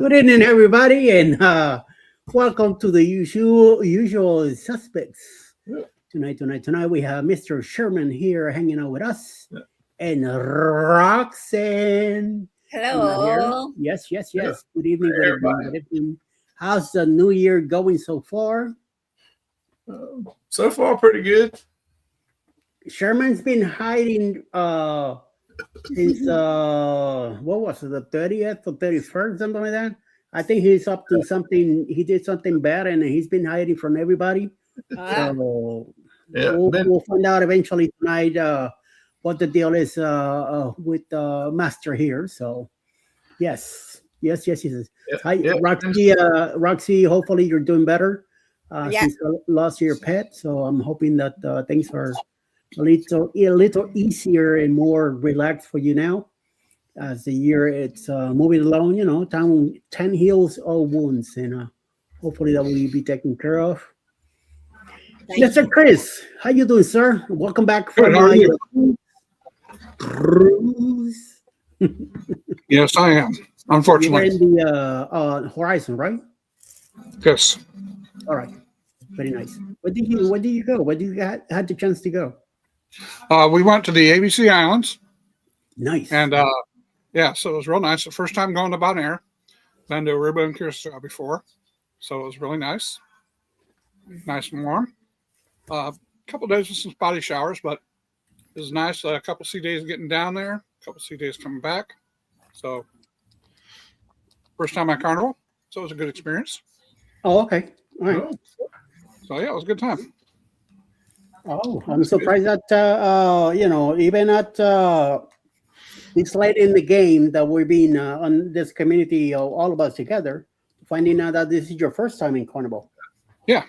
Good evening, everybody, and welcome to the usual suspects. Yeah. Tonight, we have Mr. Sherman here hanging out with us, Yeah. and Roxanne. Not here. Hello. Yeah. Yes. Good evening, Hey, everybody. good evening. How's the new year going so far? So far, pretty good. Sherman's been hiding since what was it, the 30th or 31st, something like that. I think he's up to something. He did something bad, and he's been hiding from everybody. Ah, So Yeah, we'll find out eventually tonight what the deal is with Master here. So yes. yeah, Hi, yeah. Roxy. Roxy, hopefully you're doing better Yeah. since you lost your pet. So I'm hoping that things are a little easier and more relaxed for you now. As the year it's moving along, time 10 heals all wounds, and hopefully that will be taken care of. thank Mr. you. Chris, how you doing, sir? Welcome back Good, from how are you? your cruise. Yes, I am. You were Unfortunately, in the Horizon, right? yes. All right, very nice. Where did you go? Where did you had the chance to go? We went to the ABC Islands, Nice. and yeah, so it was real nice. The first time going to Bonaire, been to Aruba and Curacao before, so it was really nice, nice and warm. A couple days with some spotty showers, but it was nice. A couple sea days getting down there, a couple sea days coming back. So first time at Carnival, so it was a good experience. Oh, okay. All right. So yeah, it was a good time. Oh, I'm surprised that even at this late in the game that we're being on this community, all of us together, finding out that this is your first time in Carnival. Yeah,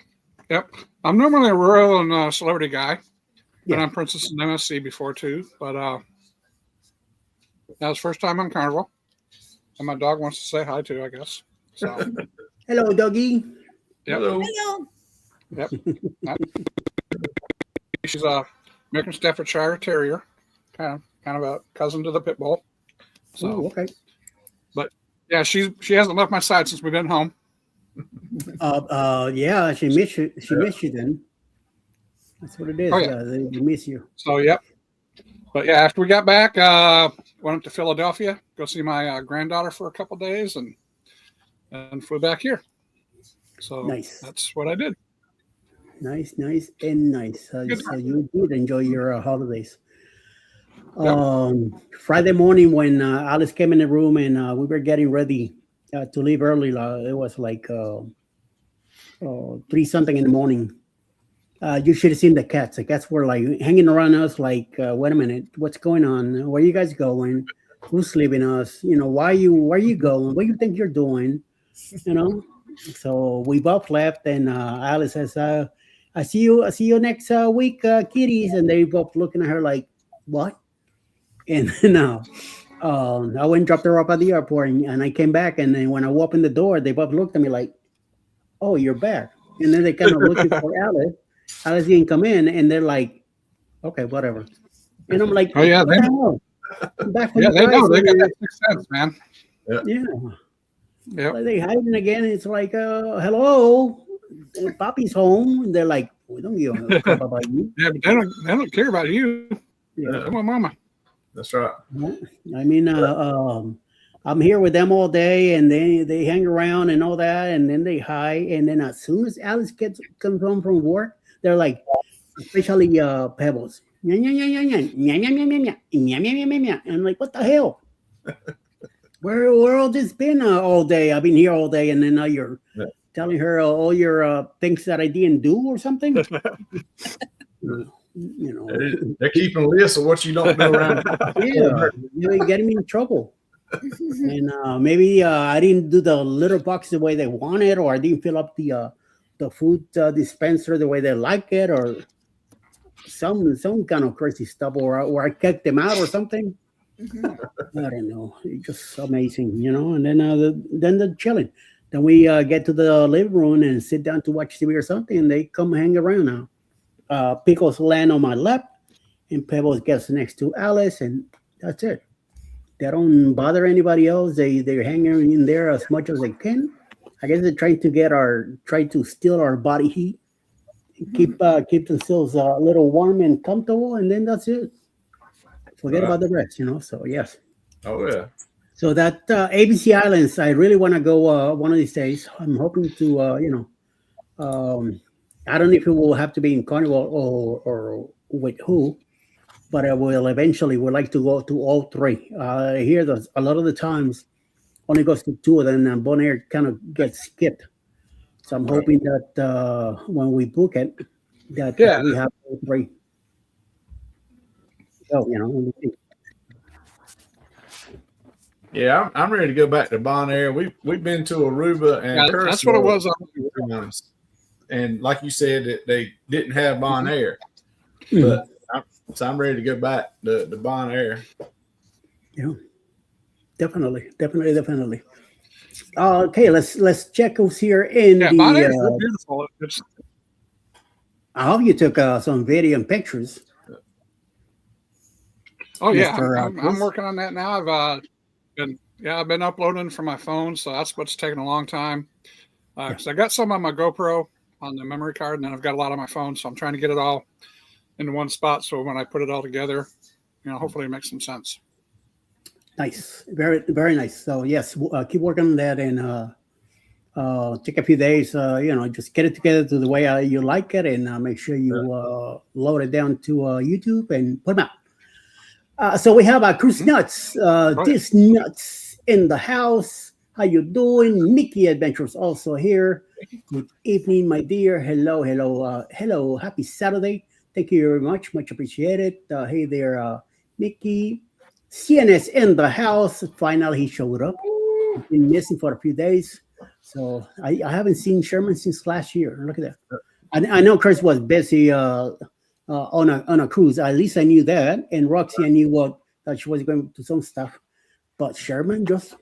yep. I'm normally a royal and celebrity guy. Been Yeah. on Princess and MSC before too, but that was first time on Carnival. And my dog wants to say hi too, I guess. So Hello, doggy. yep, Hello. yep. She's a American Staffordshire Terrier, kind of a cousin to the pit bull. Oh, So okay. yeah, she hasn't left my side since we've been home. Yeah, she missed you. She missed you then. That's what it is. Oh, yeah. Yeah, they miss you. So yep. But yeah, after we got back, went up to Philadelphia, go see my granddaughter for a couple days, and flew back here. So Nice. that's what I did. Nice. So Good. you did enjoy your holidays. Yep. Friday morning when Alice came in the room and we were getting ready to leave early, it was like 3 something in the morning. You should have seen the cats. The cats were like hanging around us, like, wait a minute, what's going on? Where you guys going? Who's leaving us? Where you going? What do you think you're doing? You know. So we both left, and Alice says, I see you next week, kitties." And they both looking at her like, "What?" And now, I went and dropped her off at the airport, and I came back, and then when I opened the door, they both looked at me like, "Oh, you're back." And then they kind of looking for Alice. Alice didn't come in, and they're like, "Okay, whatever." And I'm like, Oh yeah, "What the hell? I'm back for yeah, you they guys." know. They got And that sixth sense, man. yeah, Yep. like they hiding again. It's like, hello, Poppy's home. And they're like, "We don't give a crap about you." Yeah, but they don't care about you. Yeah. They want mama. That's right. I mean, I'm here with them all day, and they hang around and all that, and then they hide, and then as soon as Alice comes home from work, they're like, especially Pebbles, "Nya, nya, nya, nya, nya, nya, nya, nya, nya, nya, nya, nya, nya, nya, nya." And I'm like, what the hell? Where all this been all day? I've been here all day, and then now you're Yeah. telling her all your things that I didn't do or something. They're keeping lists of what you don't do around. Yeah, you're getting me in trouble. And maybe I didn't do the litter box the way they wanted, or I didn't fill up the food dispenser the way they like it, or some kind of crazy stuff, or I kicked them out or something. I don't know. It's just amazing, And then then they're chilling. Then we get to the living room and sit down to watch TV or something, and they come hang around now. Pickles land on my lap, and Pebbles gets next to Alice, and that's it. They don't bother anybody else. They're hanging in there as much as they can. I guess they're trying to steal our body heat, keep themselves a little warm and comfortable, and then that's it. Forget Right. about the rest, So yes. Oh yeah. So that ABC Islands, I really want to go one of these days. I'm hoping to, I don't know if it will have to be in Carnival or with who, but I will eventually would like to go to all three. I hear that a lot of the times only goes to two of them, and Bonaire kind of gets skipped. So I'm hoping that when we book it, that Yeah. we have all three. So Yeah, I'm ready to go back to Bonaire. We've been to Aruba and Yeah, that's what it was. Curacao, and like you said, that they didn't have Bonaire, Mhm. but I'm ready to go back to Bonaire. Yeah, definitely. Okay, let's check who's here in Yeah, the. Bonaire is beautiful. It's, I hope you took some video and pictures. oh yeah, Mr. I'm Chris? working on that now. I've been uploading from my phone, so that's what's taking a long time. Because I got some on my GoPro on the memory card, and then I've got a lot on my phone, so I'm trying to get it all into one spot. So when I put it all together, hopefully it makes some sense. Nice, very nice. So yes, keep working on that and take a few days. Just get it together to the way you like it, and make sure you load it down to YouTube and put them out. So we have Cruise Nuts, this nuts in the house. How you doing? Mickey Adventures also here. Good evening, my dear. Hello. Happy Saturday. Thank you very much appreciated. Hey there, Mickey. CNS in the house. Finally, he showed up. Been missing for a few days, so I haven't seen Sherman since last year. Look at that. I know Chris was busy on a cruise. At least I knew that, and Roxy, I knew that she was going to some stuff, but Sherman just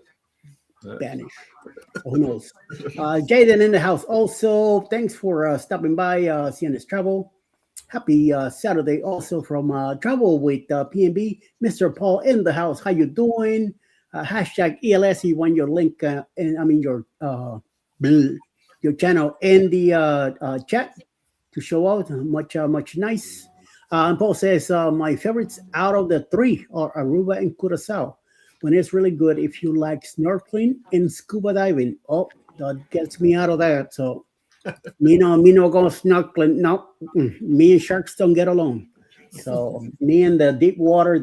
vanished. Who knows? Jaden in the house also. Thanks for stopping by CNS Travel. Happy Saturday also from Travel with PNB. Mr. Paul in the house. How you doing? Hashtag ELS. You want your link your channel in the chat to show out. Much nice. And Paul says my favorites out of the three are Aruba and Curacao. When it's really good if you like snorkeling and scuba diving. Oh, that gets me out of that. So me no go snorkeling. No, me and sharks don't get along. So me and the deep water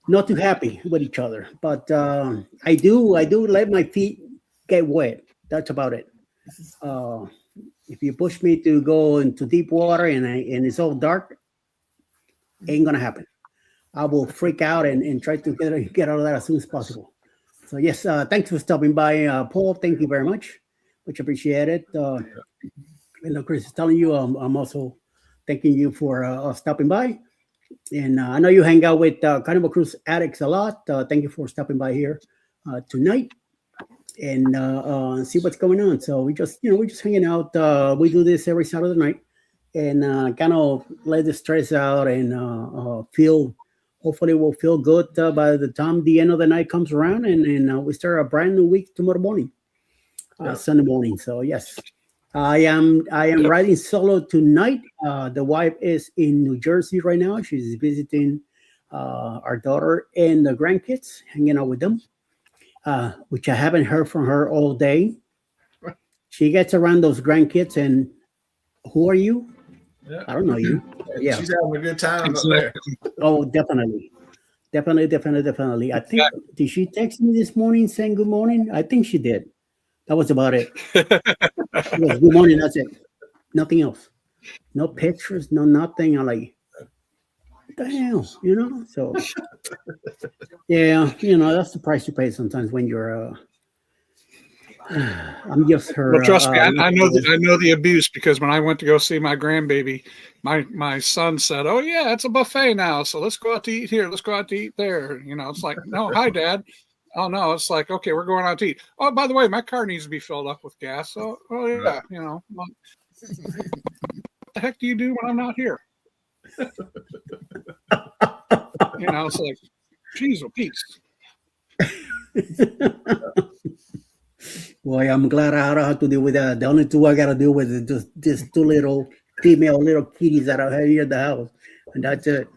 not too happy with each other. But I do let my feet get wet. That's about it. If you push me to go into deep water and it's all dark, ain't gonna happen. I will freak out and try to get out of that as soon as possible. So yes, thanks for stopping by, Paul. Thank you very much appreciated. Chris is telling you, I'm also thanking you for stopping by. And I know you hang out with Carnival Cruise addicts a lot. Thank you for stopping by here tonight and see what's going on. So we're just hanging out. We do this every Saturday night and kind of let the stress out and hopefully we'll feel good by the time the end of the night comes around and we start a brand new week tomorrow morning, Sunday morning. So yes, I am riding solo tonight. The wife is in New Jersey right now. She's visiting our daughter and the grandkids, hanging out with them, which I haven't heard from her all day. She gets around those grandkids and who are you? Yeah. I don't know you. Yeah. She's having a good time up there. Oh, definitely. I think, did she text me this morning saying good morning? I think she did. That was about it. Yes, good morning. That's it. Nothing else. No pictures, no nothing. I'm like, what the hell, So, yeah, that's the price you pay sometimes when you're. I'm just her. Well, trust me, I know the abuse because when I went to go see my grandbaby, my son said, "Oh yeah, it's a buffet now, so let's go out to eat here. Let's go out to eat there." It's like, no, hi, Dad. Oh no, it's like, okay, we're going out to eat. Oh, by the way, my car needs to be filled up with gas. So, oh yeah, what the heck do you do when I'm not here? It's like, Jeez, oh, peace. Boy, I'm glad I don't have to deal with that. The only two I got to deal with is just these two little female little kitties that I have here at the house, and that's it.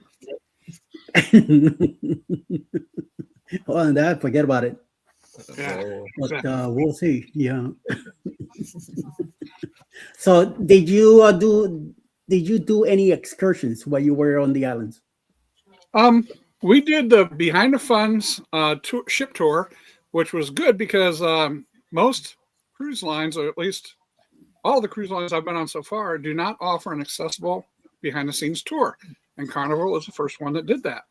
Other than that, forget about it. Yeah. But we'll see. Yeah. So, did you do any excursions while you were on the islands? We did the Behind the Funds ship tour, which was good because most cruise lines, or at least all the cruise lines I've been on so far, do not offer an accessible behind the scenes tour. And Carnival was the first one that did that.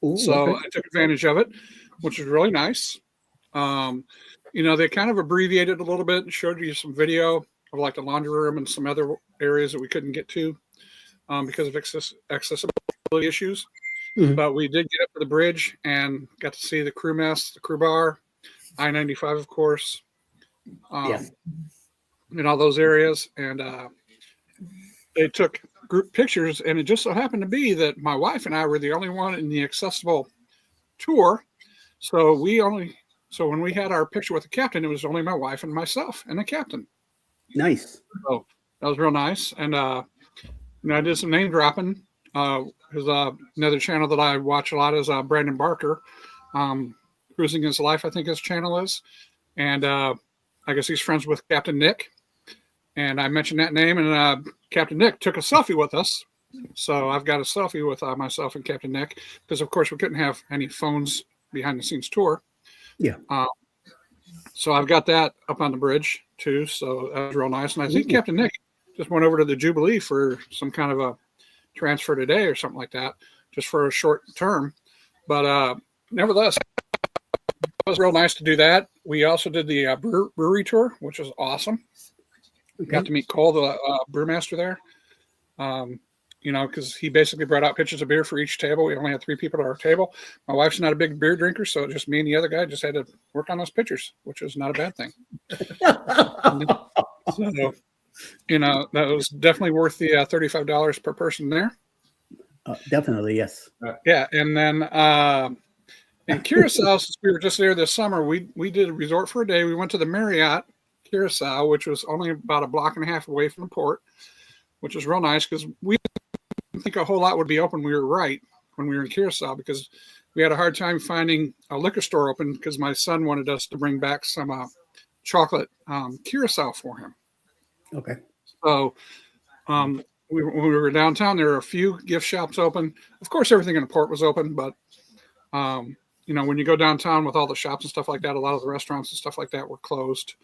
Ooh, So okay. I took advantage of it, which was really nice. They kind of abbreviated a little bit and showed you some video of like the laundry room and some other areas that we couldn't get to because of accessibility issues. Mhm. But we did get up to the bridge and got to see the crew mess, the crew bar, I-95, of course, Yes. in all those areas. And they took group pictures, and it just so happened to be that my wife and I were the only one in the accessible tour. So when we had our picture with the captain, it was only my wife and myself and the captain. Nice. So that was real nice. And I did some name dropping. There's another channel that I watch a lot is Brandon Barker, Cruising His Life, I think his channel is. And I guess he's friends with Captain Nick. And I mentioned that name, and Captain Nick took a selfie with us. So I've got a selfie with myself and Captain Nick because, of course, we couldn't have any phones behind the scenes tour. Yeah. So I've got that up on the bridge too. So that was real nice. And I think Captain Nick just went over to the Jubilee for some kind of a transfer today or something like that, just for a short term. But nevertheless, it was real nice to do that. We also did the brewery tour, which was awesome. Okay. Got to meet Cole, the brewmaster there. Because he basically brought out pitchers of beer for each table. We only had 3 people at our table. My wife's not a big beer drinker, so just me and the other guy just had to work on those pitchers, which was not a bad thing. So, that was definitely worth the $35 per person there. Definitely, yes. Yeah, and then in Curacao, since we were just there this summer, we did a resort for a day. We went to the Marriott Curacao, which was only about a block and a half away from the port, which was real nice because we didn't think a whole lot would be open. We were right when we were in Curacao because we had a hard time finding a liquor store open because my son wanted us to bring back some chocolate Curacao for him. Okay. So when we were downtown, there were a few gift shops open. Of course, everything in the port was open, but when you go downtown with all the shops and stuff like that, a lot of the restaurants and stuff like that were closed.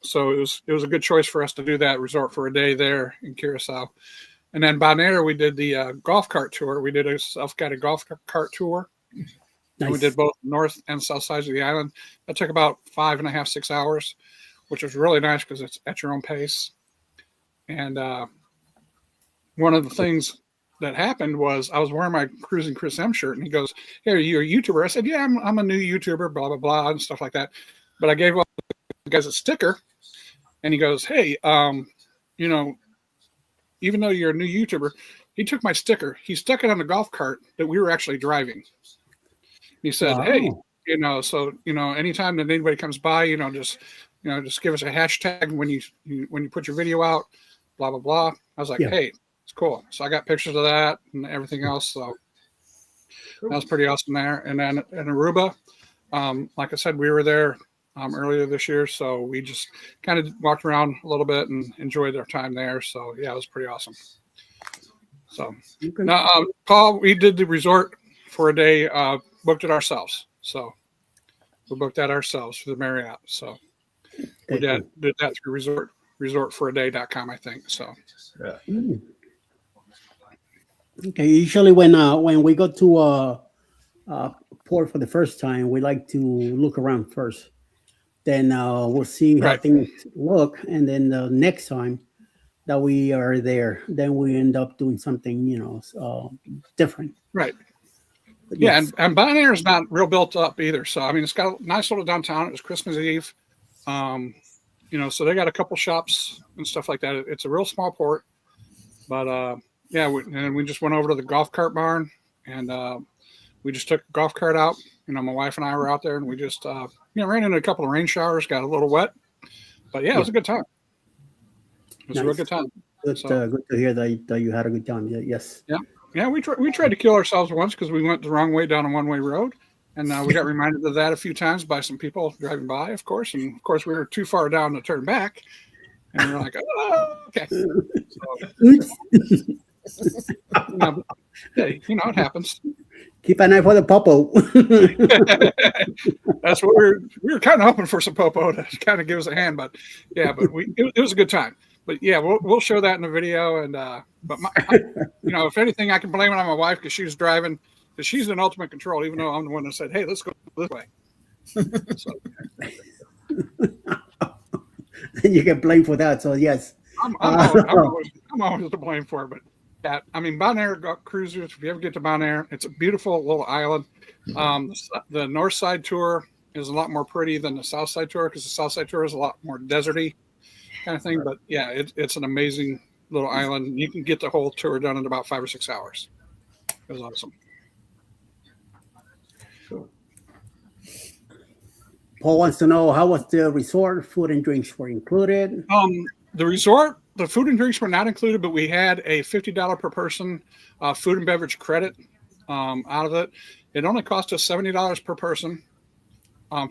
So it was a good choice for us to do that resort for a day there in Curacao. And then Bonaire, we did the golf cart tour. We did a self-guided golf cart tour. Nice. And we did both north and south sides of the island. That took about 5.5, 6 hours, which was really nice because it's at your own pace. And one of the things that happened was I was wearing my Cruising Chris M shirt, and he goes, "Hey, are you a YouTuber?" I said, "Yeah, I'm a new YouTuber, blah, blah, blah," and stuff like that. But I gave all the guys a sticker, and he goes, "Hey, even though you're a new YouTuber," he took my sticker, he stuck it on the golf cart that we were actually driving. He said, Wow. "Hey, anytime that anybody comes by, just give us a hashtag when you put your video out, blah, blah, blah." I was like, Yeah. "Hey, it's cool." So I got pictures of that and everything else. So that was pretty awesome there. And then in Aruba, like I said, we were there earlier this year. So we just kind of walked around a little bit and enjoyed our time there. So yeah, it was pretty awesome. So Okay. now, Paul, we did the resort for a day, booked it ourselves. So we booked that ourselves for the Marriott. So we did that through resortforaday.com, I think. So Mm. Okay. Usually, when we go to port for the first time, we like to look around first. Then we'll see how Right. things look, and then the next time that we are there, then we end up doing something, different. right. But Yeah, yes. and Bonaire is not real built up either. So I mean, it's got a nice little downtown. It was Christmas Eve, so they got a couple shops and stuff like that. It's a real small port, but and we just went over to the golf cart barn and we just took a golf cart out. My wife and I were out there, and we just ran into a couple of rain showers, got a little wet, but yeah, it was a good time. It was a real good time. Good, good to hear that you had a good time. Yes. Yeah. We tried to kill ourselves once because we went the wrong way down a one-way road, and we got reminded of that a few times by some people driving by, of course. And of course, we were too far down to turn back, and we were like, "Oh, okay." So, hey, it happens. Keep an eye for the popo. That's what we were kind of hoping for, some popo to kind of give us a hand, but yeah, but it was a good time. But yeah, we'll show that in the video. And but if anything, I can blame it on my wife because she was driving, because she's in ultimate control, even though I'm the one that said, "Hey, let's go this way." So, you get blamed for that. So yes, I'm always to blame for it. But yeah, Bonaire cruisers. If you ever get to Bonaire, it's a beautiful little island. The north side tour is a lot more pretty than the south side tour, because the south side tour is a lot more deserty kind of thing. But yeah, it's an amazing little island. You can get the whole tour done in about 5 or 6 hours. It was awesome. Paul wants to know, how was the resort? Food and drinks were included. The resort, the food and drinks were not included, but we had a $50 per person food and beverage credit out of it. It only cost us $70 per person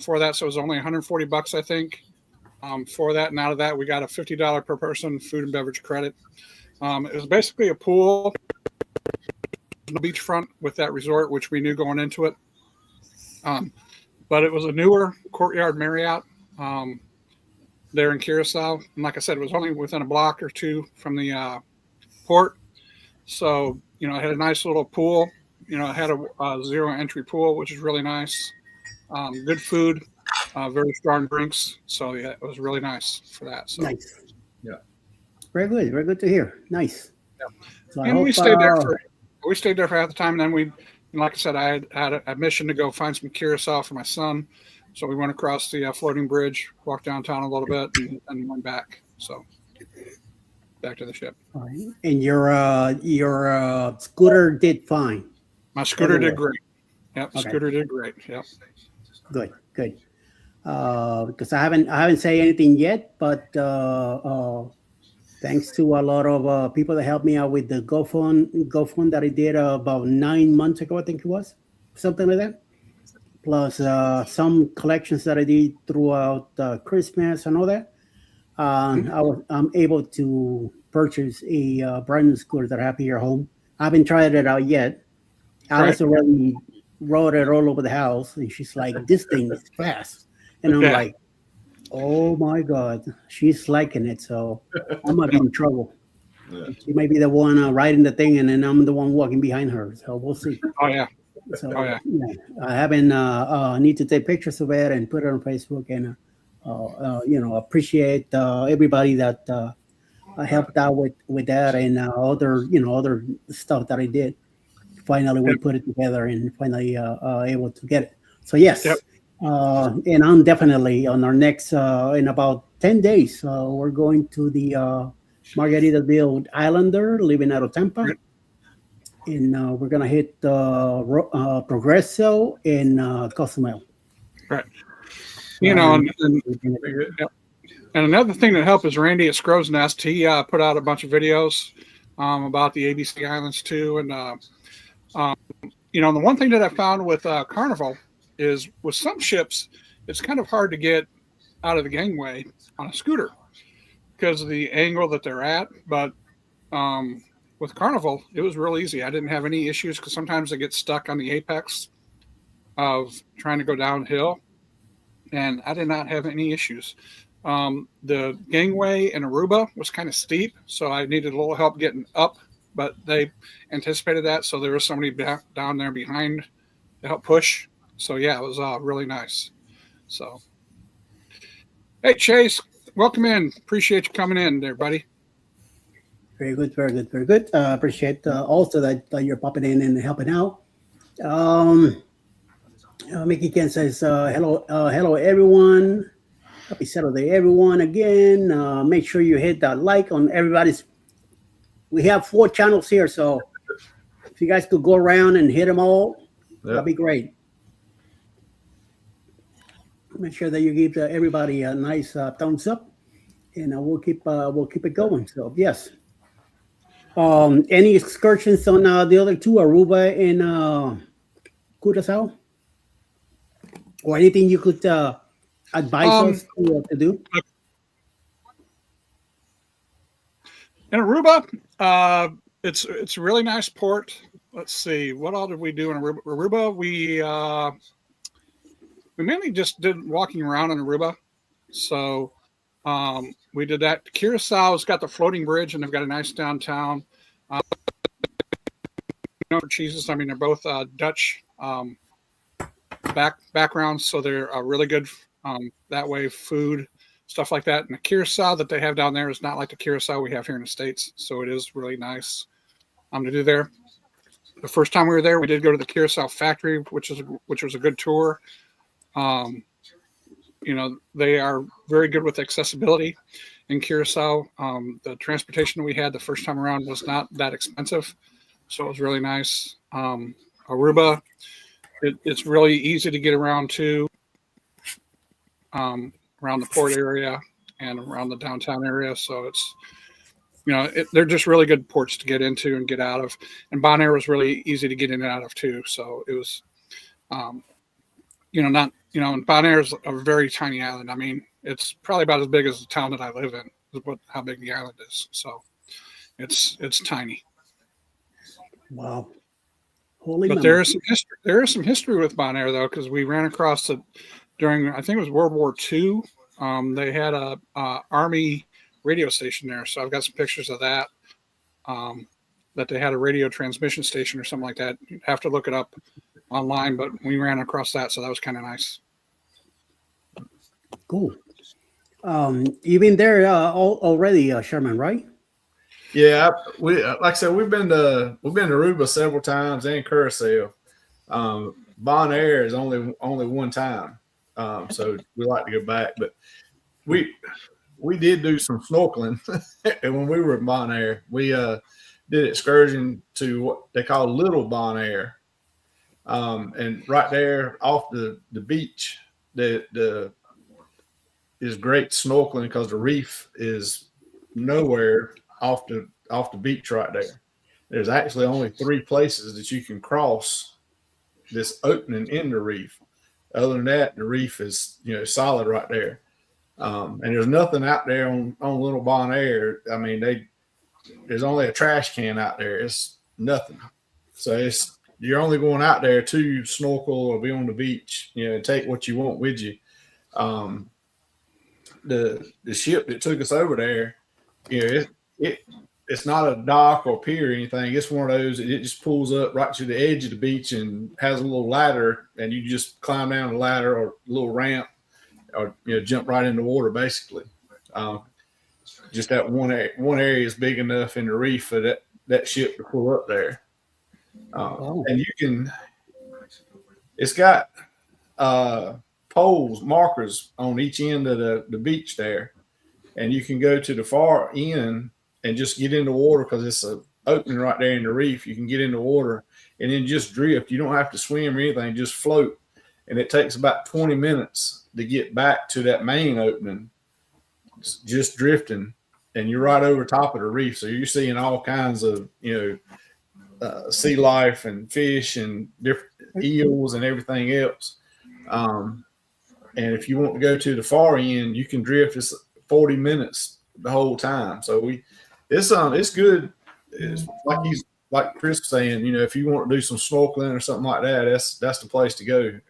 for that, so it was only $140, I think, for that. And out of that, we got a $50 per person food and beverage credit. It was basically a pool, no beachfront with that resort, which we knew going into it. But it was a newer Courtyard Marriott there in Curacao. And like I said, it was only within a block or two from the port. So, it had a nice little pool. It had a zero entry pool, which is really nice. Good food, very strong drinks. So, yeah, it was really nice for that. So, nice. Yeah. Very good. Very good to hear. Nice. Yeah. So And we stayed there for half the time. And then like I said, I had a mission to go find some Curacao for my son. So we went across the floating bridge, walked downtown a little bit, and went back. So back to the ship. All right. And your scooter did fine. My scooter did great. Yep, okay. Scooter did great. Yep. Good. Because I haven't said anything yet, but thanks to a lot of people that helped me out with the GoFund that I did about 9 months ago, I think it was, something like that. Plus some collections that I did throughout Christmas and all that. I'm able to purchase a brand new scooter that I have here at home. I haven't tried it out yet. Alice already rode it all over the house, and she's like, "This thing is fast," and I'm like, "Oh my God, she's liking it." So I might be in trouble. Yeah. She might be the one riding the thing, and then I'm the one walking behind her. So we'll see. Oh yeah. So yeah, I haven't need to take pictures of it and put it on Facebook, and appreciate everybody that helped out with that and other stuff that I did. Finally, we put it together and finally able to get it. So yes, and I'm definitely on our next in about 10 days. We're going to the Margaritaville Islander, living out of Tampa. And we're gonna hit Progreso and Cozumel. Right. And another thing that helped is Randy at Scrow's Nest. He put out a bunch of videos about the ABC Islands too. And the one thing that I found with Carnival is with some ships, it's kind of hard to get out of the gangway on a scooter because of the angle that they're at. But with Carnival, it was real easy. I didn't have any issues because sometimes they get stuck on the apex of trying to go downhill, and I did not have any issues. The gangway in Aruba was kind of steep, so I needed a little help getting up, but they anticipated that, so there was somebody down there behind to help push. So yeah, it was really nice. So, hey Chase, welcome in. Appreciate you coming in there, buddy. Very good, very good, very good. Appreciate also that you're popping in and helping out. Mickey Ken says, hello everyone. Happy Saturday, everyone. Again, make sure you hit that like on everybody's. We have 4 channels here, so if you guys could go around and hit them all, That'd be great. Make sure that you give everybody a nice thumbs up, and we'll keep it going. So yes. Any excursions on the other two, Aruba and Curacao, or anything you could advise us to do? In Aruba, it's a really nice port. Let's see, what all did we do in Aruba? Aruba, we mainly just did walking around in Aruba. So we did that. Curaçao's got the floating bridge, and they've got a nice downtown. Cheeses. I mean, they're both Dutch backgrounds, so they're really good that way. Food, stuff like that. And the Curacao that they have down there is not like the Curacao we have here in the States, so it is really nice to do there. The first time we were there, we did go to the Curacao factory, which was a good tour. They are very good with accessibility in Curacao. The transportation we had the first time around was not that expensive, so it was really nice. Aruba, it's really easy to get around too, around the port area and around the downtown area. So it's, they're just really good ports to get into and get out of. And Bonaire was really easy to get in and out of too. So it was, and Bonaire is a very tiny island. I mean, it's probably about as big as the town that I live in, is how big the island is. So it's tiny. Wow. Holy but moly. there is some history with Bonaire though, because we ran across it during, I think it was World War II. They had a Army radio station there, so I've got some pictures of that. That they had a radio transmission station or something like that. You'd have to look it up online, but we ran across that, so that was kind of nice. Cool. You've been there already, Sherman, right? Yeah, we like I said, we've been to Aruba several times and Curacao. Bonaire is only one time, so we like to go back. But we did do some snorkeling, and when we were in Bonaire, we did excursion to what they call Little Bonaire, and right there off the beach, the is great snorkeling because the reef is nowhere off the beach right there. There's actually only 3 places that you can cross this opening in the reef. Other than that, the reef is solid right there. And there's nothing out there on Little Bonaire. I mean, there's only a trash can out there. It's nothing. So you're only going out there to snorkel or be on the beach, and take what you want with you. The ship that took us over there, it's not a dock or pier or anything. It's one of those, it just pulls up right to the edge of the beach and has a little ladder, and you just climb down the ladder or a little ramp, or jump right in the water basically. Just that one area is big enough in the reef for that ship to pull up there. And it's got poles, markers on each end of the beach there, and you can go to the far end and just get in the water because it's an opening right there in the reef. You can get in the water and then just drift. You don't have to swim or anything, just float. And it takes about 20 minutes to get back to that main opening, just drifting, and you're right over top of the reef. So you're seeing all kinds of, sea life and fish and different eels and everything else. And if you want to go to the far end, you can drift. It's 40 minutes the whole time. So it's good. It's like Chris was saying, if you want to do some snorkeling or something like that, that's the place to go.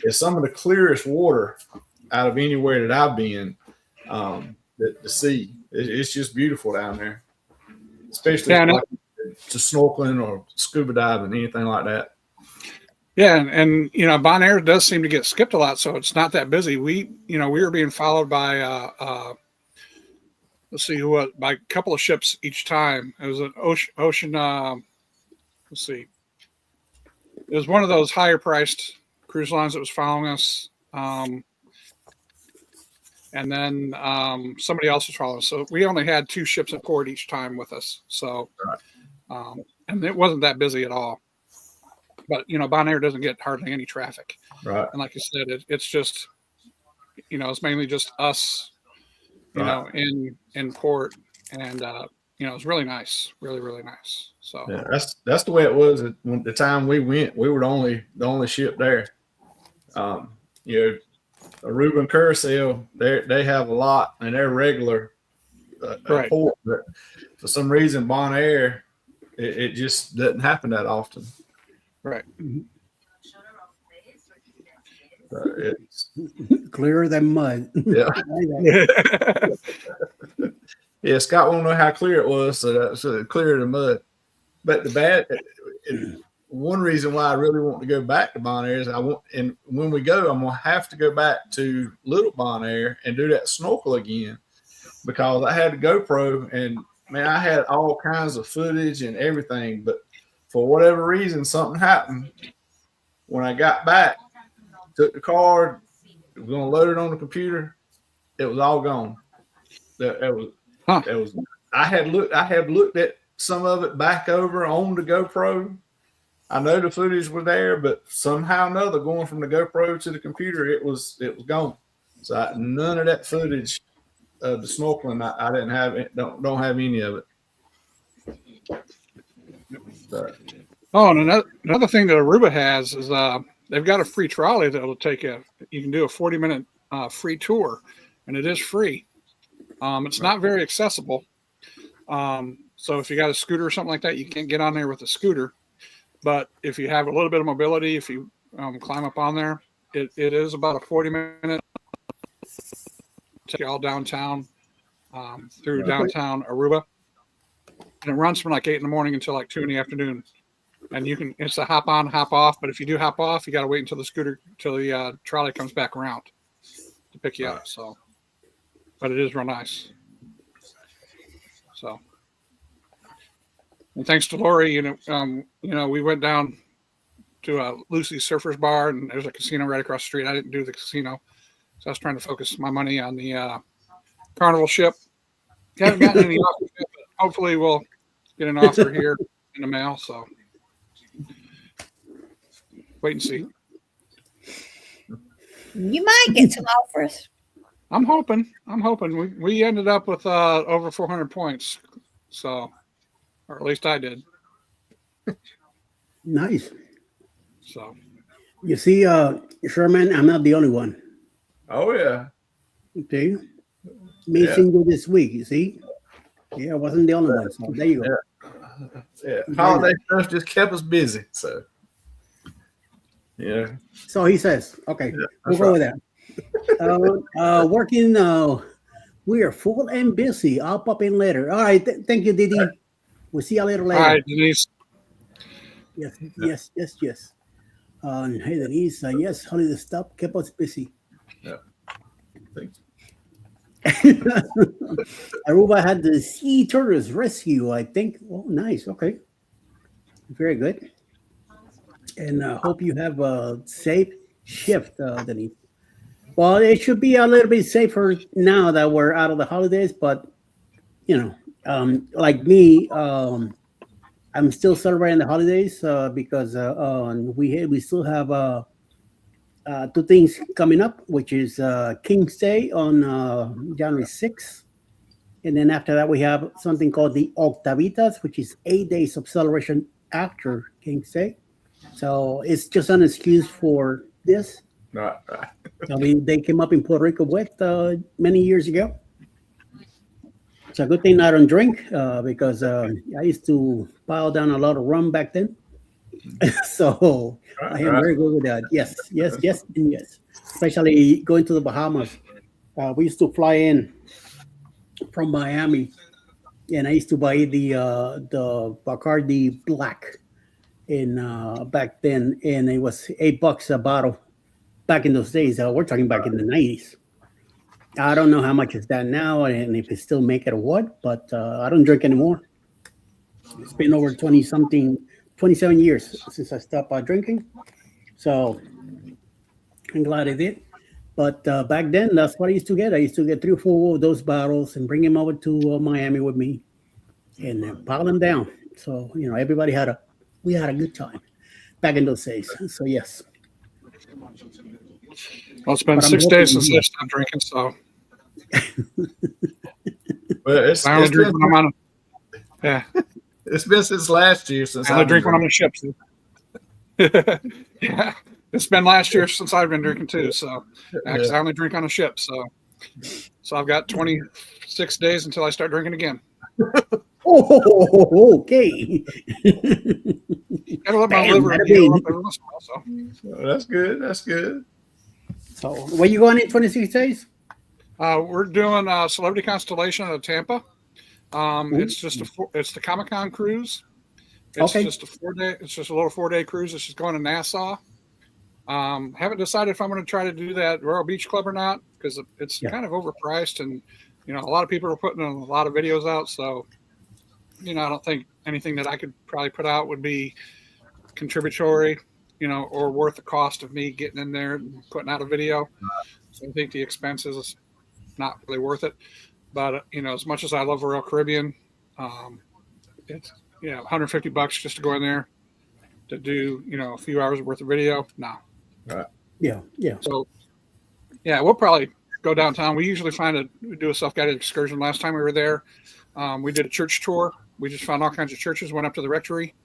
It's some of the clearest water out of anywhere that I've been. The sea, it's just beautiful down there, especially to snorkeling or scuba diving, anything like that. Yeah, and Bonaire does seem to get skipped a lot, so it's not that busy. We were being followed by by a couple of ships each time. It was an ocean. Let's see, it was one of those higher priced cruise lines that was following us, and then somebody else was following us. So we only had 2 ships at port each time with us. So, and it wasn't that busy at all. but Bonaire doesn't get hardly any traffic. Right. And like you said, it's just, it's mainly just us, Right. in port, and it's really nice, really, really nice. So Yeah, that's the way it was when the time we went. We were the only ship there. Aruba and Curacao, they have a lot, and they're regular Right. port. But for some reason, Bonaire, it just doesn't happen that often. right. It's, Clearer than mud. yeah, yeah. Scott won't know how clear it was, so clear the mud. But one reason why I really want to go back to Bonaire is and when we go, I'm gonna have to go back to Little Bonaire and do that snorkel again, because I had a GoPro and man, I had all kinds of footage and everything, but for whatever reason, something happened. When I got back, took the card, was gonna load it on the computer, it was all gone. I had looked at some of it back over on the GoPro. I know the footage was there, but somehow or another, going from the GoPro to the computer, it was gone. So none of that footage of the snorkeling, I didn't have it. Don't have any of it. So, And another thing that Aruba has is they've got a free trolley that'll take you. You can do a 40-minute free tour, and it is free. It's not very accessible. So if you got a scooter or something like that, you can't get on there with a scooter. But if you have a little bit of mobility, if you climb up on there, it is about a 40-minute take you all downtown through downtown Aruba. And it runs from like 8 a.m. until like 2 p.m. And it's a hop on, hop off. But if you do hop off, you got to wait until the trolley comes back around to pick you up. So, but it is real nice. So, and thanks to Lori, we went down to Lucy's Surfers Bar, and there's a casino right across the street. I didn't do the casino, so I was trying to focus my money on the Carnival ship. Haven't gotten any offers yet, but hopefully we'll get an offer here in the mail. So wait and see. You might get some offers. I'm hoping. We ended up with over 400 points, so, or at least I did. Nice. So You see, Sherman, I'm not the only one. oh yeah, See? Me single this week, you see? Yeah, I wasn't the only one. So there you go. yeah. Holiday stuff just kept us busy. So yeah. So he says, okay, we'll that's go right. with that. Working, we are full and busy. I'll pop in later. All right. Thank you, Didi. We'll see you later. all right, Denise. Yes. Hey, Denise. Yes, holiday stuff kept us busy. Thanks. Aruba had the Sea Turtles Rescue, I think. Oh, nice. Okay. Very good. And hope you have a safe shift, Denise. Well, it should be a little bit safer now that we're out of the holidays, but, like me, I'm still celebrating the holidays because we still have two things coming up, which is King's Day on January 6th. And then after that, we have something called the Octavitas, which is 8 days of celebration after King's Day. So it's just an excuse for this. Right. I mean, they came up in Puerto Rico with many years ago. It's a good thing I don't drink because I used to pile down a lot of rum back then. So I am very good with that. Yes, and yes. Especially going to the Bahamas. We used to fly in from Miami, and I used to buy the Bacardi Black back then, and it was $8 a bottle. Back in those days, we're talking back in the 90s. I don't know how much is that now, and if it still make it or what, but I don't drink anymore. It's been over 27 years since I stopped drinking. So I'm glad I did. But back then, that's what I used to get. I used to get 3 or 4 of those bottles and bring them over to Miami with me and pile them down. So, everybody we had a good time. back in those days. So yes, Well, it's been But I'm 6 days hoping- since I stopped drinking, so Well, it's, I only it's drink been, when I'm on. Yeah, it's been since last year since I only I've been drink when I'm on ships. Yeah, it's been last year since I've been drinking too. So, because I only drink on a ship, so I've got 26 days until I start drinking again. Oh, okay. Gotta let my Damn, liver that'd heal be- up every once in a while. So, That's good. That's good. So where you going in 26 days? we're doing Celebrity Constellation out of Tampa. It's just it's the Comic Con cruise. It's Okay. just a 4-day. It's just a little 4-day cruise. It's just going to Nassau. Haven't decided if I'm going to try to do that Royal Beach Club or not because it's Yeah. kind of overpriced, and a lot of people are putting a lot of videos out. So, I don't think anything that I could probably put out would be contributory, or worth the cost of me getting in there and putting out a video. So I think the expenses is not really worth it. But as much as I love Royal Caribbean, it's $150 just to go in there to do a few hours worth of video. No. Yeah. So yeah, we'll probably go downtown. We usually we do a self-guided excursion. Last time we were there, we did a church tour. We just found all kinds of churches, went up to the rectory.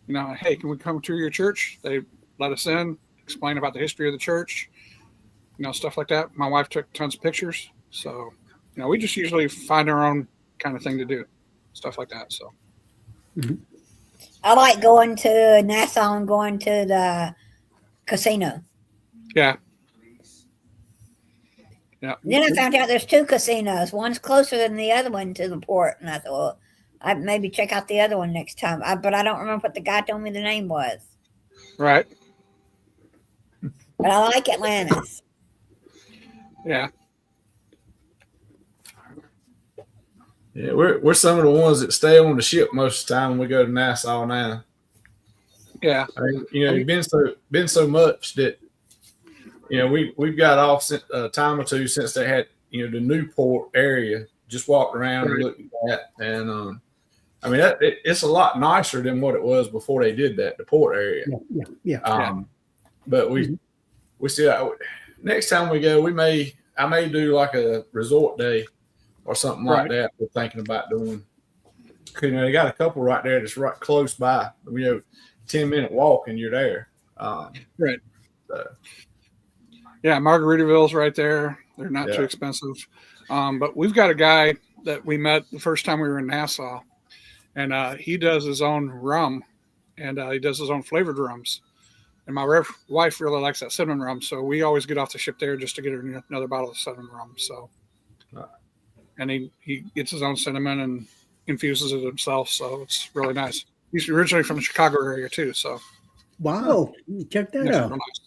Hey, can we come to your church? They let us in, explain about the history of the church, stuff like that. My wife took tons of pictures. So, we just usually find our own kind of thing to do, stuff like that. So, I like going to Nassau and going to the casino. yeah. Then I found out there's 2 casinos. One's closer than the other one to the port, and I thought, well, I'd maybe check out the other one next time. But I don't remember what the guy told me the name was. Right. But I like Atlantis. Yeah. Yeah, we're some of the ones that stay on the ship most of the time when we go to Nassau now. Yeah. I mean, it's been so much that we've got off a time or two since they had the Newport area. Just walked around and looked at that, and I mean it's a lot nicer than what it was before they did that, the port area. Yeah. But we still, next time we go, I may do like a resort day or something like Right. that. We're thinking about doing. They got a couple right there that's right close by. 10-minute walk and you're there. Right. So. Yeah, Margaritaville's right there. They're not too Yeah. expensive. But we've got a guy that we met the first time we were in Nassau, and he does his own rum, and he does his own flavored rums. And my wife really likes that cinnamon rum, so we always get off the ship there just to get her another bottle of cinnamon rum. So, and he gets his own cinnamon and infuses it himself, so it's really nice. He's originally from the Chicago area too, so Wow. Check that it's out. real nice.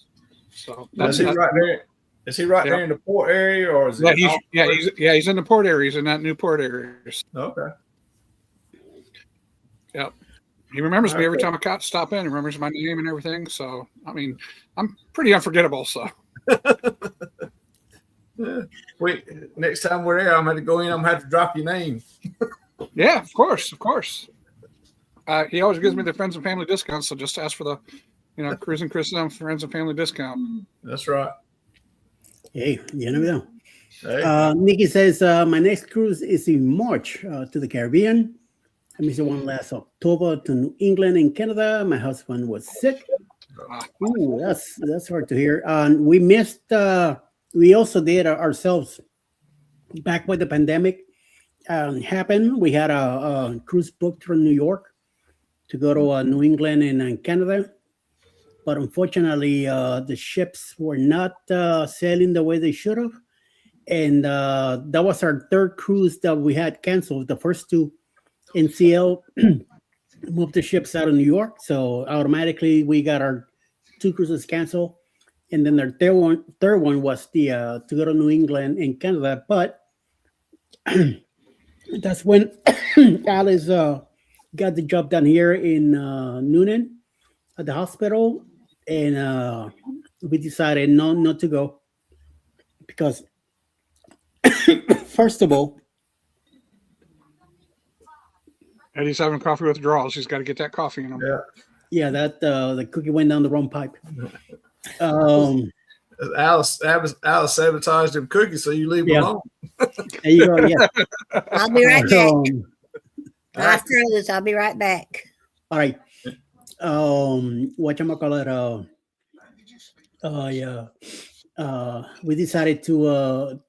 So Is he right there? Is he right there in the port area, or is Yeah, it? he's in the port area. He's in that new port area. Okay. Yep. He remembers me every time I stop in. He remembers my name and everything. So, I mean, I'm pretty unforgettable. So, Wait, next time we're there, I'm going to go in. I'm going to have to drop your name. yeah, of course. He always gives me the friends and family discount. So just ask for the, Cruising Chris and friends and family discount. That's right. Hey, you never know. Hey. Nikki says, my next cruise is in March to the Caribbean. I missed one last October to New England and Canada. My husband was sick. Ooh, that's hard to hear. We missed, we also did ourselves back when the pandemic happened. We had a cruise booked from New York to go to New England and Canada. But unfortunately, the ships were not sailing the way they should have. And that was our 3rd cruise that we had canceled. The first 2, NCL moved the ships out of New York. So automatically we got our 2 cruises canceled. And then our third one was the to go to New England and Canada. But that's when Alice got the job done here in Noonan at the hospital. And we decided not to go because first of all, Eddie's having coffee withdrawals. He's got to get that coffee in him. Yeah. Yeah, that the cookie went down the wrong pipe. Um, Alice sabotaged them cookies, so you leave them Yeah. alone. there you go. Yeah. I'll be right back. All I froze. I'll be right back. All right. Whatchamacallit? Yeah. We decided to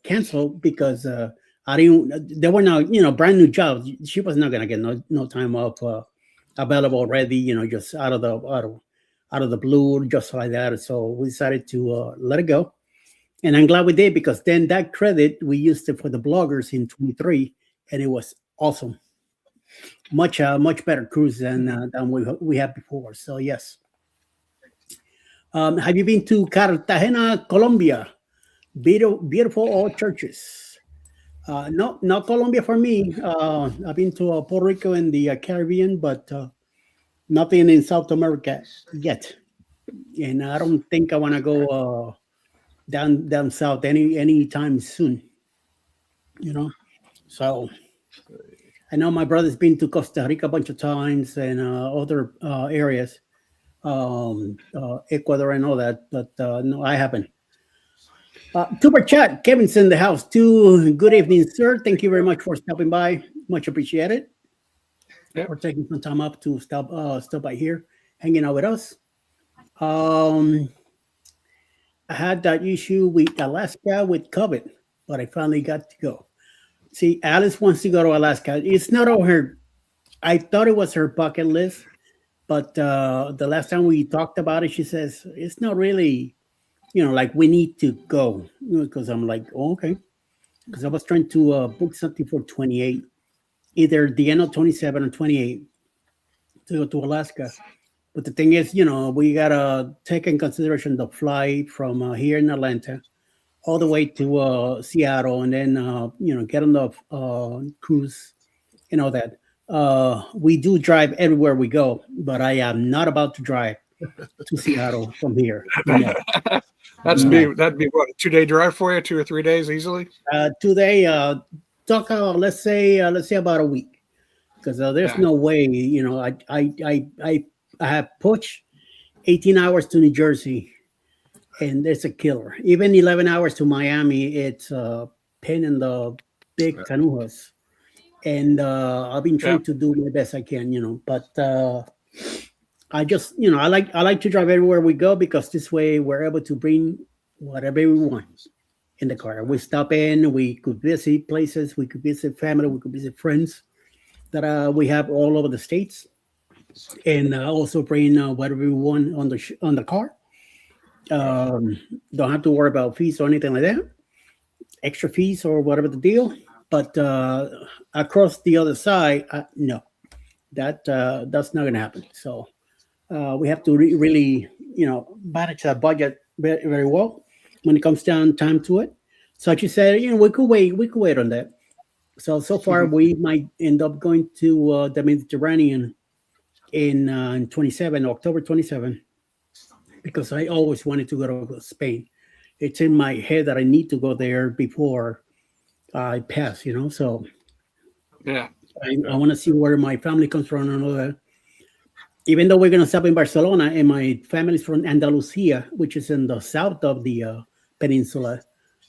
cancel because I didn't. They were not, brand new jobs. She was not gonna get no time off available already. Just out of the blue, just like that. So we decided to let it go, and I'm glad we did because then that credit we used it for the bloggers in 23, and it was awesome. Much better cruise than we had before. So yes. Have you been to Cartagena, Colombia? Beautiful old churches. No, not Colombia for me. I've been to Puerto Rico and the Caribbean, but nothing in South America yet. And I don't think I want to go down south anytime soon. So I know my brother's been to Costa Rica a bunch of times and other areas. Ecuador and all that, but no, I haven't. Super chat, Kevin's in the house too. Good evening, sir. Thank you very much for stopping by. Much appreciated. Yep. For taking some time up to stop by here, hanging out with us. I had that issue with Alaska with COVID, but I finally got to go. See, Alice wants to go to Alaska. It's not on her. I thought it was her bucket list. But the last time we talked about it, she says it's not really, like we need to go. Because I'm like, oh, okay. Because I was trying to book something for 28, either the end of 27 or 28 to go to Alaska. But the thing is, we got to take in consideration the flight from here in Atlanta all the way to Seattle and then, get on the cruise and all that. We do drive everywhere we go, but I am not about to drive to Seattle from here. No. That'd be what, a 2-day drive for you, 2 or 3 days easily. Today, let's say about a week, because there's no way. I have pushed 18 hours to New Jersey, and it's a killer. Even 11 hours to Miami, it's a pain in the big canujas. And I've been trying to do my best I can, but I just, I like to drive everywhere we go because this way we're able to bring whatever we want in the car. We stop in, we could visit places, we could visit family, we could visit friends that we have all over the states, and also bring whatever we want on the car. Don't have to worry about fees or anything like that, extra fees or whatever the deal. But across the other side, no, that's not going to happen. So we have to really, manage our budget very, very well when it comes down time to it. So like you said, we could wait on that. So far we might end up going to the Mediterranean in 27, October 27, because I always wanted to go to Spain. It's in my head that I need to go there before I pass, so Yeah. I want to see where my family comes from and all that. Even though we're going to stop in Barcelona, and my family's from Andalusia, which is in the south of the peninsula.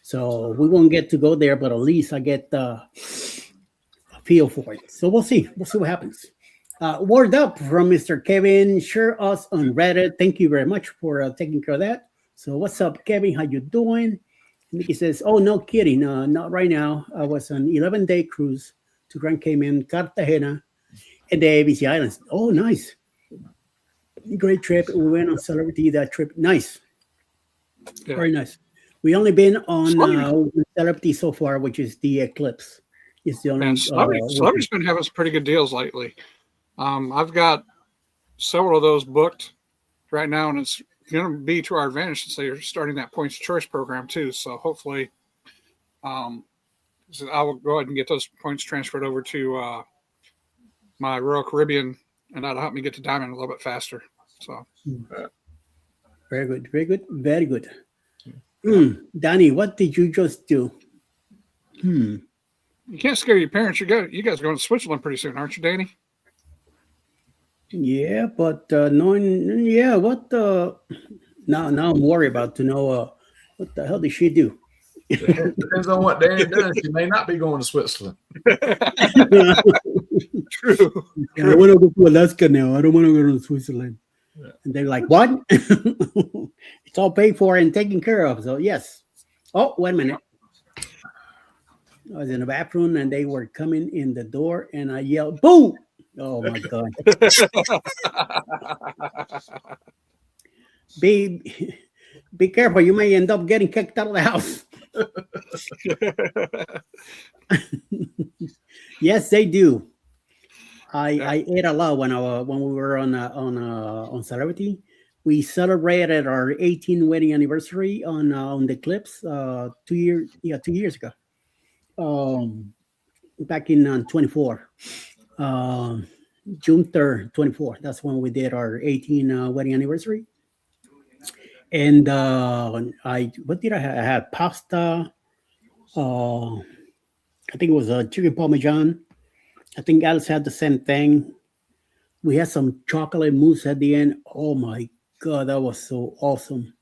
So we won't get to go there, but at least I get a feel for it. So we'll see. We'll see what happens. Word up from Mr. Kevin. Share us on Reddit. Thank you very much for taking care of that. So what's up, Kevin? How you doing? Mickey says, oh, no kidding. Not right now. I was on 11-day cruise to Grand Cayman, Cartagena, and the ABC Islands. Oh, nice. Great trip. We went on Celebrity that trip. Nice. Yeah. Very nice. We only been on Celebrity so far, which is the Eclipse. It's the only. And Celebrity's been having some pretty good deals lately. I've got several of those booked right now, and it's going to be to our advantage since they're starting that points of choice program too. So hopefully, I will go ahead and get those points transferred over to my Royal Caribbean, and that'll help me get to Diamond a little bit faster. So very good, very good, very good. Danny, what did you just do? You can't scare your parents. You guys are going to Switzerland pretty soon, aren't you, Danny? Yeah, but knowing, yeah, now I'm worried about to know what the hell did she do? Depends on what Darren does. He may not be going to Switzerland. True. I want to go to Alaska now. I don't want to go to Switzerland. Yeah. And they're like, what? It's all paid for and taken care of. So, yes. Oh, wait a minute. I was in the bathroom and they were coming in the door and I yelled, boom. Oh, my God. Be careful. You may end up getting kicked out of the house. Yes, they do. I ate a lot when we were on Celebrity. We celebrated our 18th wedding anniversary on the Clips 2 years ago. Back in 24, June 3rd, 24. That's when we did our 18th wedding anniversary. And what did I have? I had pasta. I think it was a chicken parmesan. I think Alice had the same thing. We had some chocolate mousse at the end. Oh my God, that was so awesome.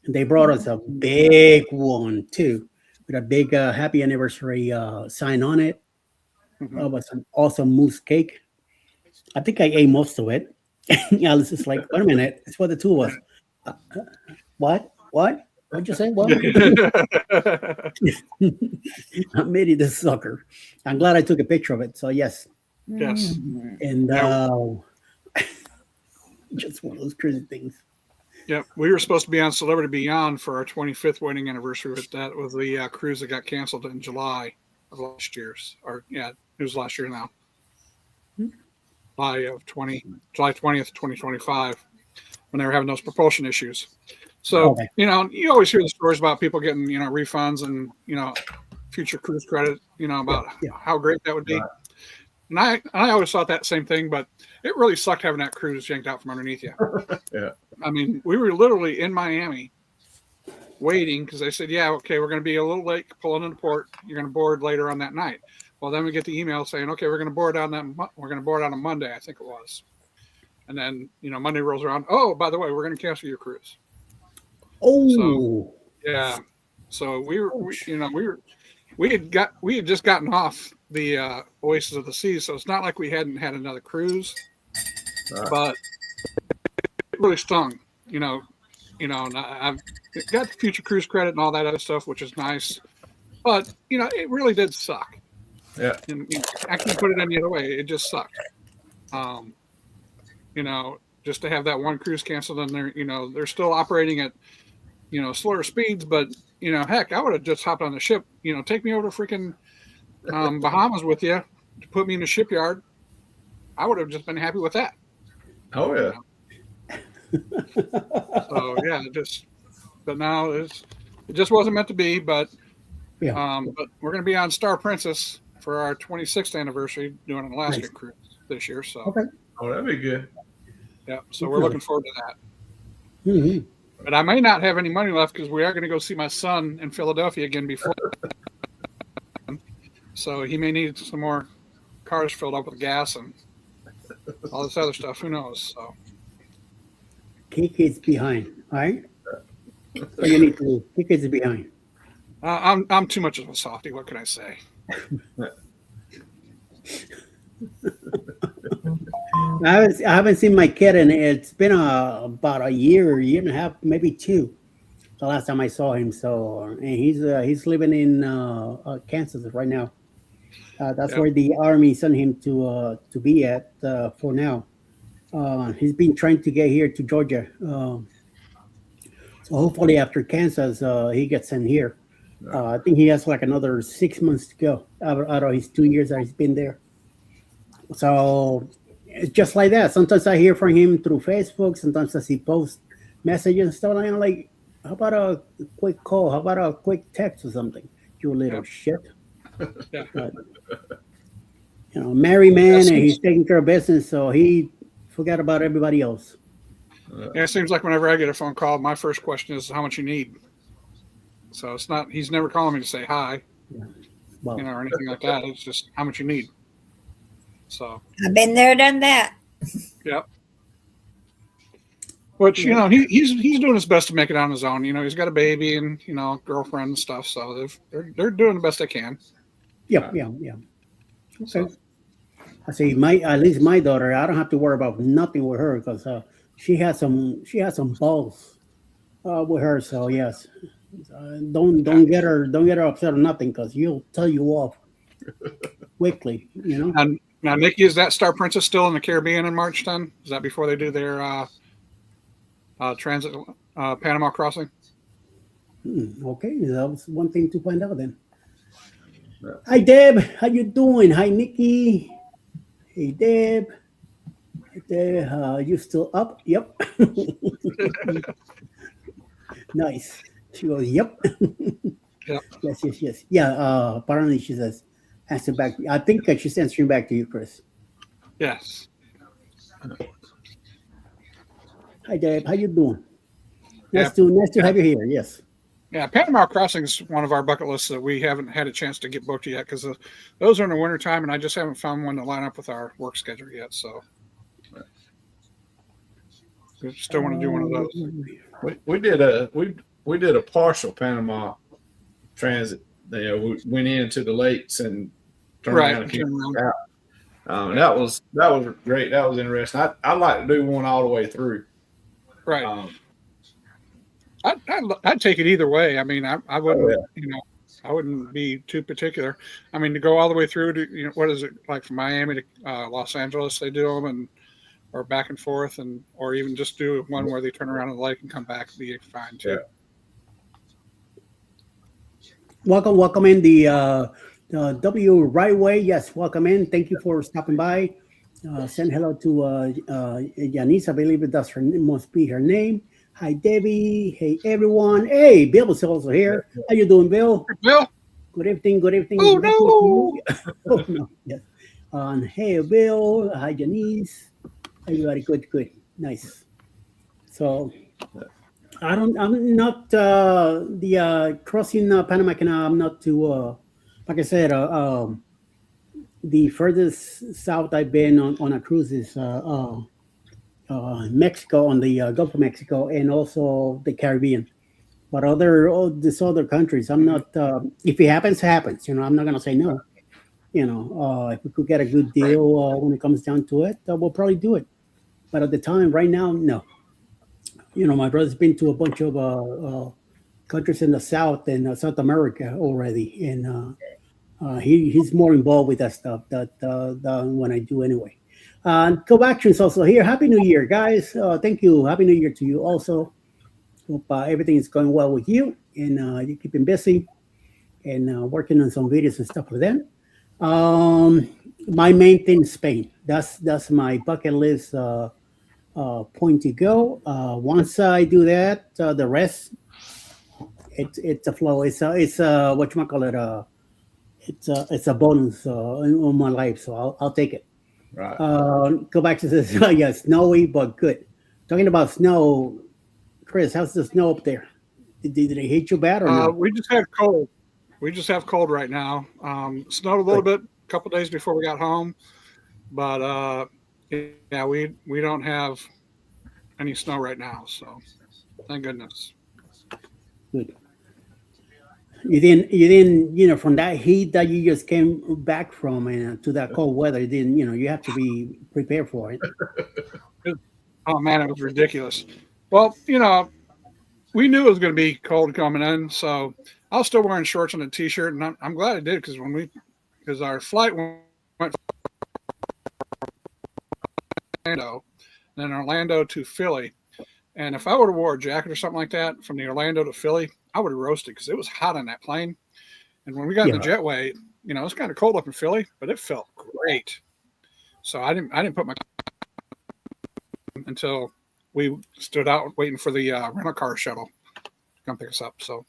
And they brought us a big one too, with a big happy anniversary sign on it. Mhm. It was an awesome mousse cake. I think I ate most of it. Alice is like, wait a minute, it's for the two of us. What? What'd you say? What? I made it this sucker. I'm glad I took a picture of it. So yes. Yes. And Yeah. just one of those crazy things. Yeah, we were supposed to be on Celebrity Beyond for our 25th wedding anniversary, but that was the cruise that got canceled in July of last year's. Or yeah, it was last year now. July 20th, 2025, when they were having those propulsion issues. So, Okay. you always hear the stories about people getting, refunds and, future cruise credit, about Yeah. how great that would be. Right. And I always thought that same thing, but it really sucked having that cruise yanked out from underneath you. Yeah. I mean, we were literally in Miami waiting because they said, yeah, okay, we're going to be a little late pulling into port. You're going to board later on that night. Well, then we get the email saying, okay, we're going to board on a Monday, I think it was. And then, Monday rolls around. Oh, by the way, we're going to cancel your cruise. Oh, Yeah. So we had just gotten off the Oasis of the Seas, so it's not like we hadn't had another cruise, but it really stung, and I've got the future cruise credit and all that other stuff, which is nice, but it really did suck. Yeah. And I can't put it any other way. It just sucked. Just to have that one cruise canceled, and they're still operating at slower speeds, but heck, I would have just hopped on the ship. Take me over to freaking Bahamas with you to put me in the shipyard. I would have just been happy with that. Oh yeah. So yeah, but now it just wasn't meant to be. But yeah. but we're going to be on Star Princess for our 26th anniversary, doing an Alaska Nice. cruise this year. So Okay. Oh, that'd be good. yeah, so we're looking forward to that. Mhm. But I may not have any money left because we are going to go see my son in Philadelphia again before. So he may need some more cars filled up with gas and all this other stuff. Who knows? So Kick is behind. All right. So you need to kick is behind. I'm too much of a softie. What can I say? I haven't seen my kid, and it's been about a year and a half, maybe two. The last time I saw him. So, and he's living in Kansas right now. That's Yeah. where the Army sent him to be at for now. He's been trying to get here to Georgia. So hopefully after Kansas, he gets in here. I think he has like another 6 months to go out of his 2 years that he's been there. So it's just like that. Sometimes I hear from him through Facebook. Sometimes I see post messages and stuff. And I'm like, how about a quick call? How about a quick text or something? You little shit. Yeah. But, married man, Yes. and he's taking care of business, so he forgot about everybody else. Yeah, it seems like whenever I get a phone call, my first question is how much you need. So it's not. He's never calling me to say hi, Well, or anything like that. It's just how much you need. So I've been there, done that. Yep. Which he's doing his best to make it on his own. He's got a baby and girlfriend and stuff, so they're doing the best they can. Yeah. Okay. I say at least my daughter, I don't have to worry about nothing with her because she has some balls with her. So yes, don't get her upset or nothing because you'll tell you off quickly. And now, Nikki, is that Star Princess still in the Caribbean in March? Then is that before they do their transit Panama crossing? Okay, that was one thing to find out then. Yeah. Hi Deb, how you doing? Hi Nikki. Hey Deb. You still up? Yep. Nice. She goes, yep. Yep. Yes. Yeah. Apparently she says, answer back. I think she's answering back to you, Chris. Yes. Hi Deb, how you doing? Nice to have you here. Yes. Yeah, Panama Crossing is one of our bucket lists that we haven't had a chance to get booked yet because those are in the wintertime, and I just haven't found one to line up with our work schedule yet. So we still want to do one of those. We did a partial Panama transit. We went into the lakes and turned around and came out. That was great. That was interesting. I'd like to do one all the way through. Right. I'd take it either way. I mean, I wouldn't, I wouldn't be too particular. I mean, to go all the way through to, what is it like from Miami to Los Angeles? They do them or back and forth, or even just do one where they turn around the lake and come back and be fine too. Yeah. Welcome in the W Right Way. Yes, welcome in. Thank you for stopping by. Send hello to Janice. I believe must be her name. Hi, Debbie. Hey, everyone. Hey, Bill is also here. How you doing, Bill? Bill. Good evening. Oh, no. Oh, no. Yes. Hey, Bill. Hi, Janice. Everybody good. Nice. So, I'm not the crossing Panama Canal. I'm not too, like I said, the furthest south I've been on a cruise is Mexico, on the Gulf of Mexico, and also the Caribbean. But these other countries, I'm not. If it happens, happens. I'm not gonna say no. If we could get a good deal when it comes down to it, we'll probably do it. But at the time, right now, no. My brother's been to a bunch of countries in the South and South America already, and he's more involved with that stuff than when I do anyway. Go Action's also here. Happy New Year, guys. Thank you. Happy New Year to you also. Hope everything is going well with you and you're keeping busy and working on some videos and stuff like that. My main thing is Spain. That's my bucket list point to go. Once I do that, the rest, it's a flow. It's whatchamacallit, it's a bonus in my life, so I'll take it. Right. Go back to this. Yeah, snowy but good. Talking about snow, Chris, how's the snow up there? Did it hit you bad or no? We just have cold. We just have cold right now. Snowed a little bit a couple days before we got home, but yeah, we don't have any snow right now. So thank goodness. Good. You didn't, from that heat that you just came back from and to that cold weather, you have to be prepared for it. Oh man, it was ridiculous. Well, we knew it was going to be cold coming in, so I was still wearing shorts and a t-shirt, and I'm glad I did because our flight went from Orlando, then Orlando to Philly, and if I would have wore a jacket or something like that from the Orlando to Philly, I would have roasted because it was hot on that plane. And when we got in the jetway, it was kind of cold up in Philly, but it felt great. So I didn't put my until we stood out waiting for the rental car shuttle to come pick us up. So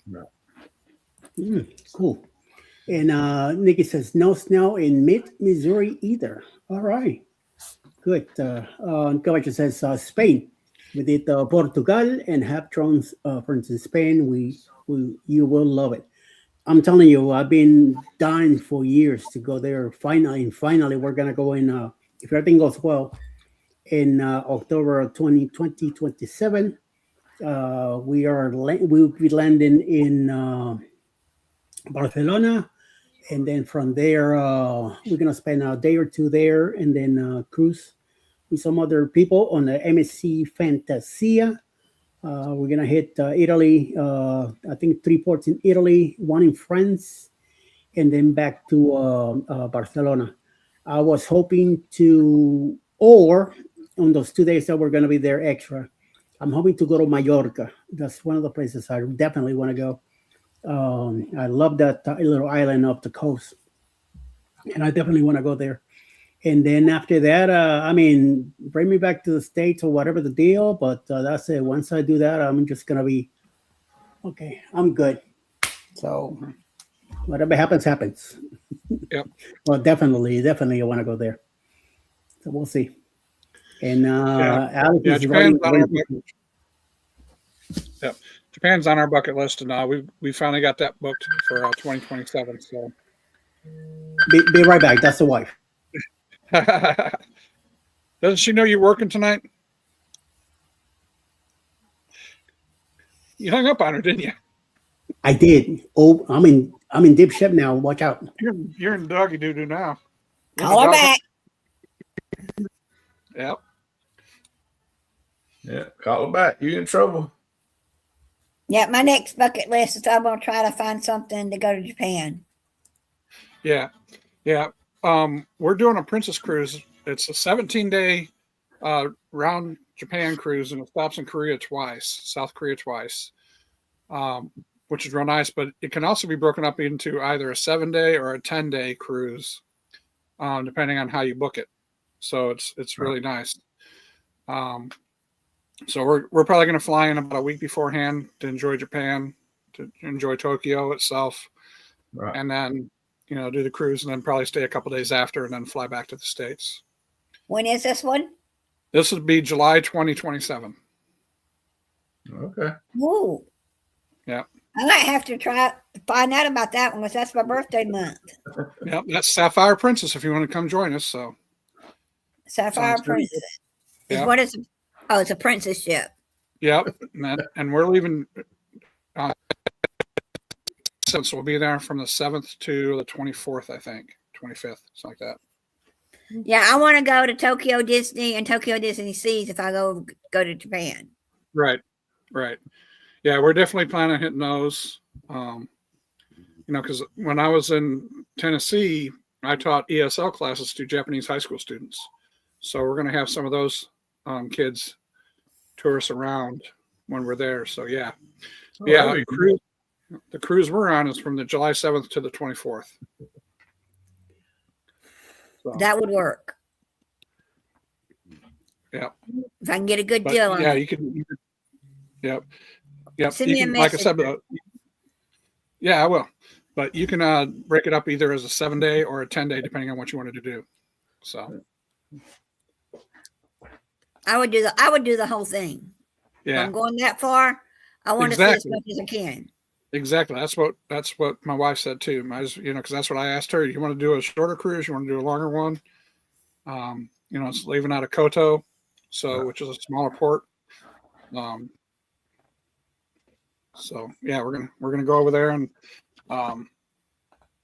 cool. And Nikki says no snow in mid-Missouri either. All right, good. Caballo says Spain. We did Portugal and Habtrons, for instance, Spain. You will love it. I'm telling you, I've been dying for years to go there. Finally, we're gonna go in if everything goes well in October of 2027. We'll be landing in Barcelona, and then from there we're gonna spend a day or two there, and then cruise with some other people on the MSC Fantasia. We're gonna hit Italy. I think 3 ports in Italy, 1 in France, and then back to Barcelona. I was hoping to, or on those 2 days that we're gonna be there extra, I'm hoping to go to Mallorca. That's one of the places I definitely want to go. I love that little island off the coast, and I definitely want to go there. And then after that, I mean, bring me back to the States or whatever the deal. But that's it. Once I do that, I'm just gonna be okay. I'm good. So whatever happens, happens. Yep. Well, definitely, I want to go there. So we'll see. And Alex is Japan's on our ready. bucket. Yep, Japan's on our bucket list, and we finally got that booked for 2027. So Be right back. That's the wife. doesn't she know you're working tonight? You hung up on her, didn't you? I did. Oh, I'm in deep ship now. Watch out. You're in doggy doo doo now. Call her back. Yep. Yeah, call her back. You in trouble? Yeah, my next bucket list is I'm gonna try to find something to go to Japan. Yeah. We're doing a Princess Cruise. It's a 17-day round Japan cruise, and it stops in Korea twice, South Korea twice, which is real nice. But it can also be broken up into either a 7-day or a 10-day cruise, depending on how you book it. So it's really nice. So we're probably going to fly in about a week beforehand to enjoy Japan, to enjoy Tokyo itself, Right. and then do the cruise, and then probably stay a couple days after, and then fly back to the States. When is this one? This would be July 2027. Okay. Woo. Yeah. I might have to try to find out about that one because that's my birthday month. Yep, that's Sapphire Princess if you want to come join us. So Sapphire Sounds good. Princess. Yeah. What is it? Oh, it's a princess ship. yep, and we're leaving. Since we'll be there from the 7th to the 24th, I think 25th, something like that. Yeah, I want to go to Tokyo Disney and Tokyo Disney Seas if I go to Japan. Right. Yeah, we're definitely planning on hitting those. Because when I was in Tennessee, I taught ESL classes to Japanese high school students. So we're going to have some of those kids tour us around when we're there. So yeah, the cruise we're on is from the July 7th to the 24th. So, That would work. Yeah. If I can get a good but, deal on yeah, it. you can. Yep. Send You me a can, like I said, message. yeah, I will. But you can break it up either as a 7-day or a 10-day, depending on what you wanted to do. So I would do the whole thing. If yeah, I'm going that far, I want to see as much as I can. exactly. That's what my wife said too. Because that's what I asked her. You want to do a shorter cruise? You want to do a longer one? It's leaving out of Koto, which is a smaller port. So yeah, we're gonna go over there and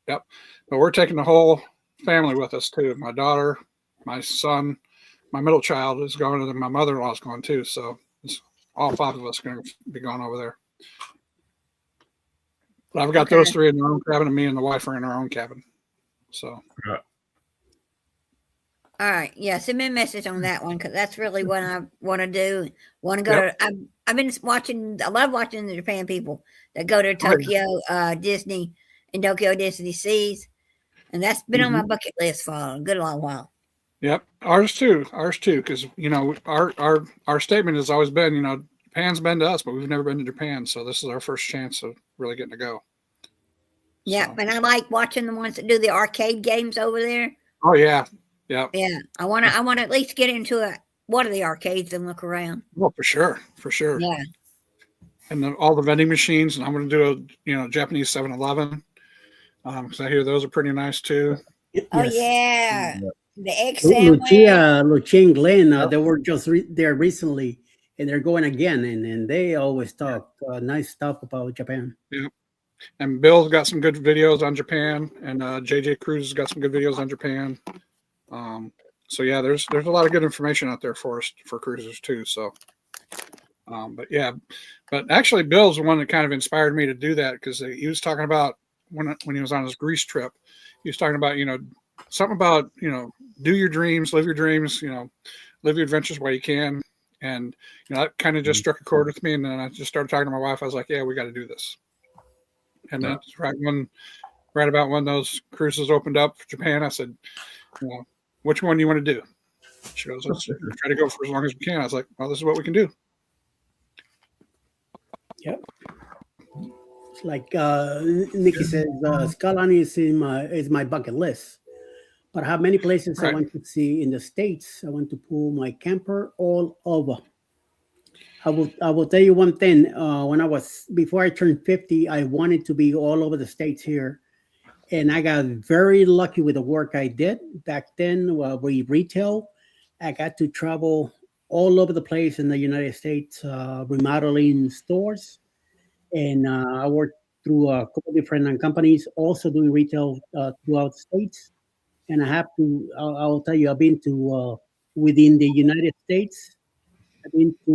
yep. But we're taking the whole family with us too. My daughter, my son, my middle child is going, and then my mother-in-law's going too. So it's all 5 of us going to be going over there. But I've got those 3 in their own cabin, and me and the wife are in our own cabin. So All right. Yeah. Send me a message on that one because that's really what I want to do. Want to go to. I've been watching. I love watching the Japan people that go to Tokyo Disney and Tokyo Disney Seas, and that's been on my bucket list for a good long while. Yep, ours too. Because our statement has always been, Japan's been to us, but we've never been to Japan, so this is our first chance of really getting to go. Yeah, So. and I like watching the ones that do the arcade games over there. Oh yeah, yeah. Yeah, I want to at least get into one of the arcades and look around. Well, for sure. Yeah. And all the vending machines, and I'm going to do a Japanese 7-Eleven because I hear those are pretty nice too. Oh Yes. yeah. the egg sandwich. Lucia and Glenn, they were just there recently, and they're going again, and they always talk nice stuff about Japan. Yeah. And Bill's got some good videos on Japan, and JJ Cruz has got some good videos on Japan. So yeah, there's a lot of good information out there for us for cruisers too. So, but actually, Bill's the one that kind of inspired me to do that, because he was talking about when he was on his Greece trip, he was talking about something about do your dreams, live your dreams, live your adventures while you can, and that kind of just struck a chord with me. And then I just started talking to my wife. I was like, yeah, we got to do this. And that's right about when those cruises opened up for Japan, I said, which one do you want to do? She goes, let's try to go for as long as we can. I was like, well, this is what we can do. Yep. It's like Nikki says, Scalani is my bucket list. But I have many places I want to see in the States. I want to pull my camper all over. I will tell you one thing. Before I turned 50, I wanted to be all over the States here. And I got very lucky with the work I did back then. While we retail, I got to travel all over the place in the United States, remodeling stores. And I worked through a couple different companies, also doing retail throughout the States. And I'll tell you, I've been to, within the United States, I've been to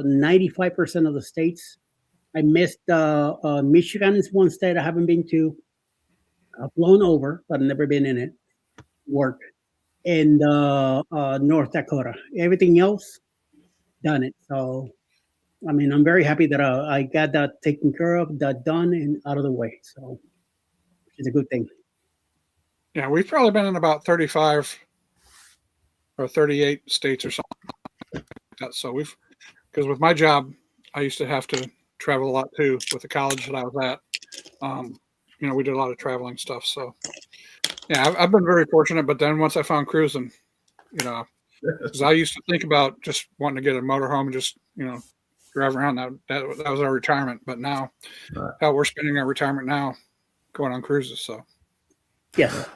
95% of the states. I missed Michigan is one state I haven't been to. I've flown over, but I've never been in it. Work. And North Dakota. Everything else, done it. So, I mean, I'm very happy that I got that taken care of, that done, and out of the way. So, it's a good thing. Yeah, we've probably been in about 35 or 38 states or something like that. So because with my job, I used to have to travel a lot too with the college that I was at. We did a lot of traveling stuff. So yeah, I've been very fortunate. But then once I found cruising, because I used to think about just wanting to get a motorhome and just, drive around. That was our retirement. But now, we're spending our retirement now going on cruises. So. Yes.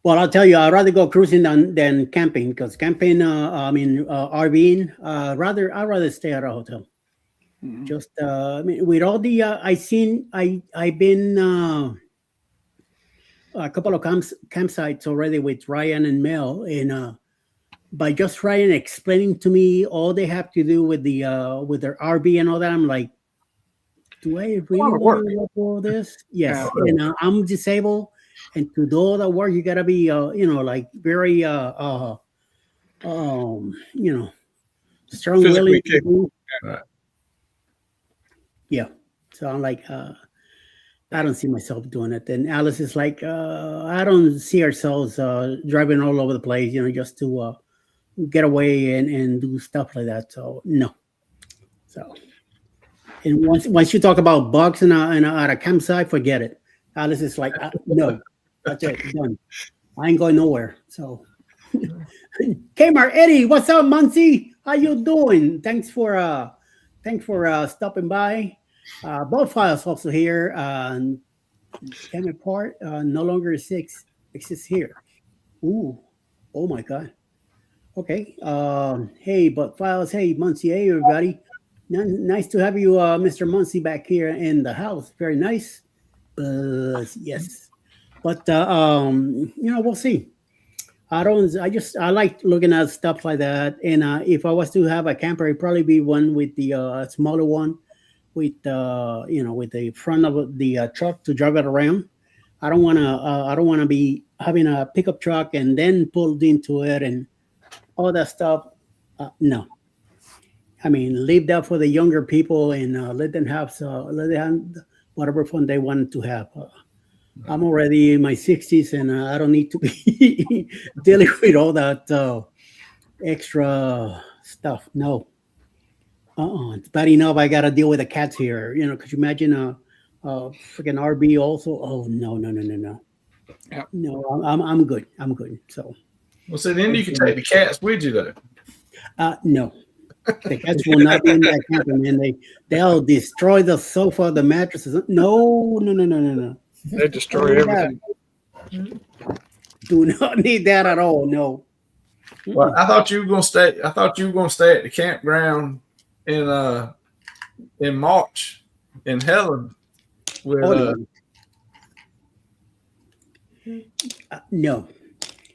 Well, I'll tell you, I'd rather go cruising than camping, because camping, RVing, I'd rather stay at a hotel. Mm-hmm. Just, with all the, I've been a couple of campsites already with Ryan and Mel, and by just Ryan explaining to me all they have to do with with their RV and all that, I'm like, do I really want to do all this? Yes. Yeah. And I'm disabled. And to do all that work, you gotta be, very, strong willing. Yeah. So I'm like, I don't see myself doing it. And Alice is like, I don't see ourselves driving all over the place, just to get away and do stuff like that. So no. So, and once you talk about bugs at a campsite, forget it. Alice is like, no. That's it, done. I ain't going nowhere. So, Kmart Eddie, what's up, Muncie? How you doing? Thanks for stopping by. Both files also here. Kmart Part no longer exists here. Ooh, oh my God. Okay. Hey, but files. Hey, Muncie. Hey, everybody. Nice to have you, Mr. Muncie, back here in the house. Very nice. Yes. But we'll see. I like looking at stuff like that. And if I was to have a camper, it'd probably be one with the smaller one, with with the front of the truck to drive it around. I don't want to be having a pickup truck and then pulled into it and all that stuff. No. I mean, leave that for the younger people and let them have whatever fun they want to have. I'm already in my 60s and I don't need to be dealing with all that extra stuff. No. It's bad enough I got to deal with the cats here. Could you imagine a freaking RV also? Oh, no. Yeah. No, I'm good. I'm good. So. Well, so then you can take the cats with you, though. No. The cats will not be in that camper, man. They'll destroy the sofa, the mattresses. No. They destroy everything. Do not need that at all. No. Well, I thought you were gonna stay. I thought you were gonna stay at the campground in March in Helen with Oh, no.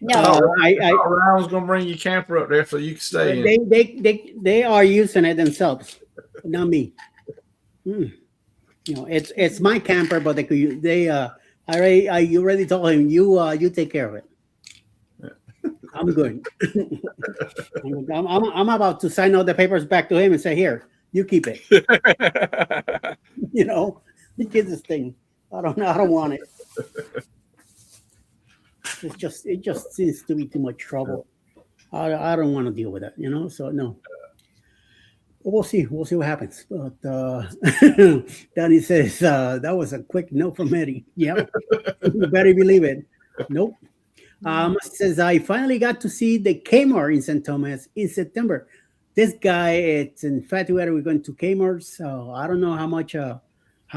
No, I thought Ryan was gonna bring your camper up there so you could stay in. they are using it themselves, not me. You know, it's my camper, but you already told him you take care of it. I'm good. I'm about to sign all the papers back to him and say, here, you keep it. You know, you get this thing. I don't want it. It just seems to be too much trouble. I don't want to deal with that, you know. So no. We'll see what happens. But Danny says that was a quick no from Eddie. Yep. You better believe it. Nope. Says I finally got to see the Kmart in St. Thomas in September. This guy, it's infatuated. We're going to Kmart. So I don't know how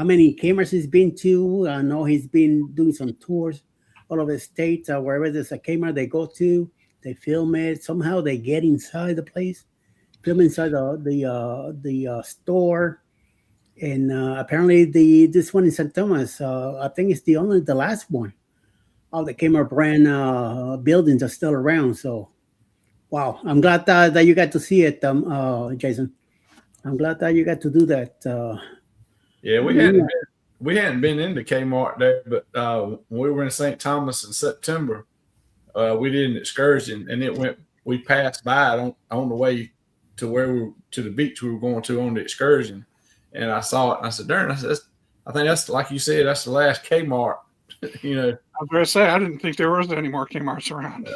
many Kmart's he's been to. I know he's been doing some tours all over the states. Wherever there's a Kmart they go to, they film it. Somehow they get inside the place, film inside the store. And apparently this one in St. Thomas, I think it's the last one. All the Kmart brand buildings are still around. So, wow. I'm glad that you got to see it, Jason. I'm glad that you got to do that. Yeah, we hadn't been into Kmart there, but when we were in St. Thomas in September, we did an excursion, and we passed by it on the way to the beach we were going to on the excursion, and I saw it, and I said, darn, I think that's, like you said, that's the last Kmart. You know, I was going to say, I didn't think there was any more Kmart's around.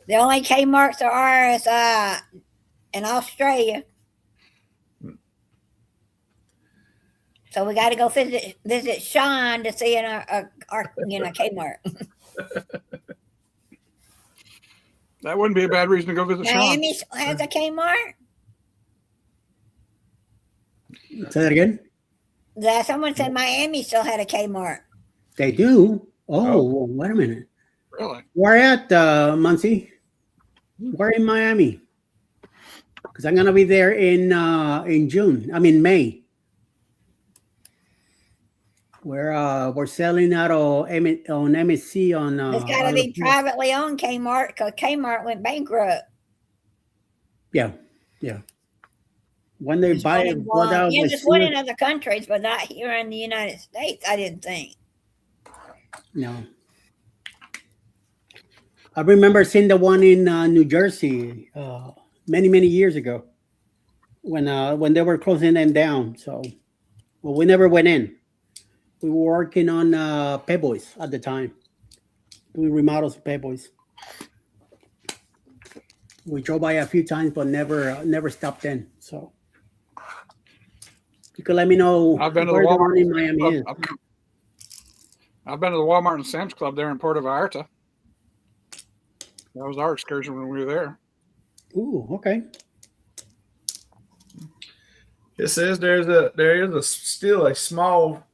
the only Kmart's there are is in Australia. So we got to go visit Sean to see our Kmart. That wouldn't be a bad reason to go visit Sean. Miami has a Kmart. Say that again. Someone said Miami still had a Kmart. They do. Oh, well, wait a minute. Really? Where at, Muncie? Where in Miami? Because I'm gonna be there in June. I mean May. We're selling out on MSC on. It's got to be privately owned Kmart because Kmart went bankrupt. Yeah. When they buy it, just one in other countries, but not here in the United States. I didn't think. No. I remember seeing the one in New Jersey many years ago when they were closing them down. So, well, we never went in. We were working on Pep Boys at the time, doing remodels of Pep Boys. We drove by a few times, but never stopped in. So you could let me know I've been to where the the Walmart one in Miami is. I've been to the Walmart and Sam's Club there in Puerto Vallarta. That was our excursion when we were there. Ooh, okay. it says there is still a small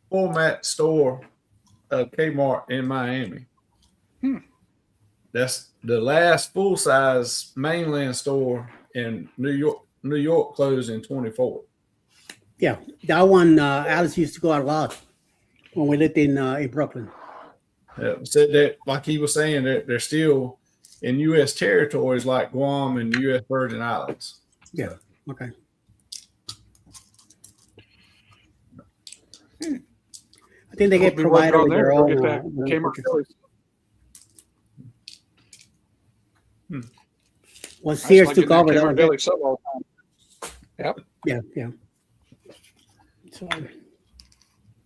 format store of Kmart in Miami. That's the last full size mainland store in New York. New York closed in 24. Yeah, that one Alice used to go out a lot when we lived in Brooklyn. Said that, like he was saying, that they're still in U.S. territories like Guam and the U.S. Virgin Islands. Yeah. Okay. I think they get provided with their own. Kmart Phillies. Well, Sears took over. Kmart Phillies sub all the time. Yep. Yeah. So,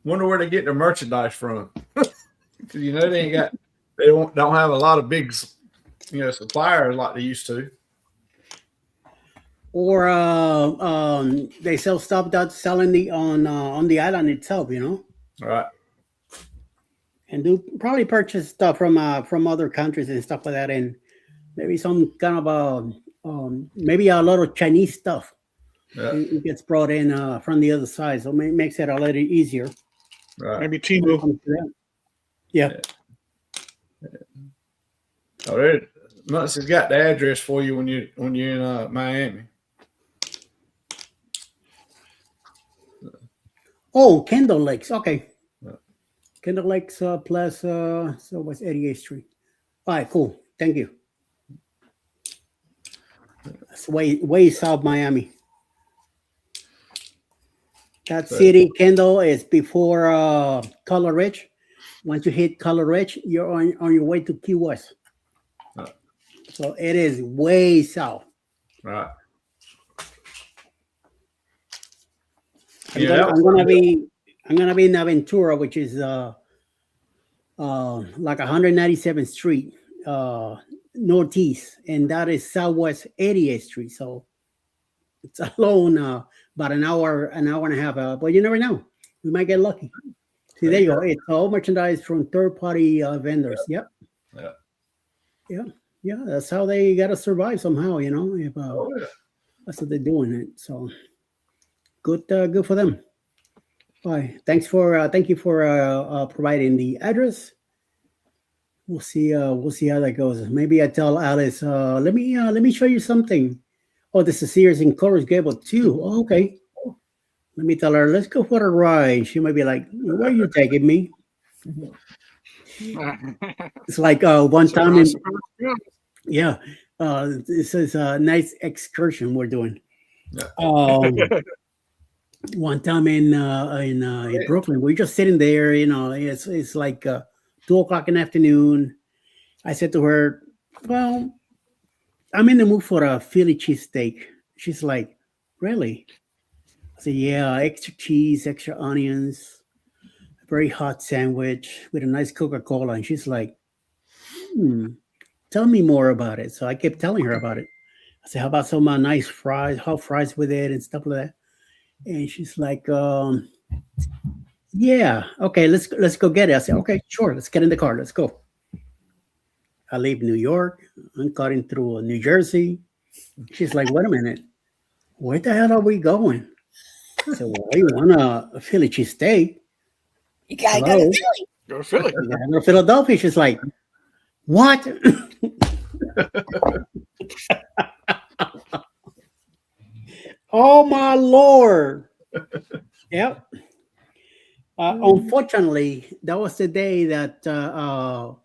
Wonder where they get their merchandise from. You know, they don't have a lot of big, suppliers like they used to. or they sell stuff that's selling on the island itself, All right. and do probably purchase stuff from other countries and stuff like that, and maybe some kind of maybe a lot of Chinese stuff. Yeah. It gets brought in from the other side, so it makes it a little easier. Right. Maybe Temu. Yeah. Oh, there, Muncie has got the address for you when you're in Miami. Oh, Kendall Lakes. Okay. Yeah. Kendall Lakes plus so what's 88th Street. All right, cool. Thank you. That's way south Miami. That city, Kendall, is before Color Ridge. Once you hit Color Ridge, you're on your way to Key West. So it is way south. Right. I'm gonna be in Aventura, which is like 197th Street, northeast, and that is southwest 88th Street. So it's alone about an hour and a half. But you never know. We might get lucky. See, there you go. It's all merchandise from third-party vendors. Yep. Yeah. That's how they got to survive somehow. If that's what they're doing. It so good for them. Bye. Thank you for providing the address. We'll see how that goes. Maybe I tell Alice, let me show you something. Oh, this is Sears in Coral Gables too. Oh, okay. Let me tell her, let's go for a ride. She might be like, where are you taking me? It's like one time in, yeah. This is a nice excursion we're doing. One time in Brooklyn, we're just sitting there. It's like 2:00 in the afternoon. I said to her, "Well, I'm in the mood for a Philly cheesesteak." She's like, "Really?" I said, "Yeah, extra cheese, extra onions, a very hot sandwich with a nice Coca-Cola." And she's like, "Tell me more about it." So I kept telling her about it. I said, "How about some nice fries, hot fries with it and stuff like that?" And she's like, "Yeah, okay, let's go get it." I said, "Okay, sure, let's get in the car, let's go." I leave New York. I'm cutting through New Jersey. She's like, "Wait a minute, where the hell are we going?" I said, "Well, you want a Philly cheesesteak? You gotta Hello? go to Philly. Go to Philly. You gotta go to Philadelphia." She's like, "What?" Oh my Lord! Yep. Unfortunately, that was the day that the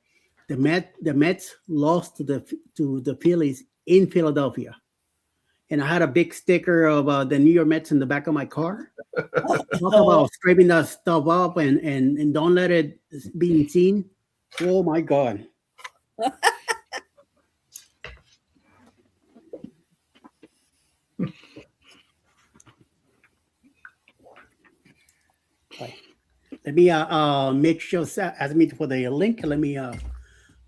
Mets lost to the Phillies in Philadelphia, and I had a big sticker of the New York Mets in the back of my car. Talk about scraping that stuff up and don't let it be seen. Oh my God! Let me make sure ask me for the link. Let me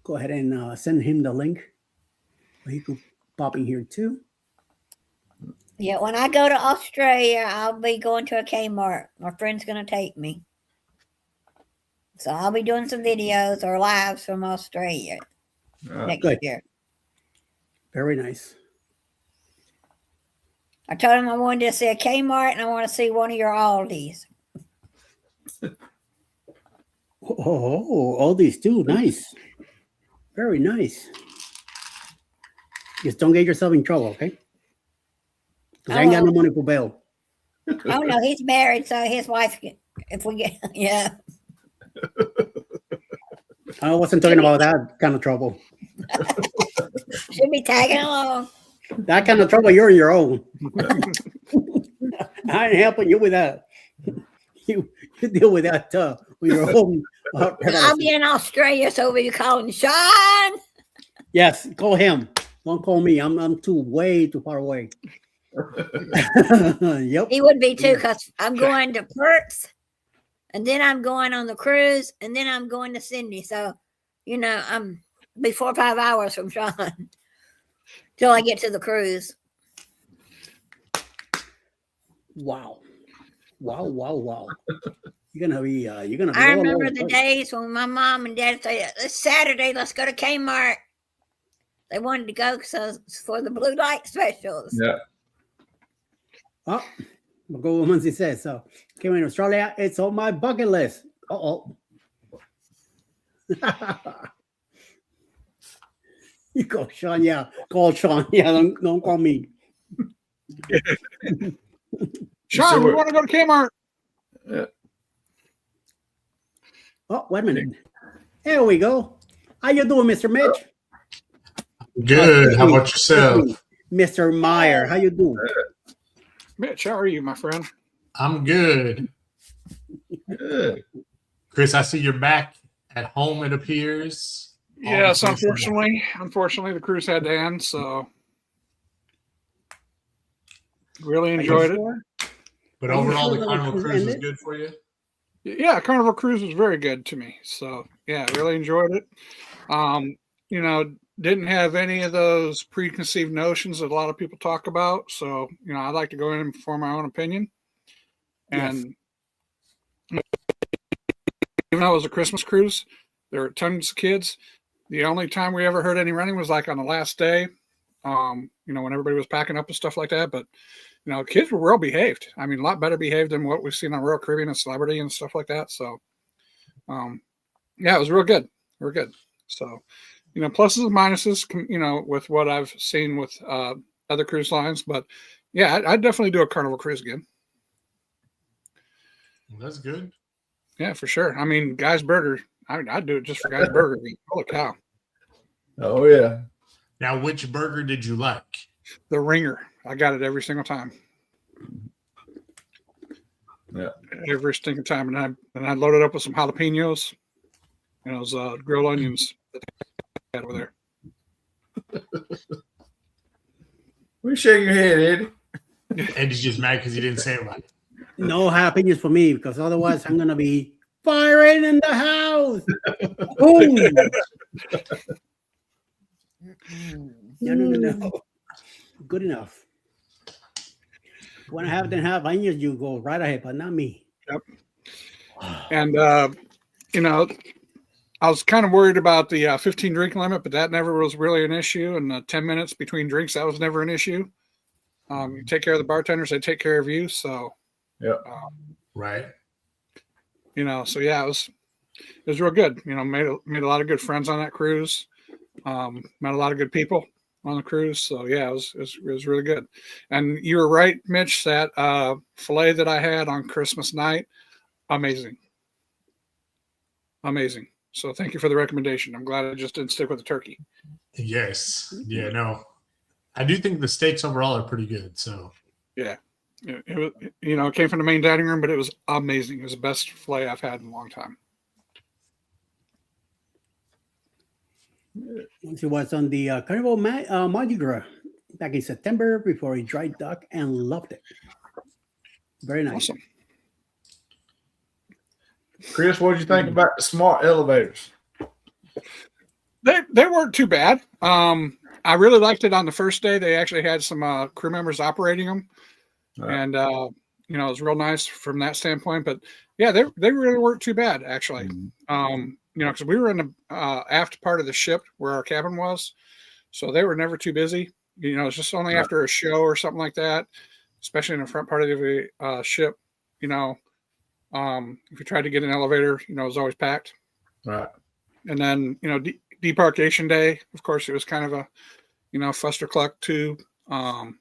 go ahead and send him the link. He could pop in here too. Yeah, when I go to Australia, I'll be going to a Kmart. My friend's gonna take me. So I'll be doing some videos or lives from Australia next Good. year. Very nice. I told him I wanted to see a Kmart and I want to see one of your Aldis. Oh, all these too. Nice. Very nice. Just don't get yourself in trouble, okay? Because I ain't got no money for bail. Oh no, he's married, so his wife. If we get, yeah. I wasn't talking about that kind of trouble. Should be tagging along. That kind of trouble, you're on your own. I ain't helping you with that. You deal with that with your own. I'll be in Australia, so we'll be calling Sean. Yes, call him. Don't call me. I'm way too far away. Yep. He would be too, because I'm going to Perth, and then I'm going on the cruise, and then I'm going to Sydney. So, I'm be 4 or 5 hours from Sean till I get to the cruise. Wow. You're gonna be. I remember the days when my mom and dad said, "This Saturday, let's go to Kmart." They wanted to go for the blue light specials. Yeah. Oh, we'll go with Muncie says so. Came in Australia. It's on my bucket list. You call Sean, yeah. Call Sean. Yeah, don't call me. Sean, we we're- want to go to Kmart. Oh, wait a minute. There we go. How you doing, Mr. Mitch? Good. How about yourself? Mr. Meyer, how you doing? Mitch, how are you, my friend? I'm good. Good. Chris, I see you're back at home, it appears. Yes, All the place- unfortunately, the cruise had to end. So really enjoyed it. But Are you overall, sure the that Carnival cruise Cruise was ended? good for you? Yeah, Carnival Cruise was very good to me. So yeah, really enjoyed it. You know, didn't have any of those preconceived notions that a lot of people talk about. So, you know, I like to go in and form my own opinion. And even though it was a Christmas cruise, there were tons of kids. The only time we ever heard any running was like on the last day, you know, when everybody was packing up and stuff like that. But, you know, kids were well behaved. I mean, a lot better behaved than what we've seen on Royal Caribbean and Celebrity and stuff like that. So, yeah, it was real good. Real good. So, you know, pluses and minuses, you know, with what I've seen with other cruise lines. But yeah, I'd definitely do a Carnival Cruise again. Well, that's good. Yeah, for sure. I mean, Guy's Burger, I'd do it just for Guy's Burger. Holy cow. Oh yeah. Now, which burger did you like? The Ringer. I got it every single time. Yeah. Every single time. And I loaded up with some jalapenos and those grilled onions that they had over there. We shake your head, Eddie. Eddie's just mad because he didn't say it right. No happiness for me because otherwise I'm gonna be firing in the house. Boom. No. Good enough. When I have 10.5 años, you go right ahead, but not me. Yep. And, you know, I was kind of worried about the 15 drink limit, but that never was really an issue. And the 10 minutes between drinks, that was never an issue. You take care of the bartenders, they take care of you. So, Yeah. Right. you know, so yeah, it was real good. You know, made a lot of good friends on that cruise. Met a lot of good people on the cruise. So yeah, it was really good. And you were right, Mitch, that filet that I had on Christmas night, amazing. So thank you for the recommendation. I'm glad I just didn't stick with the turkey. Yes. Yeah, no. I do think the steaks overall are pretty good. So Yeah. It was, you know, it came from the main dining room, but it was amazing. It was the best filet I've had in a long time. She was on the Carnival Mardi Gras back in September before he dried dock and loved it. Very nice. Awesome. Chris, what did you think about the smart elevators? They weren't too bad. I really liked it on the first day. They actually had some crew members operating them. Right. And you know, it was real nice from that standpoint. But yeah, they really weren't too bad actually. You know, because we were in the aft part of the ship where our cabin was, so they were never too busy. You know, it's just only after a show or something like that, especially in the front part of the ship. You know, if you tried to get an elevator, you know, it was always packed. Right. And then, you know, debarkation day, of course, it was kind of a, you know, fustercluck too. But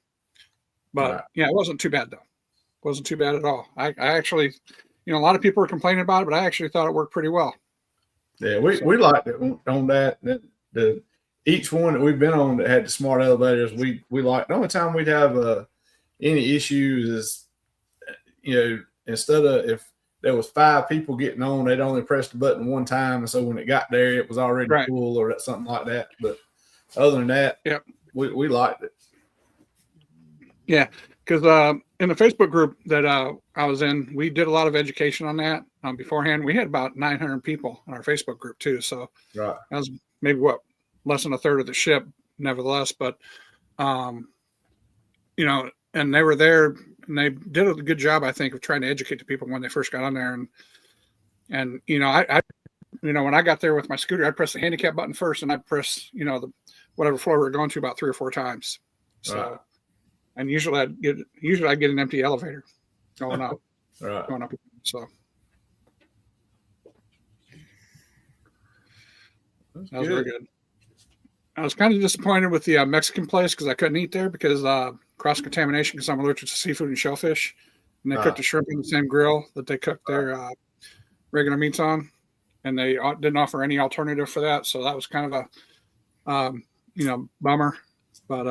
Right. yeah, it wasn't too bad though. It wasn't too bad at all. I actually, you know, a lot of people were complaining about it, but I actually thought it worked pretty well. Yeah, we liked it on that. The each one that we've been on that had the smart elevators, we liked. The only time we'd have any issues is, you know, instead of if there was 5 people getting on, they'd only press the button one time, and so when it got there, it was already Right. full or something like that. But other than that, Yep. we liked it. Yeah, because in the Facebook group that I was in, we did a lot of education on that beforehand. We had about 900 people in our Facebook group too, so Right. that was maybe less than a third of the ship, nevertheless. But you know, and they were there, and they did a good job, I think, of trying to educate the people when they first got on there. And you know, I you know, when I got there with my scooter, I'd press the handicap button first, and I'd press, you know, the whatever floor we were going to about 3 or 4 times. So. Right. And usually I'd get an empty elevator going up. Right. So That's that was very good. I was kind of disappointed with the Mexican place because I couldn't eat there because cross contamination because I'm allergic to seafood and shellfish, and they cooked the shrimp on the same grill that they cooked their regular meats on, and they didn't offer any alternative for that, so that was kind of a bummer. But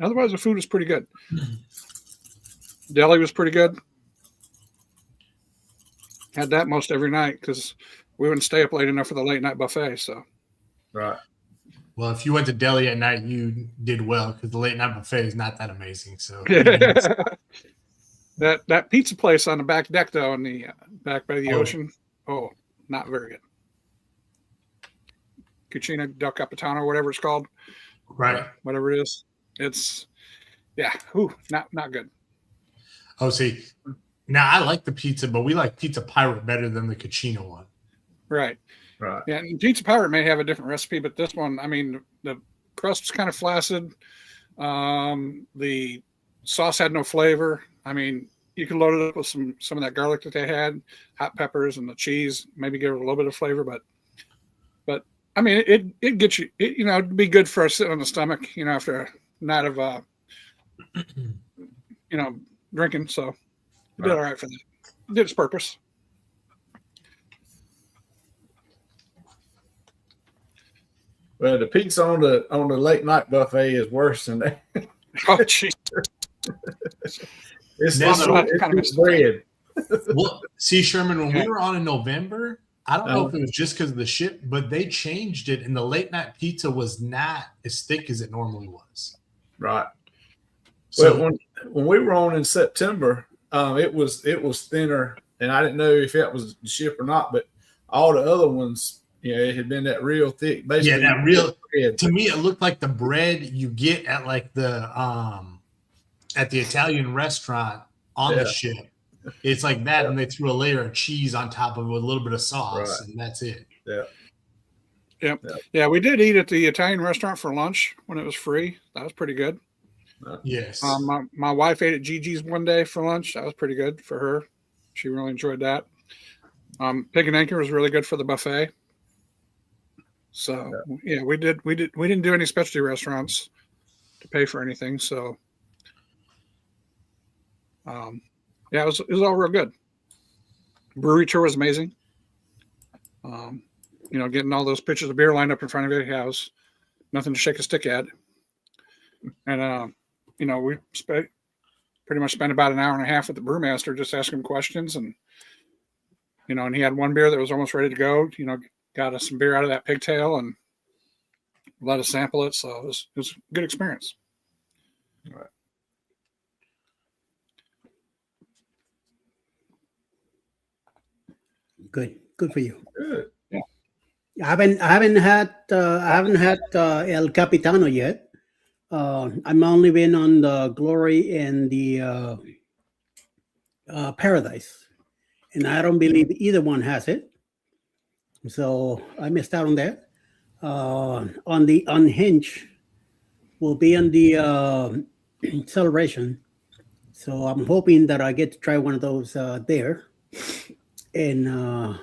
otherwise the food was pretty good. Deli was pretty good. Had that most every night because we wouldn't stay up late enough for the late night buffet. So, Right. Well, if you went to deli at night, you did well because the late night buffet is not that amazing. So that pizza place on the back deck, though, in the back by the ocean, not very good. Cucina del Capitano, whatever it's called, right, whatever it is, it's not good. Oh, see, now I like the pizza, but we like Pizza Pirate better than the Cucina one. Right. Right. Yeah, and Pizza Pirate may have a different recipe, but this one, I mean, the crust was kind of flaccid. The sauce had no flavor. I mean, you could load it up with some of that garlic that they had, hot peppers, and the cheese. Maybe give it a little bit of flavor, but I mean, it gets you. It'd be good for us sitting on the stomach, after a night of drinking. So it did all right for that. It did its purpose. Well, the pizza on the late night buffet is worse than that. Oh, jeez. It's bread. Well, see, Sherman, when we were on in November, I don't know if it was just because of the ship, but they changed it, and the late night pizza was not as thick as it normally was. Right. So Well, when we were on in September, it was thinner, and I didn't know if that was the ship or not. But all the other ones, it had been that real thick. Basically, that real bread. To me, it looked like the bread you get at like the Italian restaurant on the ship. It's like that, and they threw a layer of cheese on top of it with a little bit of sauce, and that's it. Yeah, we did eat at the Italian restaurant for lunch when it was free. That was pretty good. Yes. My wife ate at Gigi's one day for lunch. That was pretty good for her. She really enjoyed that. Pig and Anchor was really good for the buffet. So we didn't do any specialty restaurants to pay for anything. So it was all real good. Brewery tour was amazing. Getting all those pitchers of beer lined up in front of your house, nothing to shake a stick at. And we pretty much spent about an hour and a half with the brewmaster just asking him questions, and and he had one beer that was almost ready to go. Got us some beer out of that pigtail and let us sample it. So it was a good experience. All right. Good for you. Good. I haven't had El Capitano yet. I'm only been on the Glory and the Paradise, and I don't believe either one has it. So I missed out on that. On the Unhinged will be on the Celebration, so I'm hoping that I get to try one of those there. And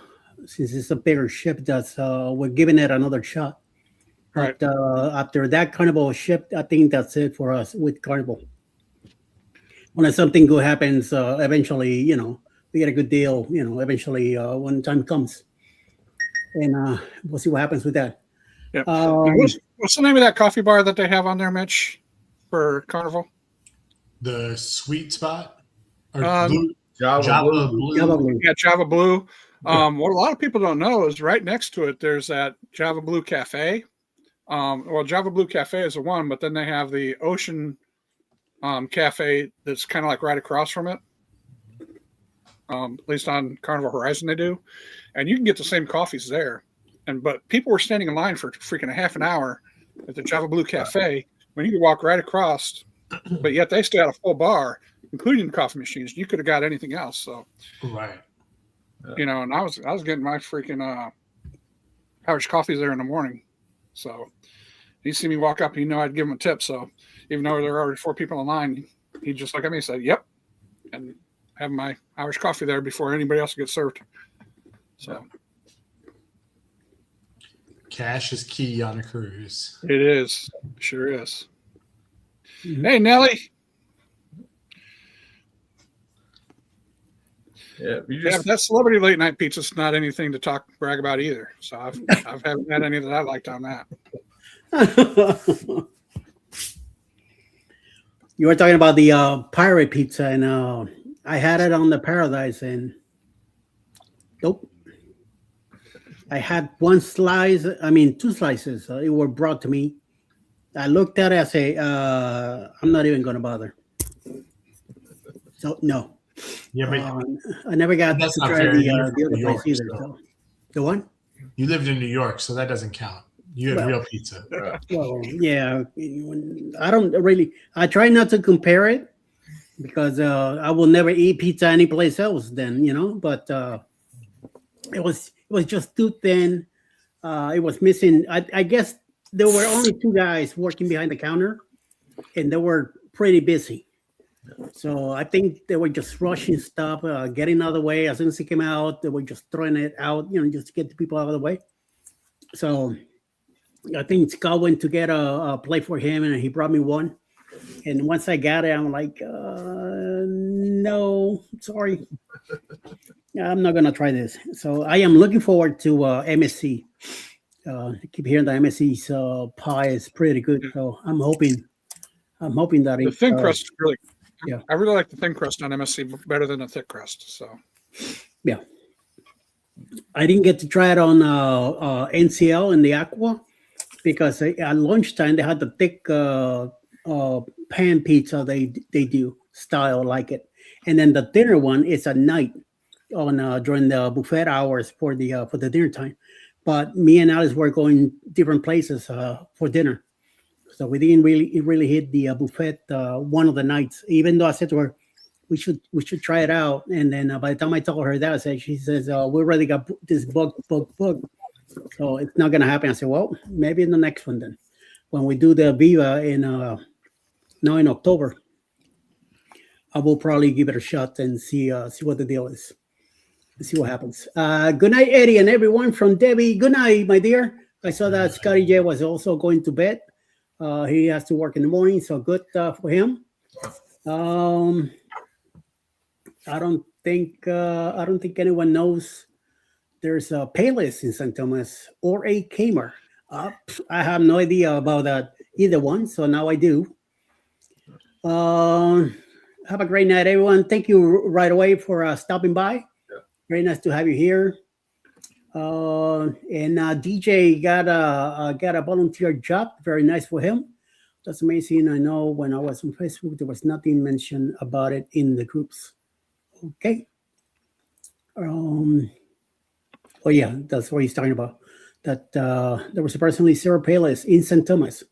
since it's a bigger ship, we're giving it another shot. Right. But after that Carnival ship, I think that's it for us with Carnival. Unless something good happens, eventually, we get a good deal, eventually when time comes. And we'll see what happens with that. Yeah. What's the name of that coffee bar that they have on there, Mitch, for Carnival? The Sweet Spot? Or Java Blue. Java Blue. Yeah, Java Blue. What a lot of people don't know is right next to it, there's that Java Blue Cafe. Java Blue Cafe is the one, but then they have the Ocean Cafe that's kind of like right across from it. At least on Carnival Horizon they do. And you can get the same coffees there. But people were standing in line for freaking a half an hour at the Java Blue Cafe when you could walk right across, but yet they still had a full bar, including the coffee machines. You could have got anything else. So, right. And I was getting my freaking Irish coffees there in the morning. So he see me walk up, I'd give him a tip. So even though there were already 4 people in line, he just looked at me and said, "Yep," and have my Irish coffee there before anybody else gets served. So Cash is key on a cruise. It is. Sure is. Mhm. Hey, Nelly. Yeah, you Yeah, just that celebrity late night pizza's not anything to brag about either. So I haven't had any that I liked on that. You were talking about the pirate pizza, and I had it on the Paradise, and nope. I had one slice. I mean, two slices. It were brought to me. I looked at it. I say, I'm not even going to bother. So no. Yeah, but I never got That's to not try fair. the You live other in New place York, either. so. So. The one? you lived in New York, so that doesn't count. You had Well- real pizza. Well, yeah. I don't really. I try not to compare it because I will never eat pizza anyplace else. Then but it was just too thin. It was missing. I guess there were only two guys working behind the counter, and they were pretty busy. So I think they were just rushing stuff, getting out of the way. As soon as it came out, they were just throwing it out, just to get the people out of the way. So I think Scott went to get a plate for him, and he brought me one. And once I got it, I'm like, no, sorry. I'm not going to try this. So I am looking forward to MSC. I keep hearing that MSC's pie is pretty good. So I'm hoping that The thin crust is really. yeah. I really like the thin crust on MSC better than the thick crust. So Yeah. I didn't get to try it on NCL in the Aqua because at lunchtime they had the thick pan pizza they do style like it, and then the thinner one is at night on during the buffet hours for the dinner time. But me and Alice were going different places for dinner, so we didn't really hit the buffet one of the nights. Even though I said to her, we should try it out. And then by the time I told her that, she says, we already got this book. So it's not going to happen. I said, well, maybe in the next one then. When we do the Viva in October, I will probably give it a shot and see what the deal is. See what happens. Good night, Eddie, and everyone from Debbie. Good night, my dear. I saw that Scotty J was also going to bed. He has to work in the morning, so good for him. I don't think anyone knows there's a Payless in St. Thomas or a Kmart. I have no idea about that either one, so now I do. Have a great night, everyone. Thank you right away for stopping by. Yeah. Very nice to have you here. And DJ got a volunteer job. Very nice for him. That's amazing. I know when I was on Facebook, there was nothing mentioned about it in the groups. Okay. Oh yeah, that's what he's talking about. That there was a personally Sarah Payless in St. Thomas.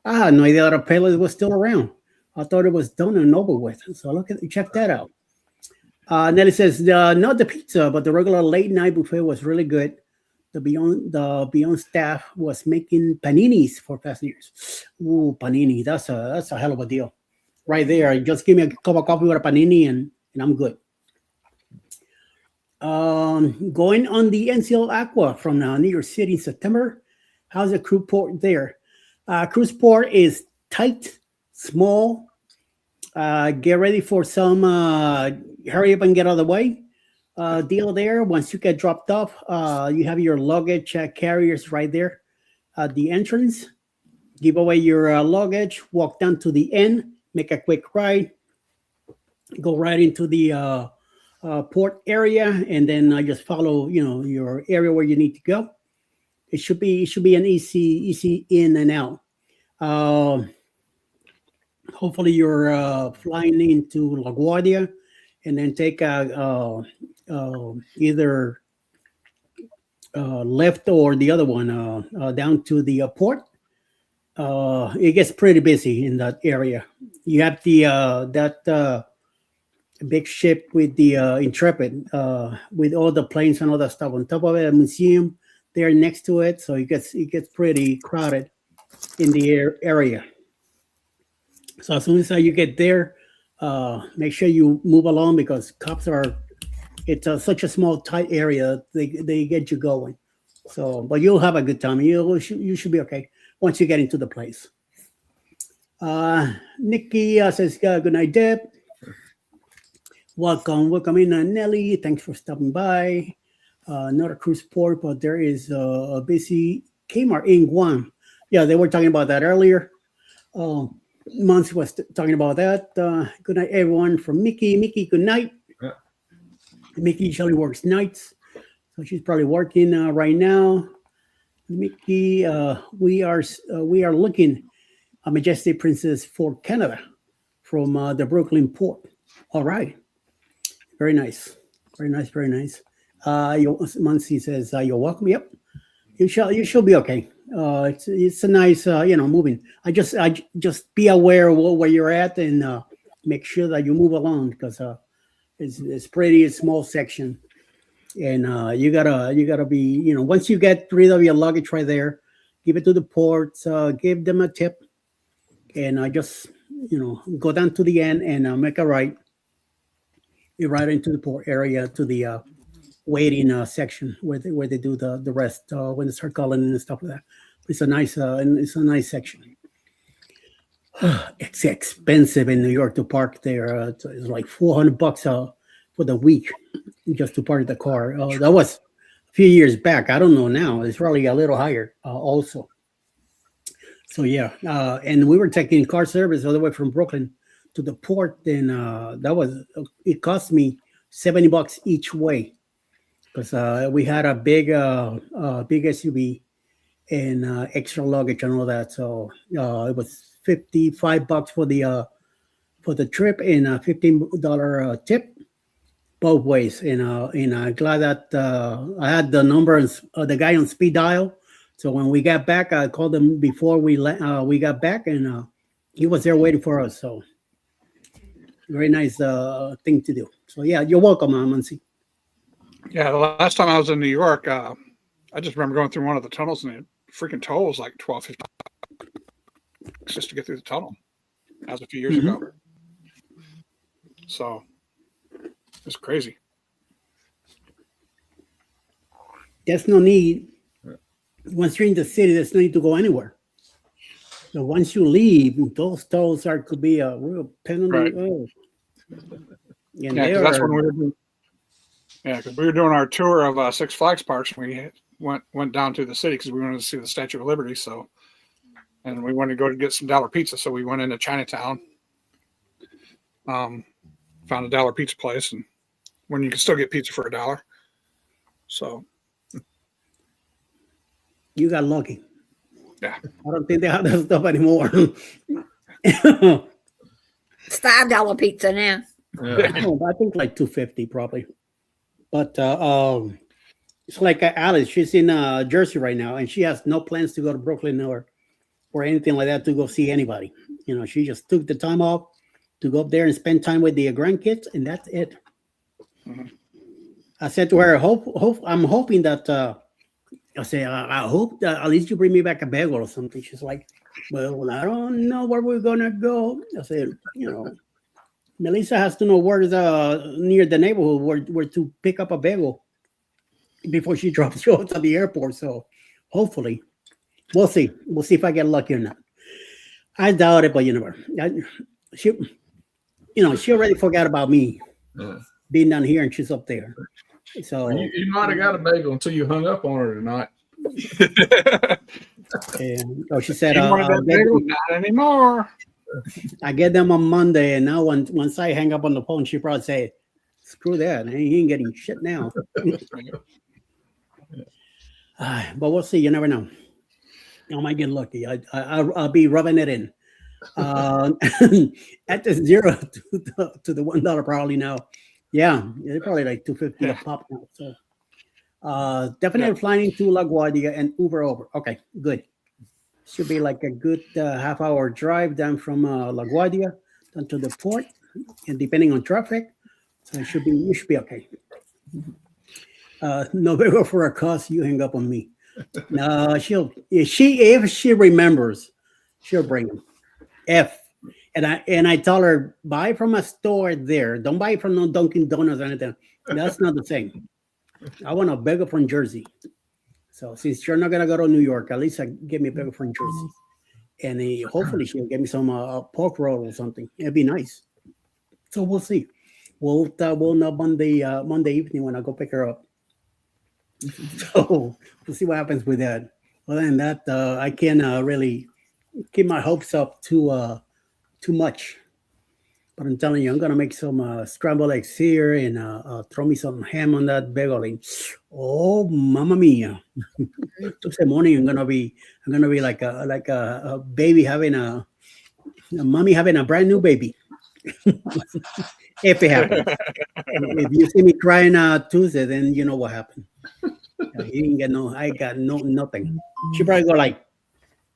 I had no idea that a Payless was still around. I thought it was done and over with. So check that out. Nelly says not the pizza, but the regular late night buffet was really good. The Beyond staff was making paninis for passengers. Ooh, panini! That's a hell of a deal, right there. Just give me a cup of coffee with a panini, and I'm good. Going on the NCL Aqua from New York City in September. How's the cruise port there? Cruise port is tight, small. Get ready for some hurry up and get out of the way deal there. Once you get dropped off, you have your luggage carriers right there at the entrance. Give away your luggage, walk down to the end, make a quick ride, go right into the port area, and then just follow your area where you need to go. It should be an easy in and out. Hopefully you're flying into LaGuardia and then take either left or the other one down to the port. It gets pretty busy in that area. You have the that big ship with the Intrepid with all the planes and all that stuff on top of it. A museum there next to it, so it gets pretty crowded in the area. So as soon as you get there, make sure you move along because cops are. It's such a small, tight area. They get you going. So, but you'll have a good time. You should be okay once you get into the place. Nikki says, good night, Deb. Welcome in, Nelly. Thanks for stopping by. Not a cruise port, but there is a busy Kmart in Guam. Yeah, they were talking about that earlier. Monty was talking about that. Good night, everyone. From Mickey. Mickey, good night. Yeah. Mickey usually works nights, so she's probably working right now. Mickey, we are looking at Majestic Princess for Canada from the Brooklyn port. All right, very nice, very nice, very nice. Muncie says you're welcome. Yep, you shall be okay. It's a nice moving. I just be aware of where you're at and make sure that you move along because it's pretty a small section, and you gotta be once you get rid of your luggage right there, give it to the ports, give them a tip, and just go down to the end and make a right. You're right into the port area to the waiting section where they do the rest when they start calling and stuff like that. It's a nice section. It's expensive in New York to park there. It's like $400 for the week just to park the car. That was a few years back. I don't know now. It's probably a little higher also. So yeah, and we were taking car service all the way from Brooklyn to the port, and it cost me $70 each way because we had a big SUV and extra luggage and all that. So it was $55 for the trip and a $15 tip both ways. And I'm glad that I had the number of the guy on speed dial. So when we got back, I called him before we got back, and he was there waiting for us. So very nice thing to do. So yeah, you're welcome, Muncie. Yeah, the last time I was in New York, I just remember going through one of the tunnels, and the freaking toll was like $12.50 just to get through the tunnel. That was a few years ago. So it's crazy. There's no need. Once you're in the city, there's no need to go anywhere. So once you leave, those tolls could be a real penalty. Right. Oh. And Yeah, because that's when we were doing. Yeah, because we were doing our tour of Six Flags parks. We went down to the city because we wanted to see the Statue of Liberty. So, and we wanted to go to get some dollar pizza. So we went into Chinatown, found a dollar pizza place, and when you can still get pizza for $1. So you got lucky. yeah, I don't think they have that stuff anymore. It's $5 pizza now. Yeah. No, I think like $2.50 probably. But it's like Alice. She's in Jersey right now, and she has no plans to go to Brooklyn or anything like that to go see anybody. She just took the time off to go up there and spend time with the grandkids, and that's it. Mm-hmm. I said to her, I'm hoping that I hope that at least you bring me back a bagel or something. She's like, well, I don't know where we're gonna go. I said, Melissa has to know where's near the neighborhood where to pick up a bagel before she drops you off at the airport. So hopefully, we'll see. We'll see if I get lucky or not. I doubt it, but you never. She already forgot about me being down here, and she's up there. So you might have got a bagel until you hung up on her tonight. she said, not anymore. I get them on Monday, and now once I hang up on the phone, she probably say, "Screw that! He ain't getting shit now." But we'll see. You never know. I might get lucky. I'll be rubbing it in at the $0 to the $1 probably now. Yeah, it's probably like $2.50 a pop now. So definitely flying into LaGuardia and Uber over. Okay, good. Should be like a good half-hour drive down from LaGuardia down to the port, and depending on traffic, so you should be okay. No bigger for a cost. You hang up on me. No, if she remembers, she'll bring them. And I tell her, buy from a store there. Don't buy from no Dunkin' Donuts or anything. That's not the same. I want a bagel from Jersey. So since you're not gonna go to New York, at least give me a paper from Jersey, and hopefully she'll give me some pork roll or something. It'd be nice. So we'll see. We'll know Monday evening when I go pick her up. So we'll see what happens with that. Other than that, I can't really keep my hopes up too much. But I'm telling you, I'm gonna make some scrambled eggs here and throw me some ham on that bagel. And, oh, mamma mia! Tuesday morning, I'm gonna be like a baby having a mommy having a brand new baby. If it happens, if you see me crying Tuesday, then you know what happened. He didn't get no. I got nothing. She probably go like,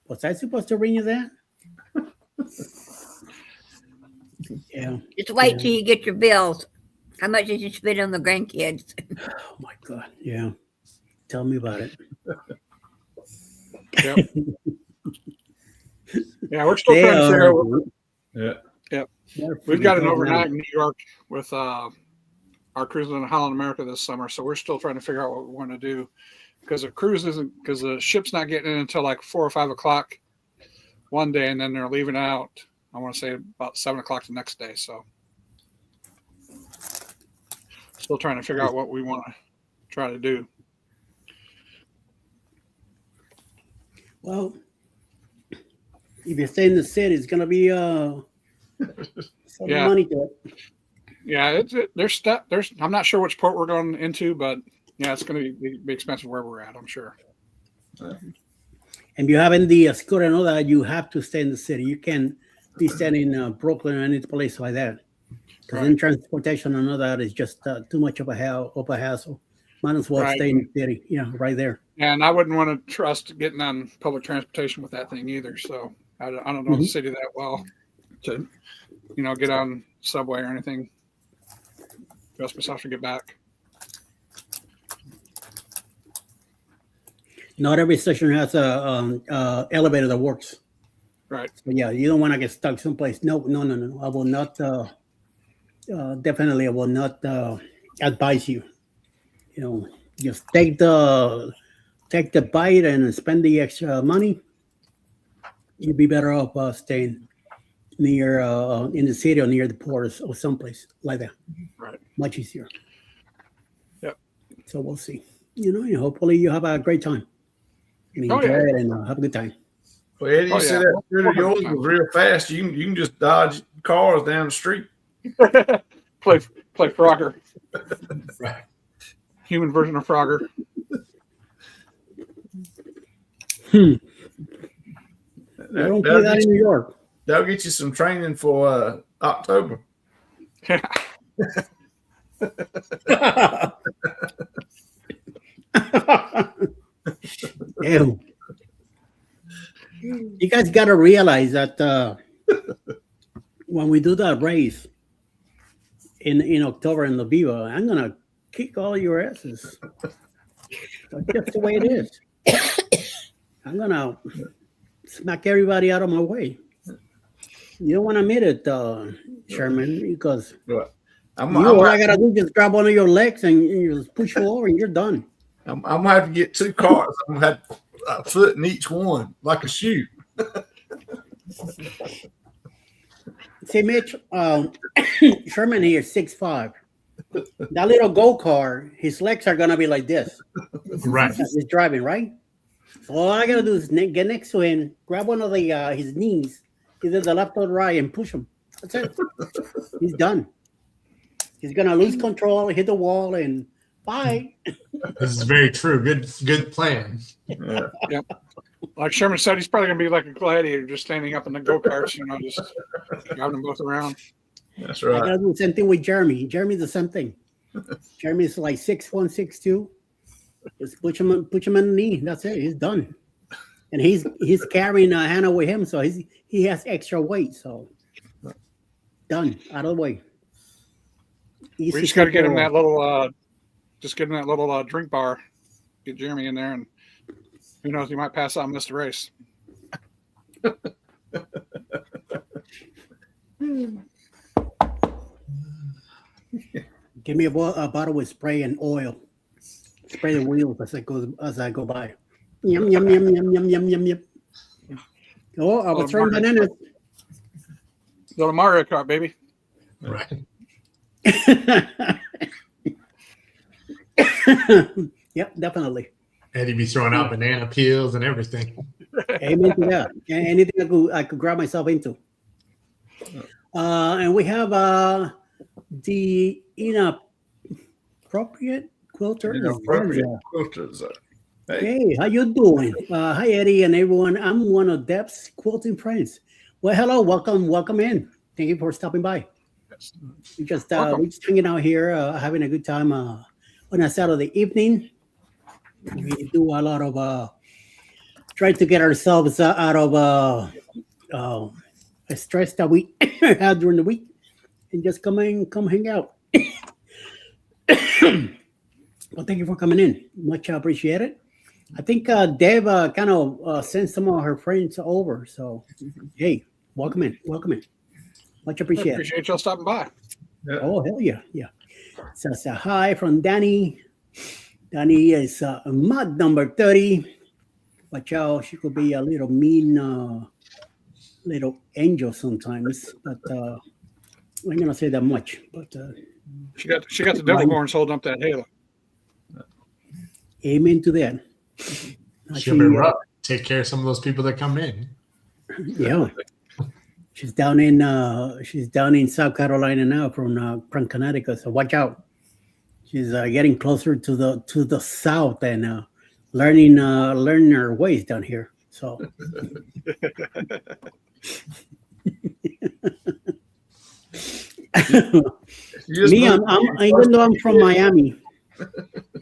"Was I supposed to bring you that?" Yeah. Just wait till you get your bills. How much did you spend on the grandkids? Oh my God. Yeah. Tell me about it. Yep. Yeah, we're still trying to figure out. Yeah. We've got an overnight in New York with our cruise in Holland America this summer, so we're still trying to figure out what we want to do because the ship's not getting in until like 4 or 5 o'clock one day, and then they're leaving out. I want to say about 7 o'clock the next day. So still trying to figure out what we want to try to do. Well, if you stay in the city, it's gonna be some Yeah. money to it. Yeah, there's I'm not sure which port we're going into, but yeah, it's going to be expensive where we're at, I'm sure. And if you have in the scooter and all that, you have to stay in the city. You can't be staying in Brooklyn or any place like that. Because in transportation and all that is just too much of a hassle. Might as well stay in the city. Yeah, right there. And I wouldn't want to trust getting on public transportation with that thing either. So I don't know the city that well to, get on subway or anything. Just myself to get back. Not every station has a elevator that works. Right. So yeah, you don't want to get stuck someplace. No. I will not. Definitely, I will not advise you. Just take the bite and spend the extra money. You'd be better off staying near in the city or near the port or someplace like that. Right. Much easier. Yep. So we'll see. Hopefully you have a great time. Enjoy it and have a good time. Well, Eddie, you said that scooter of yours was real fast. You can just dodge cars down the street. play Frogger. Right. Human version of Frogger. You don't play that in New York. That'll get you some training for October. Ew. You guys got to realize that when we do that race in October in La Viva, I'm gonna kick all your asses. That's just the way it is. I'm gonna smack everybody out of my way. You don't want to admit it, Sherman, because all I gotta do is just grab one of your legs and you just push you over and you're done. I'm gonna have to get 2 cars. I'm gonna have a foot in each one, like a shoe. See, Mitch, Sherman here is 6'5". That little go-kart, his legs are gonna be like this. Right. He's driving, right? So all I gotta do is get next to him, grab one of his knees, either the left or the right, and push him. That's it. He's done. He's gonna lose control, hit the wall, and bye. This is very true. Good plan. Yeah. Yep. Like Sherman said, he's probably going to be like a gladiator, just standing up in the go-karts, just driving them both around. That's I right. gotta do the same thing with Jeremy. Jeremy's the same thing. Jeremy's like 6'1", 6'2". Just push him on the knee. That's it. He's done. And he's carrying Hannah with him, so he has extra weight. So done, out of the way. We just got to get him that little, drink bar. Get Jeremy in there, and who knows, he might pass out and miss the race. Give me a bottle with spray and oil. Spray the wheels as I go by. Yum yum yum yum yum yum yum yum. Oh, I was throwing bananas. Go to Mario Kart, baby. Right. Yep, definitely. Eddie be throwing out banana peels and everything. Amen to that. Anything I could grab myself into. And we have the inappropriate quilter. Inappropriate quilters. Hey, Hey, how you doing? Hi, Eddie and everyone. I'm one of Deb's quilting friends. Well, hello, welcome in. Thank you for stopping by. We just hanging out here, having a good time on a Saturday evening. We do a lot of trying to get ourselves out of a stress that we had during the week, and just come hang out. Well, thank you for coming in. Much appreciated. I think Deb kind of sent some of her friends over. So, hey, welcome in. Much appreciated. Appreciate y'all stopping by. Oh, hell yeah. So it's a hi from Danny. Danny is mod number 30. Watch out, she could be a little mean little angel sometimes, but I'm gonna say that much. But She got the devil horns holding up that halo. amen to that. She'll be rough. Take care of some of those people that come in. Yeah. She's down in South Carolina now from Connecticut. So watch out. She's getting closer to the south and learning her ways down here. So me, even though I'm from Miami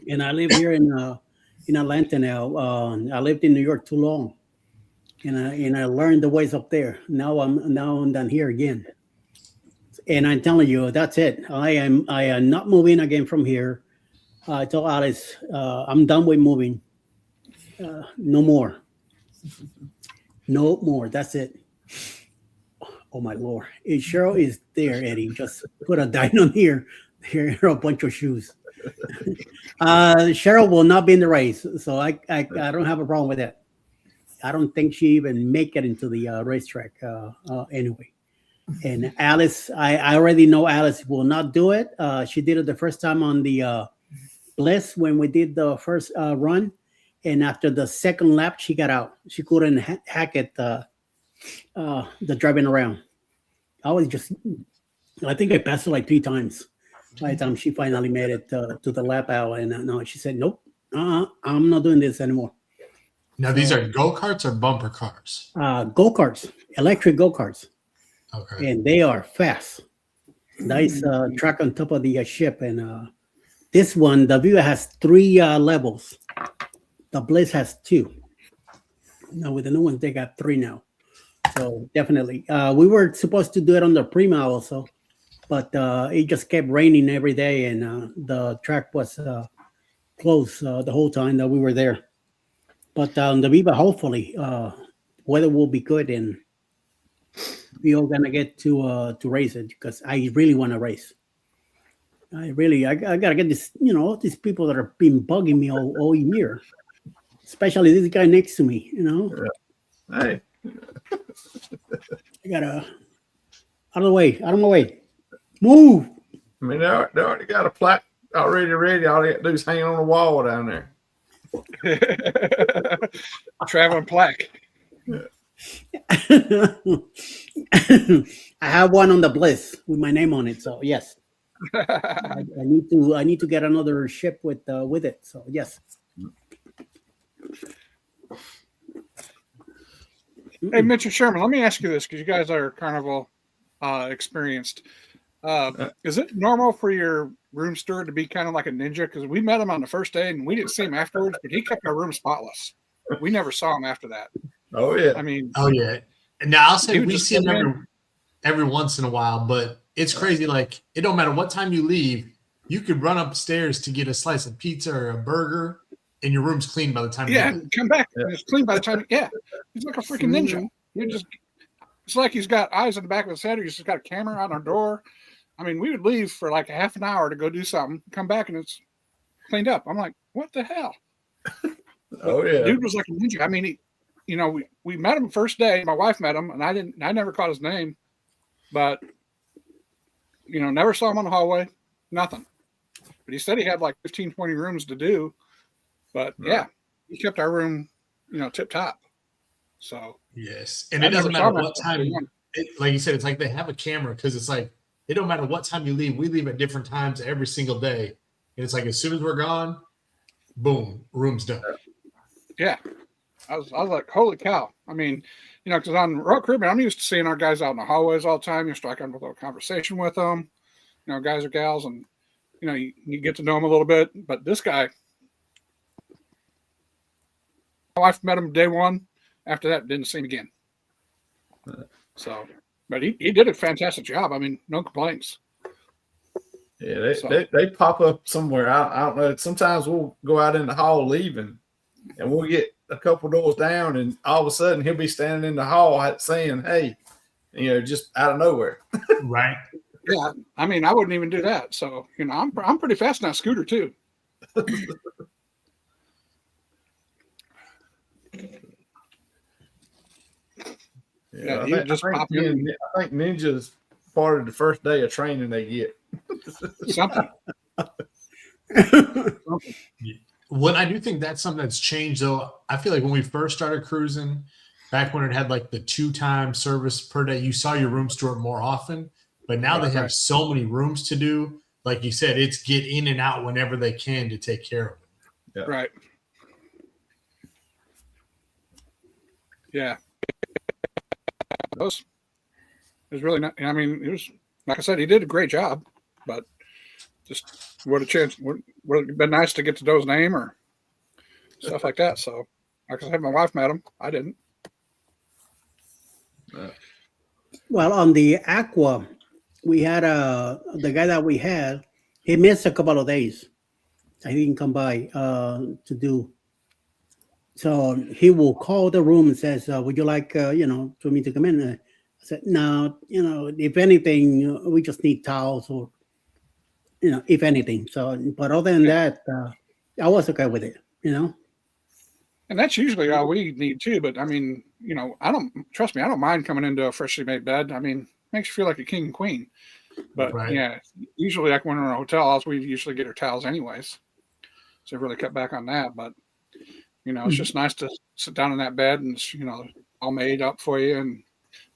and I live here in Atlanta now. I lived in New York too long, and I learned the ways up there. Now I'm down here again, and I'm telling you, that's it. I am not moving again from here. I told Alice, I'm done with moving. No more. That's it. Oh my Lord! If Cheryl is there, Eddie, just put a dime on here. Here are a bunch of shoes. Cheryl will not be in the race, so I don't have a problem with that. I don't think she even make it into the racetrack anyway. And Alice, I already know Alice will not do it. She did it the first time on the Bliss when we did the first run, and after the second lap, she got out. She couldn't hack it the driving around. I think I passed her like 3 times by the time she finally made it to the lap out, and no, she said, nope, I'm not doing this anymore. Now, these are go-karts or bumper cars? Go-karts, electric go-karts. Okay. And they are fast. Nice track on top of the ship. And this one, the Viva has 3 levels. The Bliss has 2. Now, with the new ones, they got 3 now. So definitely. We were supposed to do it on the Prima also, but it just kept raining every day, and the track was closed the whole time that we were there. But the Viva, hopefully, weather will be good, and we all gonna get to race it, because I really want to race. I gotta get this. All these people that have been bugging me all year, especially this guy next to me. Hey. I gotta out of my way. Move. I mean, they already got a plaque already ready. All they got to do is hang on the wall down there. Traveling plaque. I have one on the Bliss with my name on it. So yes, I need to get another ship with it. So yes. Hey, Mitch and Sherman, let me ask you this, because you guys are carnival experienced. Is it normal for your room steward to be kind of like a ninja? Because we met him on the first day and we didn't see him afterwards, but he kept our room spotless. We never saw him after that. Oh yeah. I mean, oh yeah. And now I'll say we just see him every once in a while, but it's crazy. Like, it don't matter what time you leave, you could run upstairs to get a slice of pizza or a burger, and your room's clean by the time. yeah, you come back. And it's clean by the time. Yeah, he's like a freaking ninja. It's like he's got eyes in the back of his head. He's just got a camera on our door. I mean, we would leave for like a half an hour to go do something, come back, and it's cleaned up. I'm like, what the hell? Oh yeah. Dude was like a ninja. I mean, we met him first day. My wife met him, and I never caught his name, but never saw him on the hallway. Nothing. But he said he had like 15, 20 rooms to do. But yeah, he kept our room, tip top. So yes, and it doesn't matter what time. Like you said, it's like they have a camera because it's like it don't matter what time you leave. We leave at different times every single day, and it's like as soon as we're gone, boom, room's done. Yeah, I was like, holy cow! I mean, because on Royal Caribbean, I'm used to seeing our guys out in the hallways all the time. You're striking up a little conversation with them, guys or gals, and you get to know them a little bit. But this guy, my wife met him day one. After that, didn't see him again. So, but he did a fantastic job. I mean, no complaints. Yeah, they pop up somewhere. I don't know. Sometimes we'll go out in the hall leaving, and we'll get a couple doors down, and all of a sudden he'll be standing in the hall saying, "Hey," just out of nowhere. Right. Yeah, I mean, I wouldn't even do that. So, I'm pretty fast on that scooter too. Yeah, I think Ninja's part of the first day of training they get. Something. What I do think that's something that's changed though. I feel like when we first started cruising, back when it had like the 2-time service per day, you saw your room steward more often. But now they have so many rooms to do. Like you said, it's get in and out whenever they can to take care of them. Yeah. Right. Yeah. It was really not. I mean, it was like I said, he did a great job, but just would have been nice to get to know his name or stuff like that. So, like I said, my wife met him. I didn't. Well, on the Aqua, we had the guy that we had. He missed a couple of days. I didn't come by to do. So he will call the room and says, "Would you like for me to come in?" I said, "No, if anything, we just need towels or if anything." So, but other than that, I was okay with it. And that's usually all we need too. But I mean, I don't mind coming into a freshly made bed. I mean, makes you feel like a king and queen. But yeah, usually like when we're in a hotel, we usually get our towels anyways. So I've really cut back on that. But it's just nice to sit down in that bed and it's, all made up for you and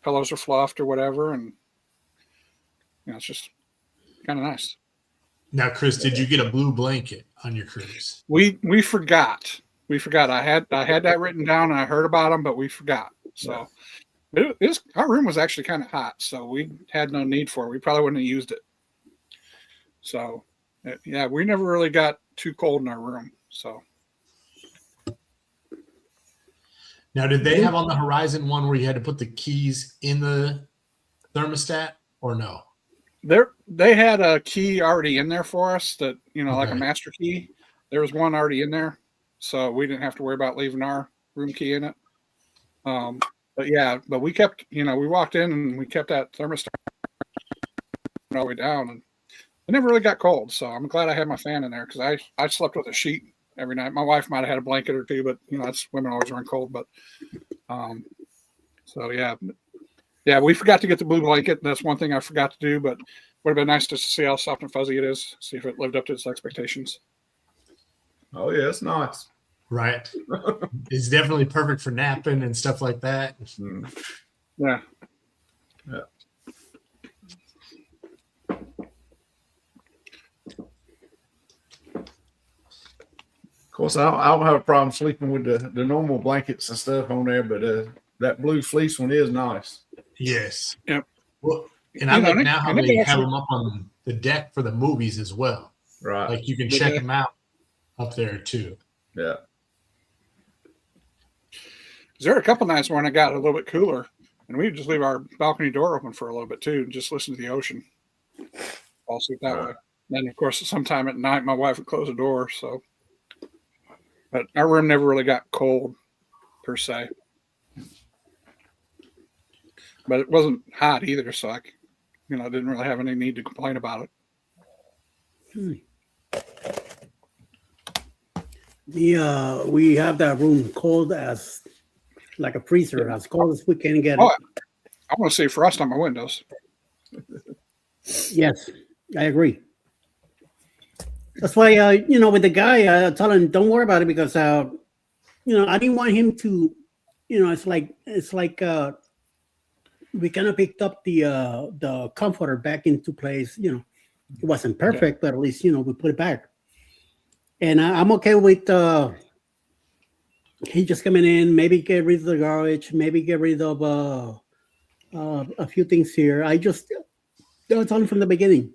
pillows are fluffed or whatever. And, it's just kind of nice. Now, Chris, did you get a blue blanket on your cruise? We forgot. I had that written down and I heard about them, but we forgot. So our room was actually kind of hot. So we had no need for it. We probably wouldn't have used it. So yeah, we never really got too cold in our room. So. Now, did they have on the Horizon one where you had to put the keys in the thermostat or no? They had a key already in there for us that, like a master key. There was one already in there. So we didn't have to worry about leaving our room key in it. But we kept, we walked in and we kept that thermostat all the way down and it never really got cold. So I'm glad I had my fan in there because I slept with a sheet every night. My wife might have had a blanket or two, but that's women always run cold. But so yeah, we forgot to get the blue blanket. That's one thing I forgot to do, but would have been nice to see how soft and fuzzy it is. See if it lived up to its expectations. Oh yeah, it's nice. Right, it's definitely perfect for napping and stuff like that. Yeah. Of course, I don't have a problem sleeping with the normal blankets and stuff on there, but that blue fleece one is nice. Yes. Yep. Well, and I like now how they have them up on the deck for the movies as well. Right. Like you can check them out up there too. Yeah. There are a couple nights when it got a little bit cooler, and we would just leave our balcony door open for a little bit too, and just listen to the ocean. I'll sleep that way. Then, of course, sometime at night, my wife would close the door. So, but our room never really got cold per se. But it wasn't hot either, so I didn't really have any need to complain about it. We have that room cold as like a freezer, as cold as we can get. Oh, I want to see frost on my windows. Yes, I agree. That's why, with the guy, I tell him don't worry about it because, I didn't want him to, it's like we kind of picked up the comforter back into place. It wasn't perfect, but at least we put it back. And I'm okay with he just coming in, maybe get rid of the garbage, maybe get rid of a few things here. I told him from the beginning.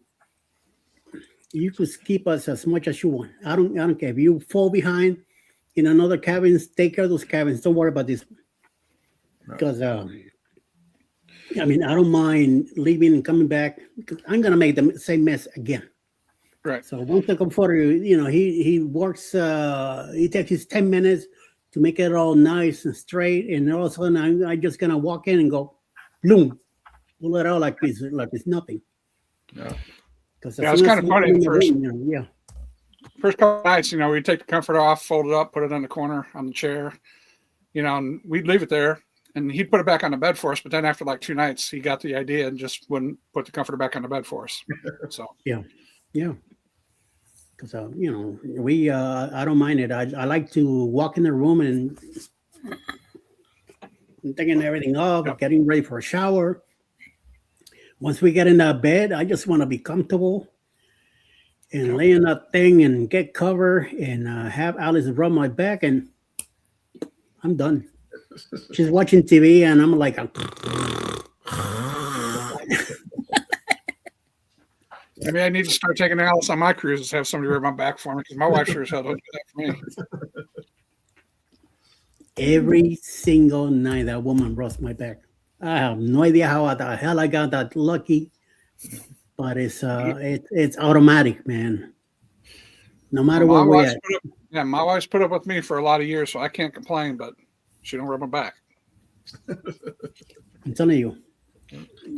You just keep us as much as you want. I don't care if you fall behind in another cabins. Take care of those cabins. Don't worry about this one because I don't mind leaving and coming back because I'm gonna make the same mess again. Right. So once the comforter, he works. He takes his 10 minutes to make it all nice and straight, and all of a sudden I'm just gonna walk in and go, boom, pull it out like it's nothing. Yeah. Yeah, it's kind of funny at first. Yeah. First couple of nights, we take the comforter off, fold it up, put it in the corner on the chair, and we'd leave it there. And he'd put it back on the bed for us. But then after like 2 nights, he got the idea and just wouldn't put the comforter back on the bed for us. So yeah. Because we I don't mind it. I like to walk in the room and taking everything off, getting ready for a shower. Once we get in that bed, I just want to be comfortable and lay in that thing and get covered and have Alice rub my back, and I'm done. She's watching TV, and I'm like, maybe I need to start taking Alice on my cruises, have somebody rub my back for me because my wife sure as hell don't do that for me. Every single night, that woman rubs my back. I have no idea how the hell I got that lucky, but it's automatic, man. No matter where we're at. My wife's put up with me for a lot of years, so I can't complain. But she don't rub my back. I'm telling you,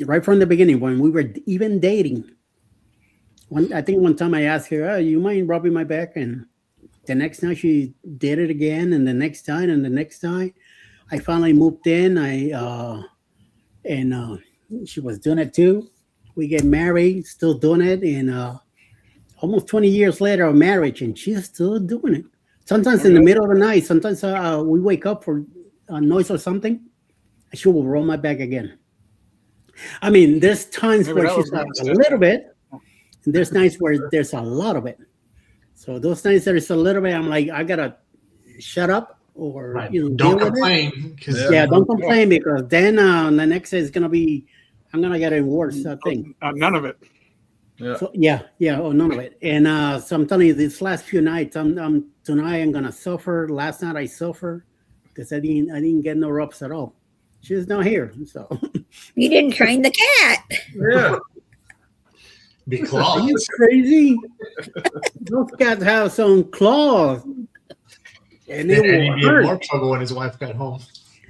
right from the beginning, when we were even dating, I think one time I asked her, "Oh, you mind rubbing my back?" And the next night she did it again, and the next time, and the next time. I finally moved in. And she was doing it too. We get married, still doing it, and almost 20 years later of marriage, and she's still doing it. Sometimes in the middle of the night, sometimes we wake up for a noise or something, and she will roll my back again. I mean, there's times where she's a little bit, and there's nights where there's a lot of it. So those nights there's a little bit, I'm like, I gotta shut up. Or don't complain. Don't complain because then the next day is gonna be, I'm gonna get a worse thing. None of it. Yeah. So, none of it. And so I'm telling you, these last few nights, tonight I'm gonna suffer. Last night I suffered because I didn't get no rubs at all. She's not here, so You didn't train the cat. Yeah. Be are claws. you crazy? Those cats have some claws. And And it he'd will be in hurt. more trouble when his wife got home.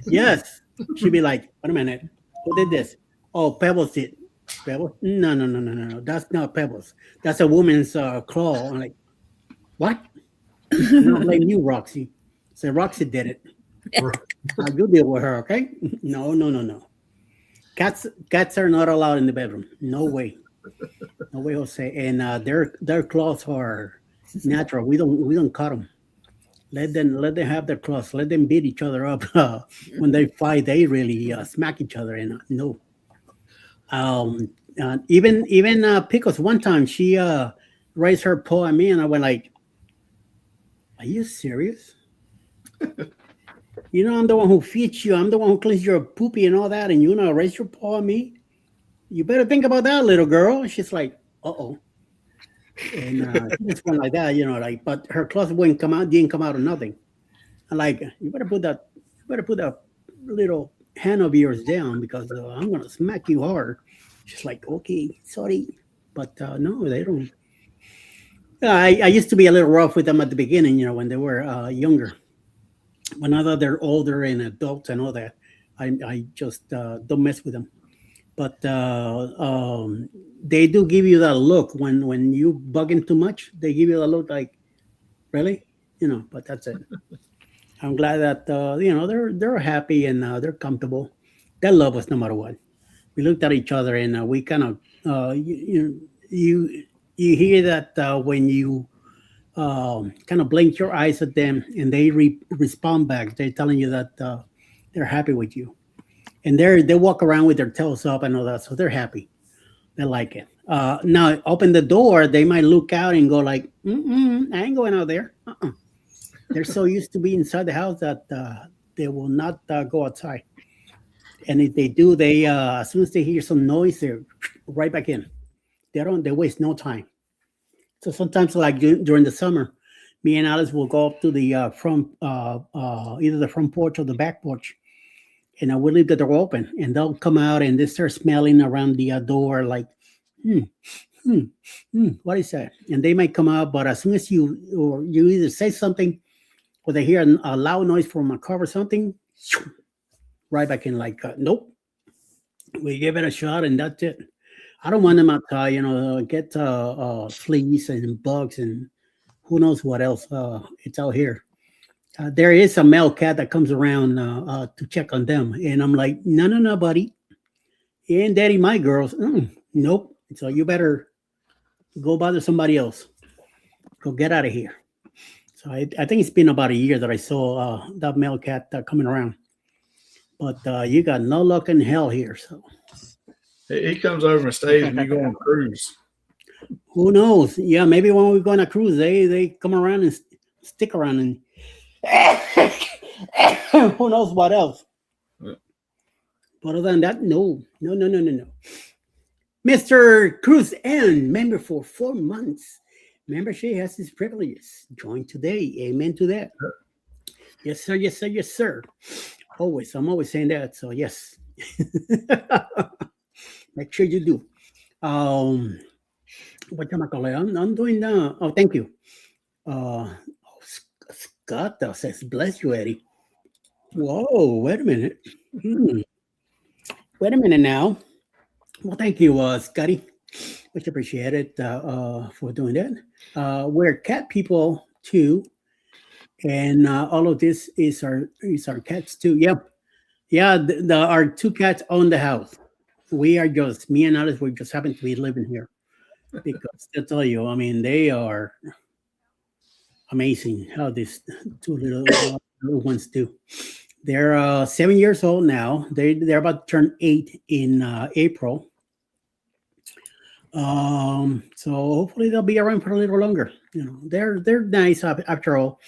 Yes. She'd be like, wait a minute. Who did this? Oh, Pebbles did. Pebbles? No. That's not Pebbles. That's a woman's claw. I'm like, what? I'm not blaming you, Roxy. So Roxy did it. I'll do deal with her, okay? No. Cats are not allowed in the bedroom. No way. No way, Jose. And their claws are natural. We don't cut them. Let them have their claws. Let them beat each other up. When they fight, they really smack each other. And no, even Pickles. One time she raised her paw at me, and I went like, "Are you serious? I'm the one who feeds you. I'm the one who cleans your poopy and all that, and you raise your paw at me. You better think about that, little girl." She's like, "Uh-oh." And she just went like that, but her claws didn't come out of nothing. I'm like, you better put that little hand of yours down because I'm gonna smack you hard. She's like, okay, sorry, but no, they don't. I used to be a little rough with them at the beginning, when they were younger. But now that they're older and adults and all that, I just don't mess with them. But they do give you that look when you bugging too much. They give you that look like, really? but that's it. I'm glad that they're happy and they're comfortable. They love us no matter what. We looked at each other and we kind of you hear that when you kind of blink your eyes at them and they respond back. They're telling you that they're happy with you, and they walk around with their tails up and all that, so they're happy. They like it. Now, open the door, they might look out and go like, I ain't going out there. They're so used to being inside the house that they will not go outside. And if they do, they as soon as they hear some noise, they're right back in. They waste no time. So sometimes, like during the summer, me and Alice will go up to the front, either the front porch or the back porch, and I will leave the door open, and they'll come out and they start smelling around the door like, what is that? And they might come out, but as soon as you either say something or they hear a loud noise from a car or something, right back in like, nope. We give it a shot and that's it. I don't want them outside, get fleas and bugs and who knows what else it's out here. There is a male cat that comes around to check on them. And I'm like, no, buddy. You ain't daddy my girls. Nope. So you better go bother somebody else. Go get out of here. So I think it's been about a year that I saw that male cat coming around. But you got no luck in hell here. So He comes over and stays when you go on a cruise. who knows? Yeah, maybe when we go on a cruise, they come around and stick around and who knows what else. Yeah. But other than that, no. Mr. Cruz N, member for 4 months. Membership has its privileges. Join today. Amen to that. Yes, sir. Yes, sir. Yes, sir. Always. I'm always saying that. So, yes. Make sure you do. What am I calling? I'm doing now. Oh, thank you. Scott says, bless you, Eddie. Whoa, wait a minute. Wait a minute now. Well, thank you, Scotty. Much appreciated for doing that. We're cat people too, and all of this is our cats too. Yeah. Our 2 cats own the house. We are just me and Alice. We just happen to be living here because I tell you, I mean, they are amazing how these 2 little ones do. They're 7 years old now. They're about to turn 8 in April. So hopefully they'll be around for a little longer. They're nice after all.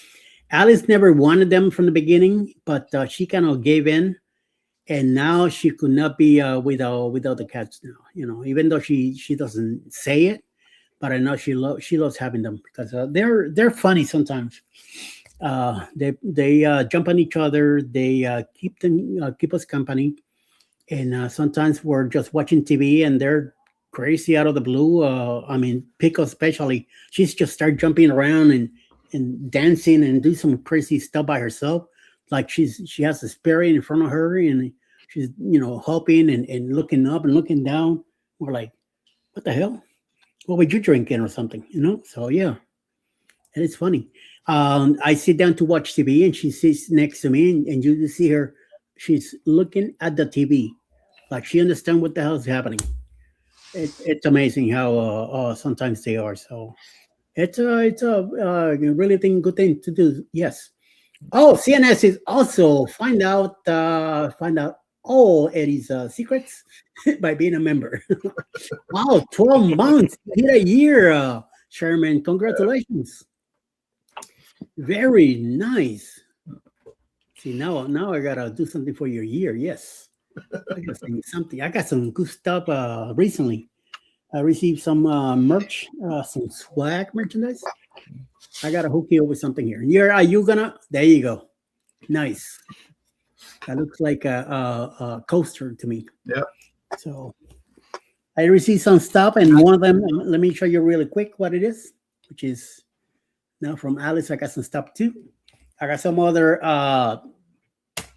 Alice never wanted them from the beginning, but she kind of gave in, and now she could not be without the cats now. Even though she doesn't say it, but I know she loves having them because they're funny sometimes. They jump on each other. They keep us company, and sometimes we're just watching TV and they're crazy out of the blue. I mean, Pico especially, she's just start jumping around and dancing and do some crazy stuff by herself. Like she has a spirit in front of her and she's hopping and looking up and looking down. We're like, what the hell? What were you drinking or something? So yeah, and it's funny. I sit down to watch TV and she sits next to me and you just see her. She's looking at the TV like she understands what the hell is happening. It's amazing how sometimes they are. So it's a really good thing to do. Yes. Oh, CNS is also find out all Eddie's secrets by being a member. Wow, 12 months, you hit a year, Sherman. Congratulations. Very nice. See, now I gotta do something for your year. Yes. I gotta send you something. I got some good stuff recently. I received some merch, some swag merchandise. I gotta hook you up with something here. Are you gonna? There you go. Nice. That looks like a coaster to me. Yeah. So I received some stuff, and one of them. Let me show you really quick what it is, which is now from Alice. I got some stuff too. I got some other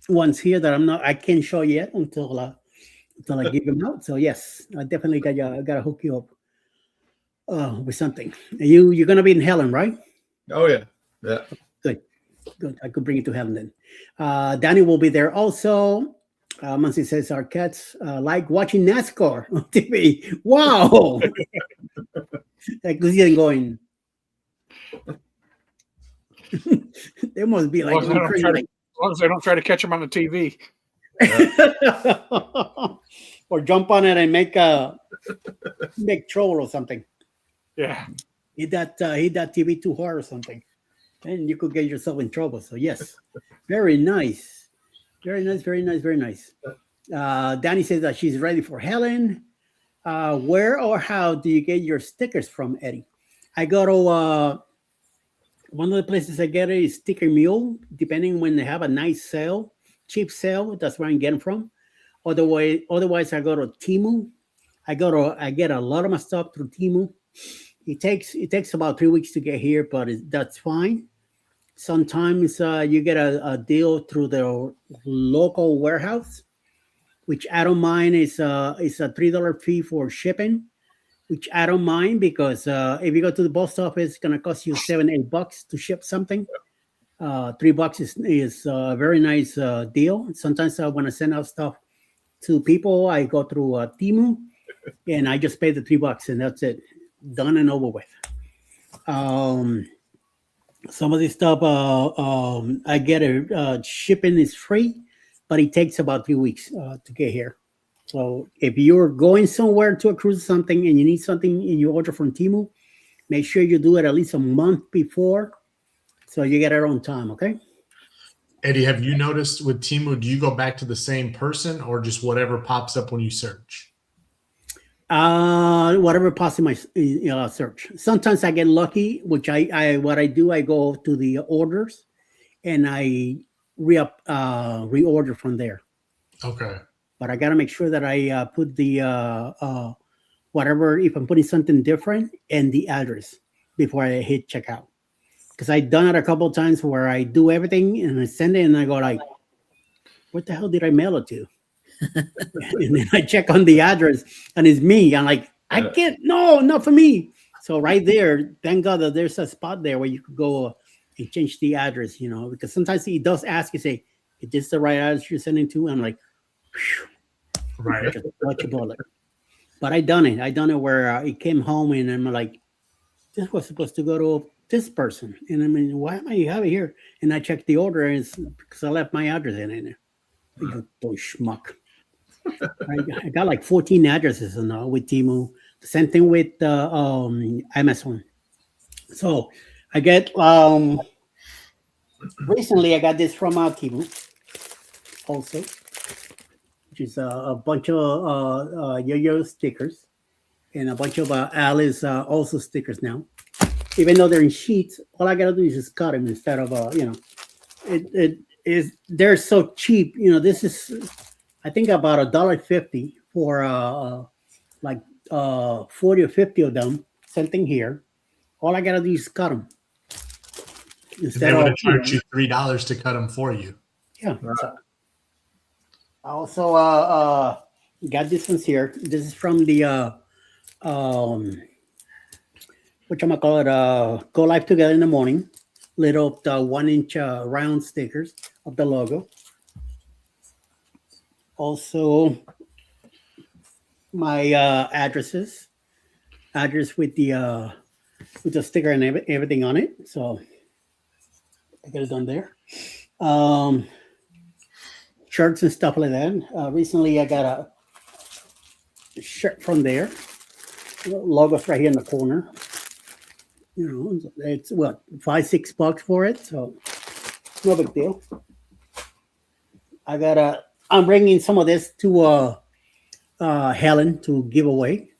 ones here that I can't show yet until I give them out. So yes, I definitely gotta hook you up with something. You're gonna be in Helen, right? Oh yeah. Good. Good. I could bring it to Helen then. Danny will be there also. Muncie says our cats like watching NASCAR on TV. Wow. Like Lucian going. They must be As like, long as they don't crazy, try to- like as long as they don't try to catch them on the TV. or jump on it and make trouble or something. Yeah. Hit that TV too hard or something, and you could get yourself in trouble. So yes, very nice, very nice, very nice, very nice. Danny says that she's ready for Helen. Where or how do you get your stickers from, Eddie? I go to one of the places I get it is Sticker Mule. Depending when they have a nice sale, cheap sale, that's where I get them from. Otherwise, I go to Temu. I get a lot of my stuff through Temu. It takes about 3 weeks to get here, but that's fine. Sometimes you get a deal through the local warehouse, which I don't mind. It's a $3 fee for shipping, which I don't mind because if you go to the post office, it's gonna cost you $7-8 to ship something. $3 is a very nice deal. Sometimes when I send out stuff to people, I go through Temu, and I just pay the $3, and that's it, done and over with. Some of this stuff I get it. Shipping is free, but it takes about 3 weeks to get here. So if you're going somewhere to a cruise or something and you need something and you order from Temu, make sure you do it at least a month before so you get it on time, okay? Eddie, have you noticed with Temu, do you go back to the same person or just whatever pops up when you search? Whatever pops in my search. Sometimes I get lucky, which I go to the orders and I reorder from there. Okay. But I got to make sure that I put the whatever, if I'm putting something different, and the address before I hit checkout. Because I've done it a couple of times where I do everything and I send it and I go like, what the hell did I mail it to? And then I check on the address and it's me. I'm like, I can't, no, not for me. So right there, thank God that there's a spot there where you could go and change the address, because sometimes he does ask you, say, is this the right address you're sending to? I'm like, right. Watch a bullet. But I done it where it came home and I'm like, this was supposed to go to this person. And I mean, why am I have it here? And I checked the order and it's because I left my address in there. You boy schmuck. I got like 14 addresses now with Temu. The same thing with Amazon. So I get recently I got this from Temu also, which is a bunch of Yo-Yo stickers and a bunch of Alice also stickers now. Even though they're in sheets, all I gotta do is just cut them instead of they're so cheap. This is I think about $1.50 for like 40 or 50 of them. Same thing here. All I gotta do is cut them. They would have charged you $3 to cut them for you. Yeah. So I also got this ones here. This is from the whatchamacallit, Go Live Together in the Morning. Little 1-inch round stickers of the logo. Also, my address with the sticker and everything on it. So I got it done there. Shirts and stuff like that. Recently, I got a shirt from there. Logos right here in the corner. It's what, $5-6 for it, so no big deal. I'm bringing some of this to Helen to give away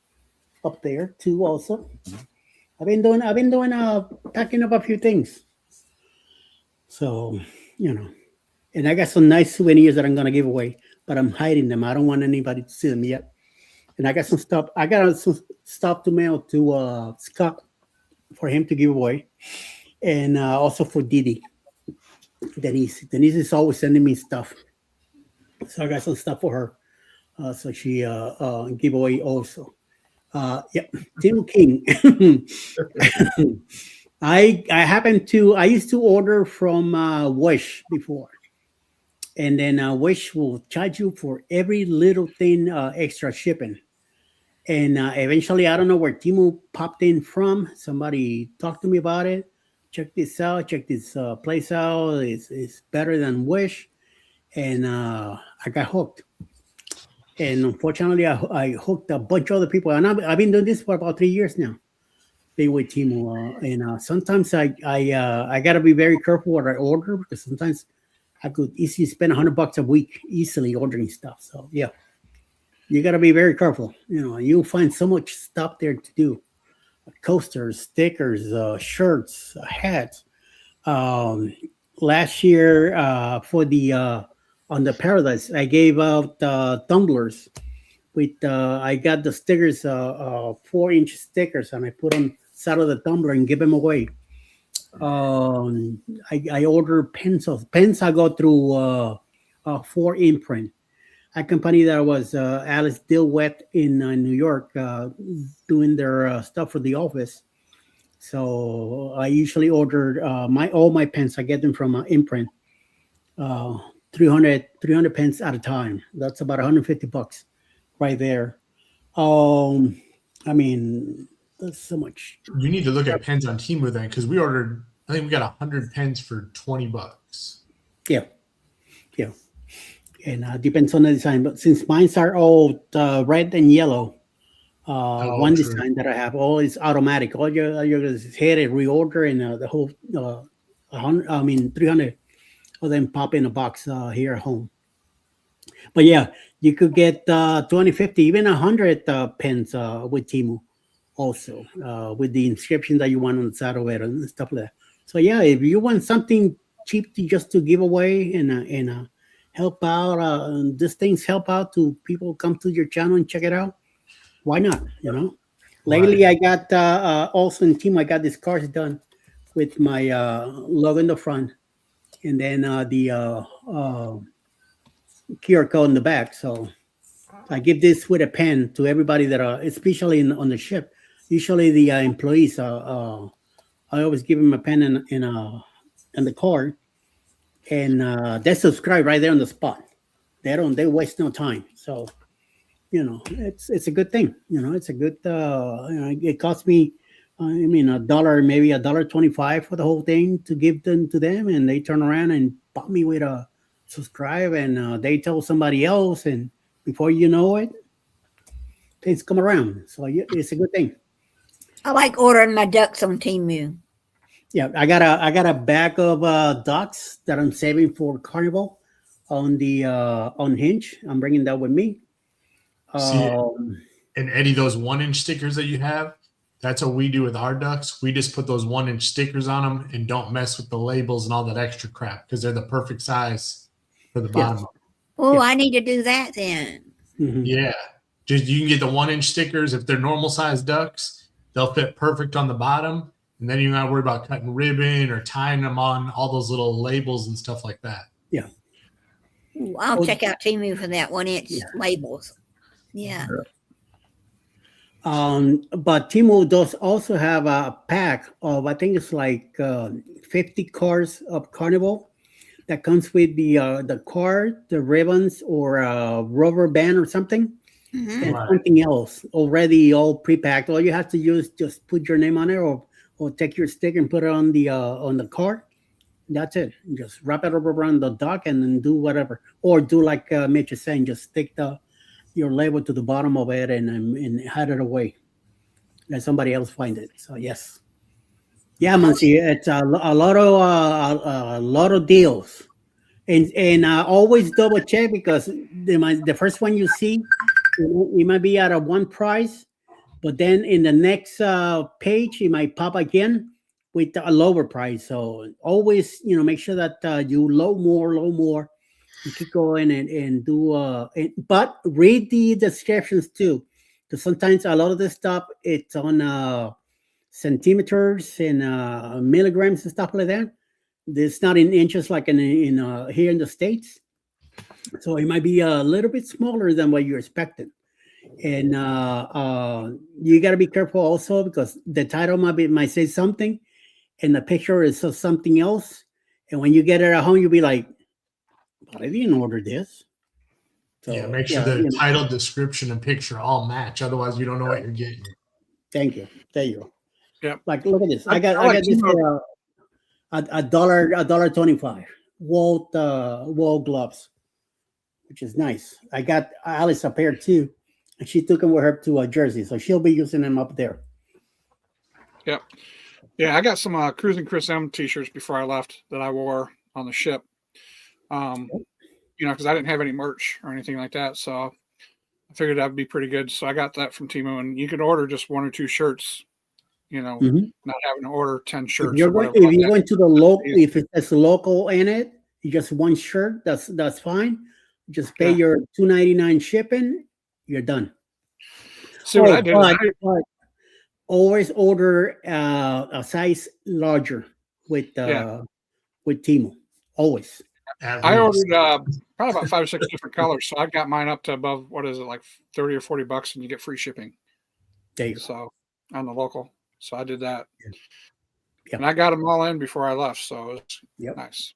up there too. Also, I've been doing packing up a few things. So and I got some nice souvenirs that I'm gonna give away, but I'm hiding them. I don't want anybody to see them yet. And I got some stuff. I got some stuff to mail to Scott for him to give away, and also for Didi. Denise is always sending me stuff, so I got some stuff for her. So she give away also. Tim King. I used to order from Wish before, and then Wish will charge you for every little thing extra shipping. And eventually, I don't know where Timo popped in from. Somebody talked to me about it. Check this out. Check this place out. It's better than Wish. And I got hooked. And unfortunately, I hooked a bunch of other people. And I've been doing this for about 3 years now. Being with Timo. And sometimes I got to be very careful what I order because sometimes I could easily spend $100 a week easily ordering stuff. So, yeah. You got to be very careful. You'll find so much stuff there to do: coasters, stickers, shirts, hats. Last year, for the on the Paradise, I gave out tumblers with. I got the stickers, 4-inch stickers, and I put them side of the tumbler and give them away. I order pencils. Pens I go through 4 Imprint. A company that was Alice Dilwet in New York doing their stuff for the office. So I usually order all my pens. I get them from Imprint, 300 pens at a time. That's about $150 right there. I mean, that's so much. You need to look at pens on Temu then, because we ordered. I think we got 100 pens for $20. Yeah. And depends on the design. But since mine are all red and yellow, one true. design that I have, all is automatic. All you just hit it, reorder, and the whole 300 of them pop in a box here at home. But yeah, you could get 20, 50, even 100 pens with Temu also, with the inscription that you want on the side of it and stuff like that. So yeah, if you want something cheap just to give away and help out, these things help out to people come to your channel and check it out, why not? Lately I got also in Temu, I got these cards done with my logo in the front and then the QR code in the back. So I give this with a pen to everybody that are, especially on the ship. Usually the employees, I always give them a pen and the card, and they subscribe right there on the spot. They waste no time. So it's a good thing. It's a good. It cost me, $1, maybe $1.25 for the whole thing to give them to them, and they turn around and pop me with a subscribe, and they tell somebody else, and before you know it, things come around. So it's a good thing. I like ordering my ducks on Temu. Yeah, I got a bag of ducks that I'm saving for Carnival on the on Hinge. I'm bringing that with me. And Eddie, those 1-inch stickers that you have, that's what we do with our ducks. We just put those 1-inch stickers on them and don't mess with the labels and all that extra crap because they're the perfect size for the bottom. Oh, Yeah. I need to do that then. Mhm. Yeah. Just you can get the 1-inch stickers. If they're normal size ducks, they'll fit perfect on the bottom. And then you don't have to worry about cutting ribbon or tying them on all those little labels and stuff like that. Yeah. Ooh, I'll Oh, check out Temu for that 1-inch labels. Yeah. But Temu does also have a pack of, I think it's like 50 cards of Carnival that comes with the card, the ribbons, or a rubber band or something, Mhm. and Right. something else already all pre-packed. All you have to use just put your name on it, or take your sticker and put it on the card. That's it. Just wrap it around the duck and then do whatever, or do like Mitch is saying, just stick your label to the bottom of it and hide it away. Let somebody else find it. So yes, yeah, Muncie, it's a lot of deals, and always double check because the first one you see, it might be at a one price, but then in the next page it might pop again with a lower price. So always, make sure that you load more. You keep going and do but read the descriptions too, because sometimes a lot of this stuff it's on centimeters and milligrams and stuff like that. It's not in inches like in here in the States, so it might be a little bit smaller than what you expected. And you got to be careful also because the title might say something, and the picture is of something else, and when you get it at home, you'll be like, "But I didn't order this." So Yeah, make sure the title, description, and picture all match. Otherwise, you don't know what you're getting. Thank you. There you go. Yeah. Like, look at this. I I got like this Timo. for $1.25. Wool gloves, which is nice. I got Alice a pair too, and she took them with her to Jersey, so she'll be using them up there. Yep. Yeah, I got some Cruising Chris M t-shirts before I left that I wore on the ship. Because I didn't have any merch or anything like that, so I figured that'd be pretty good. So I got that from Timo, and you could order just 1 or 2 shirts. Not having to order 10 shirts. If you went to the local, if it's local in it, you just one shirt. That's fine. Just pay your $2.99 shipping. You're done. See what I did? But always order a size larger with Timo. Always. I ordered probably about 5 or 6 different colors, so I got mine up to above like $30 or $40, and you get free shipping. There you go. So on the local, so I did that, Yep. and I got them all in before I left, so it was nice.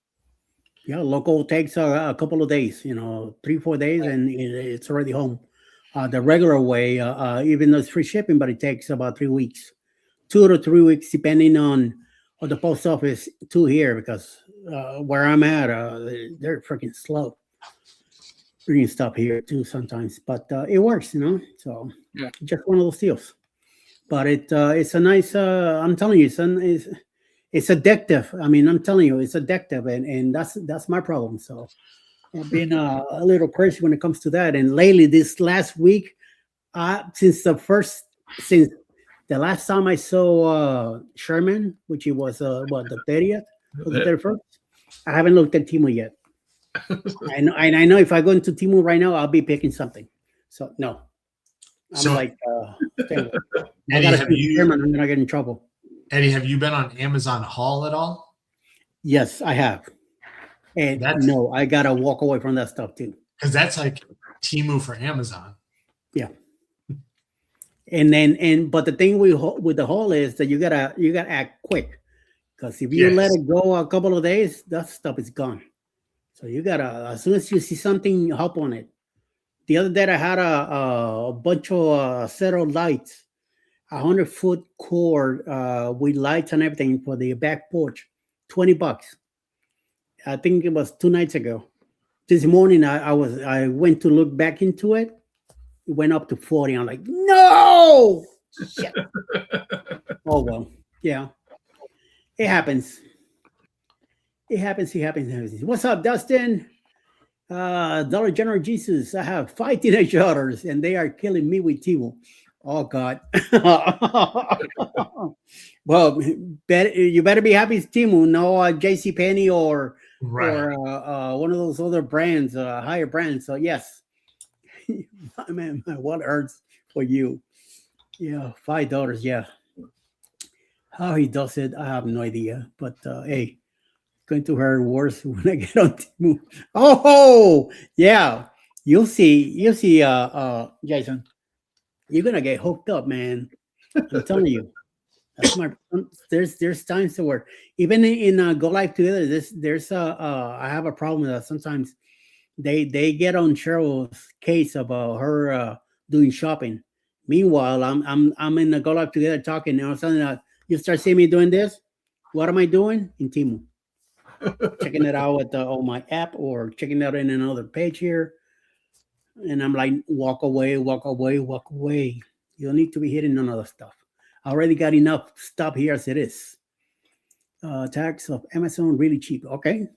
Yeah, local takes a couple of days, 3-4 days, and it's already home. The regular way, even though it's free shipping, but it takes about 3 weeks, 2 to 3 weeks, depending on the post office to here, because where I'm at, they're freaking slow bringing stuff here too sometimes, but it works, So just one of those deals. But it's a nice. I'm telling you, it's addictive. I mean, I'm telling you, it's addictive, and that's my problem. So I've been a little crazy when it comes to that. And lately, this last week, since the last time I saw Sherman, which it was the 30th or the 31st, I haven't looked at Timo yet. I know if I go into Timo right now, I'll be picking something. So no, I'm like, Eddie, I'm gonna get in trouble. Eddie, have you been on Amazon Haul at all? Yes, I have. And no, I gotta walk away from that stuff too. Because that's like Temu for Amazon. Yeah. But the thing with the haul is that you gotta act quick, because if you let it go a couple of days, that stuff is gone. So you gotta, as soon as you see something, hop on it. The other day I had a bunch of set of lights, 100-foot cord with lights and everything for the back porch, $20. I think it was 2 nights ago. This morning I went to look back into it. It went up to 40. I'm like, no! Shit. Oh well, yeah. It happens. It happens. What's up, Dustin? Dollar General Jesus. I have 5 teenage daughters, and they are killing me with Timo. Oh God. Well, you better be happy, Timo. No, JCPenney or one of those other brands, higher brands. So yes, man, my wallet hurts for you. Yeah, $5. Yeah. How he does it, I have no idea. But hey, going to hurt worse when I get on Timo. Oh yeah, you'll see, Jason. You're gonna get hooked up, man. I'm telling you. That's there's times where even in Go Live Together, there's I have a problem with that. Sometimes they get on Cheryl's case about her doing shopping. Meanwhile, I'm in the Go Live Together talking, and all of a sudden you start seeing me doing this. What am I doing? In Timo. Checking it out on my app, or checking it out in another page here. And I'm like, walk away. You don't need to be hitting on other stuff. I already got enough stuff here as it is. Tax of Amazon really cheap. Okay.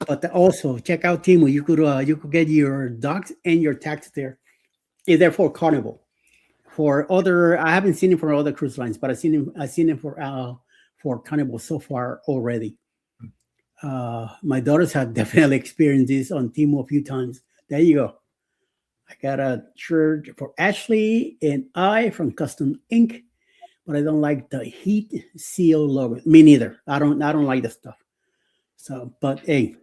But also check out Timo. You could get your docs and your tax there. Is there for Carnival. For other, I haven't seen it for other cruise lines, but I've seen it for Carnival so far already. My daughters have definitely experienced this on Timo a few times. There you go. I got a shirt for Ashley and I from Custom Ink, but I don't like the Heat Seal logo. Me neither. I don't like the stuff. So, but hey,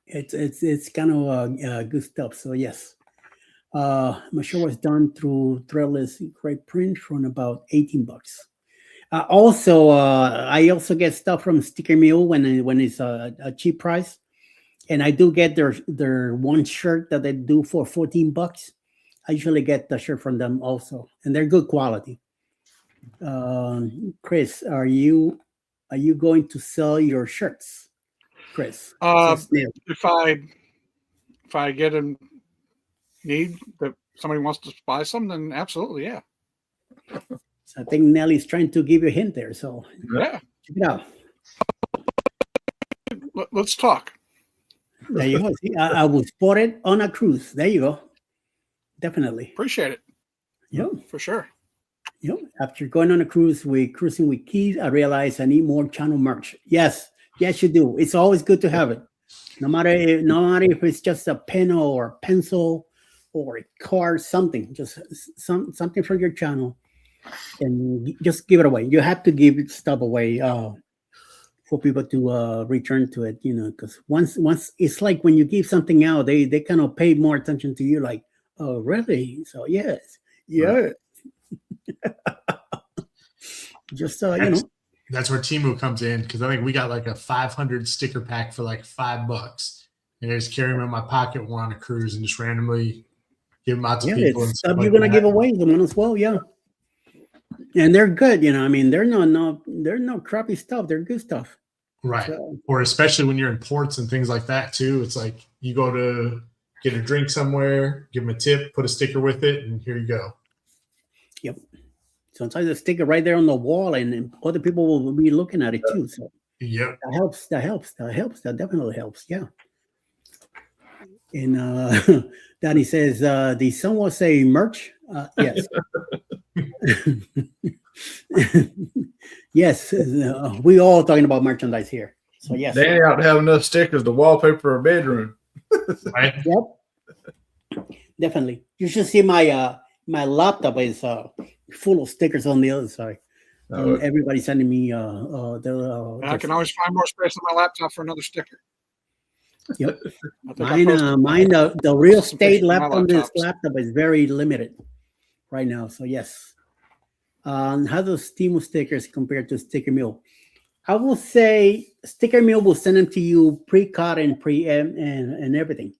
it's kind of good stuff. So yes, my shirt was done through Threadless Great Print from about $18. I also get stuff from Sticker Mule when it's a cheap price, and I do get their one shirt that they do for $14. I usually get the shirt from them also, and they're good quality. Chris, are you going to sell your shirts, Chris? Says Neil. If I get a need that somebody wants to buy some, then absolutely, yeah. So I think Nelly's trying to give you a hint there. So Yeah. check it out. Let's talk. There you go. See, I was spotted on a cruise. There you go. Definitely. Appreciate it. Yep. For sure. Yep. After going on a cruise with Cruising with Keys, I realized I need more channel merch. Yes. Yes, you do. It's always good to have it. No matter if it's just a pen or a pencil or a card, something, just something from your channel, and just give it away. You have to give stuff away for people to return to it, because once it's like when you give something out, they kind of pay more attention to you, like, oh, really? So yes. Just That's where Temu comes in, because I think we got like a 500 sticker pack for like $5, and I just carry them in my pocket when we're on a cruise and just randomly give them out to people. It's And stuff stuff you're like gonna that. give away them as well, yeah. And they're good, I mean, they're no crappy stuff. They're good stuff. Right. So, Or especially when you're in ports and things like that too. It's like you go to get a drink somewhere, give them a tip, put a sticker with it, and here you go. yep. Sometimes they stick it right there on the wall, and other people will be looking at it too. So Yep. that helps. That definitely helps. Yeah. And Danny says, the some will say merch. Yes. Yes. We all talking about merchandise here. So yes. Danny ought to have enough stickers to wallpaper a bedroom. Right. Yep. Definitely. You should see my my laptop is full of stickers on the other side. And everybody's sending me I can always find more space on my laptop for another sticker. Yep. I think I posted Mine the real estate on my left on this laptops. laptop is very limited right now. So yes. How does Temu stickers compare to Sticker Mule? I will say Sticker Mule will send them to you pre-cut and and everything.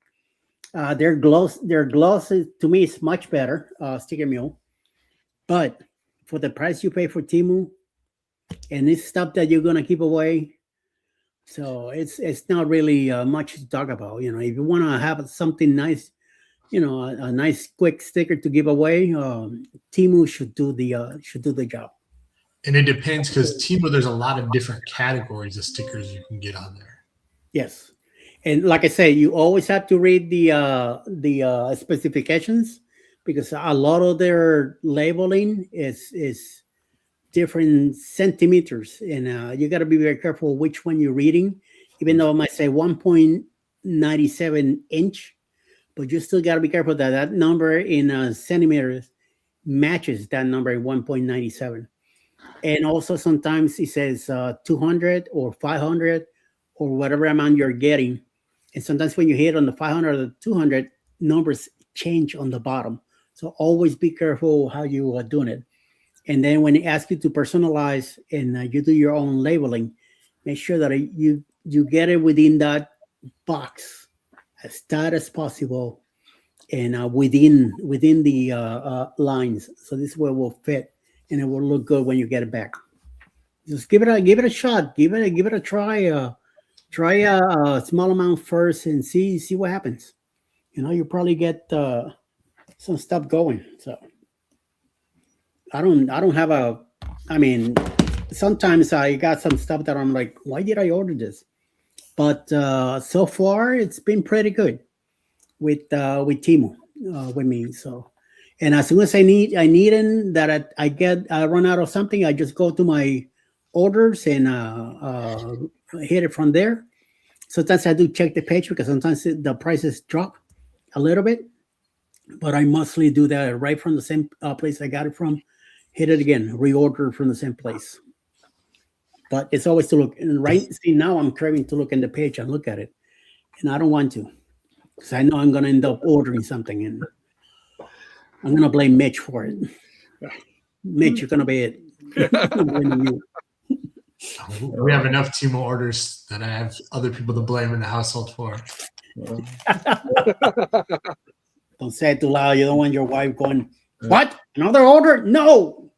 Their gloss is, to me, is much better, Sticker Mule. But for the price you pay for Temu, and it's stuff that you're gonna keep away, so it's not really much to talk about. If you want to have something nice, a nice quick sticker to give away, Temu should do the job. And it depends, because Temu, there's a lot of different categories of stickers you can get on there. Yes, and like I say, you always have to read the specifications, because a lot of their labeling is different centimeters, and you got to be very careful which one you're reading. Even though it might say 1.97 inch, but you still got to be careful that number in centimeters matches that number in 1.97. And also sometimes it says 200 or 500 or whatever amount you're getting. And sometimes when you hit on the 500 or the 200, numbers change on the bottom. So always be careful how you are doing it. And then when they ask you to personalize and you do your own labeling, make sure that you get it within that box as tight as possible, and within the lines. So this way it will fit and it will look good when you get it back. Just give it a shot. Give it a try. Try a small amount first and see what happens. You probably get some stuff going. So I don't have sometimes I got some stuff that I'm like, why did I order this? But so far it's been pretty good with Temu with me. So, and as soon as I need that I run out of something, I just go to my orders and hit it from there. Sometimes I do check the page, because sometimes the prices drop a little bit, but I mostly do that right from the same place I got it from. Hit it again, reorder from the same place. But it's always to look. And see, now I'm craving to look in the page and look at it, and I don't want to, because I know I'm going to end up ordering something, and I'm going to blame Mitch for it. Mitch, you're going to be it. Blaming you. We have enough Timo orders that I have other people to blame in the household for. Don't say it too loud. You don't want your wife going, what? Another order? No.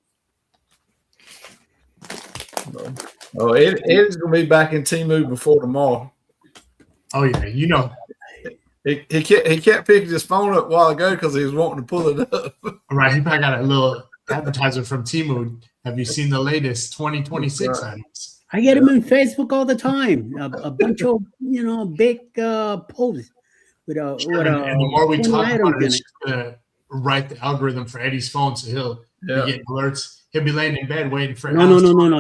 Oh, Eddie's gonna be back in Timu before tomorrow. Oh yeah, you know, He kept picking his phone up a while ago because he was wanting to pull it up. right? He probably got a little advertiser from Timu. Have you seen the latest 2026 Right. items? I get him on Facebook all the time. A bunch of, big posts with a, And the more we 20 talk about items it, in it's gonna write the algorithm for Eddie's phone, so he'll Yeah. be getting alerts. He'll be laying in bed waiting for No.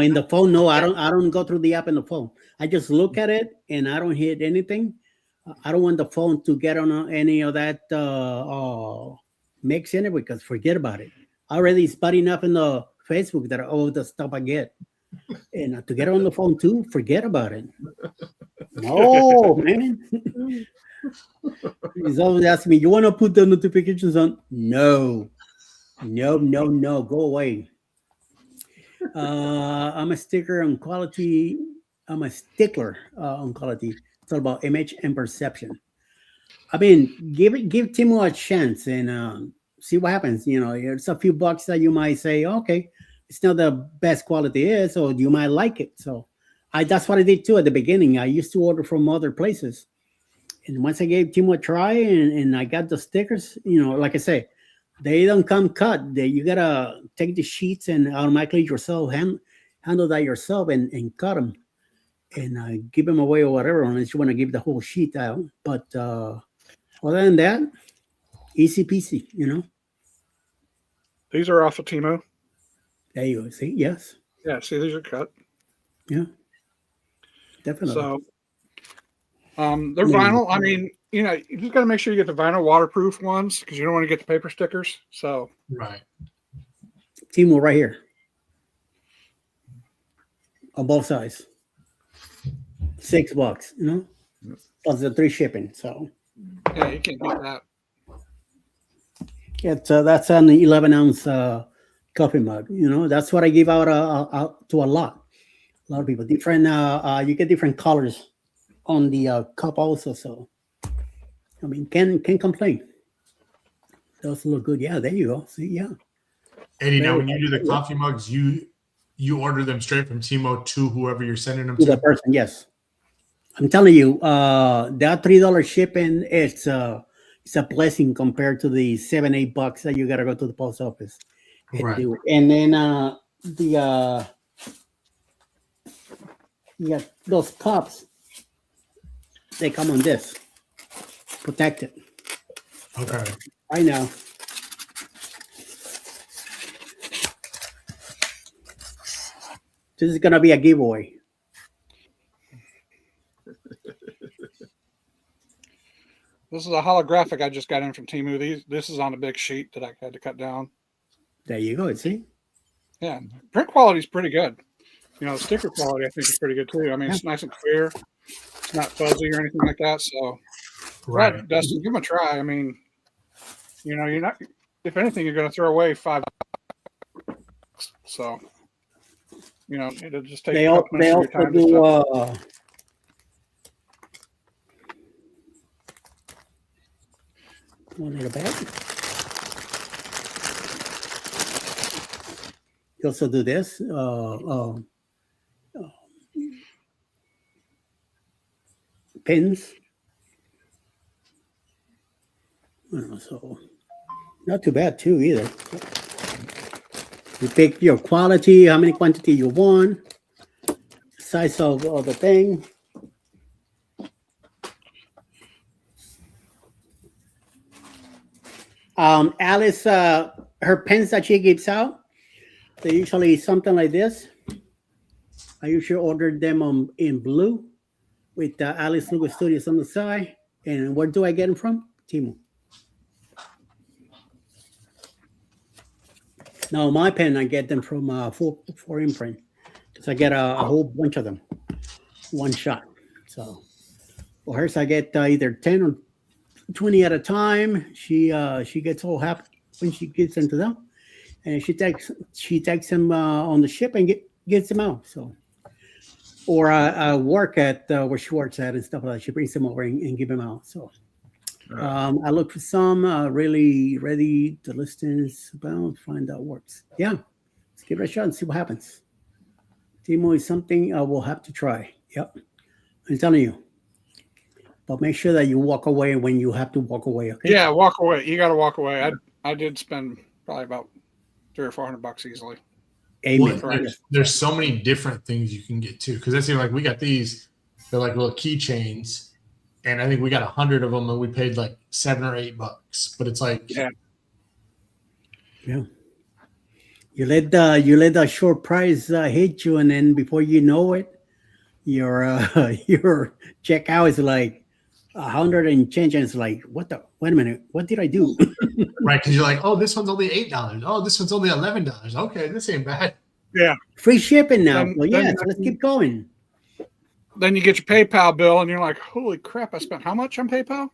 In the phone, no. I don't go through the app in the phone. I just look at it and I don't hit anything. I don't want the phone to get on any of that mix in it because forget about it. Already spotting up in the Facebook that all the stuff I get. And to get on the phone too, forget about it. No, man. He's always asking me, you want to put the notifications on? No. Go away. I'm a stickler on quality. I'm a stickler on quality. It's all about image and perception. I mean, give Timo a chance and see what happens. It's a few bucks that you might say, okay, it's not the best quality is, or you might like it. So that's what I did too at the beginning. I used to order from other places. And once I gave Timo a try and I got the stickers, like I say, they don't come cut. You gotta take the sheets and automatically yourself handle that yourself and cut them and give them away or whatever, unless you want to give the whole sheet out. But other than that, easy peasy. These are off of Timo. There you go. See, yes, Yeah, see, these are cut. yeah, definitely. So they're vinyl. I mean, you just got to make sure you get the vinyl waterproof ones because you don't want to get the paper stickers. So Right. Timo right here on both sides. $6, plus the 3 shipping. So yeah, you can't beat that. it's that's an 11-ounce coffee mug. That's what I give out to a lot of people. Different. You get different colors on the cup also. So I mean, can complain. Those look good. Yeah, there you go. See, yeah. Eddie, now when you do the coffee mugs, you order them straight from Timo to whoever you're sending them To the to. person, yes. I'm telling you, that $3 shipping, it's a blessing compared to the $7-8 that you gotta go to the post office and Right. do. And then those cups, they come on this, protected. Okay. I know. This is gonna be a giveaway. This is a holographic I just got in from Temu. This is on a big sheet that I had to cut down. There you go. See, Yeah, print quality is pretty good. The sticker quality I think is pretty good too. I mean, it's nice and clear. It's not fuzzy or anything like that. So, Right. Dustin, give them a try. I mean, you're not. If anything, you're going to throw away $5. So, it'll just take they a couple minutes of also your time. To do. One in the back. They also do this. Pins. So not too bad too either. You pick your quality, how many quantity you want, size of the thing. Alice, her pens that she gives out, they usually something like this. I usually order them in blue with Alice Lugo Studios on the side. And where do I get them from? Timo. No, my pen, I get them from for imprint because I get a whole bunch of them, one shot. So, for hers, I get either 10 or 20 at a time. She gets all happy when she gets into them, and she takes them on the ship and gets them out. So, or work at where she works at and stuff like that. She brings them over and give them out. So, I look for some really ready to listings about find out works. Yeah, let's give it a shot and see what happens. Timo is something I will have to try. Yep, I'm telling you. But make sure that you walk away when you have to walk away. Okay. Yeah, walk away. You got to walk away. I did spend probably about $300 or $400 easily. Amen. Well, there's so many different things you can get too. Because that's like we got these. They're like little keychains, and I think we got 100 of them, and we paid like $7 or $8. But it's like, Yeah. You let the short price hit you, and then before you know it, your your checkout is like 100 and change, and it's like, what the? Wait a minute, what did I do? right? Because you're like, oh, this one's only $8. Oh, this one's only $11. Okay, this ain't bad. Yeah. Free shipping now. Then- Well, then- yes, let's keep going. Then you get your PayPal bill and you're like, holy crap, I spent how much on PayPal?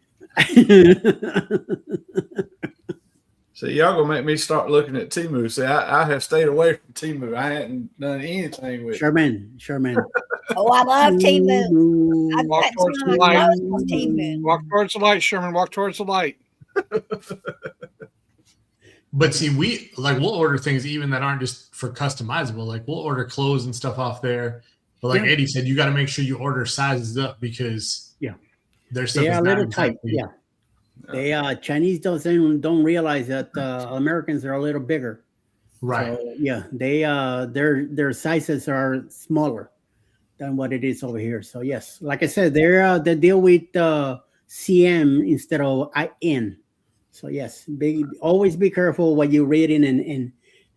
So y'all gonna make me start looking at Temu. See, I have stayed away from Temu. I hadn't done anything with. Sherman. Oh, I love Temu. I've Walk got towards some the of my light. clothes on Temu. Walk towards the light, Sherman. Walk towards the light. But see, we'll order things even that aren't just for customizable. Like we'll order clothes and stuff off there. But like Eddie said, you got to make sure you order sizes up because their stuff They is are a not little tight. exactly- Yeah. They Chinese don't realize that Americans are a little bigger. Right. So, yeah, they their sizes are smaller than what it is over here. So yes, like I said, they deal with CM instead of IN. So yes, always be careful what you're reading and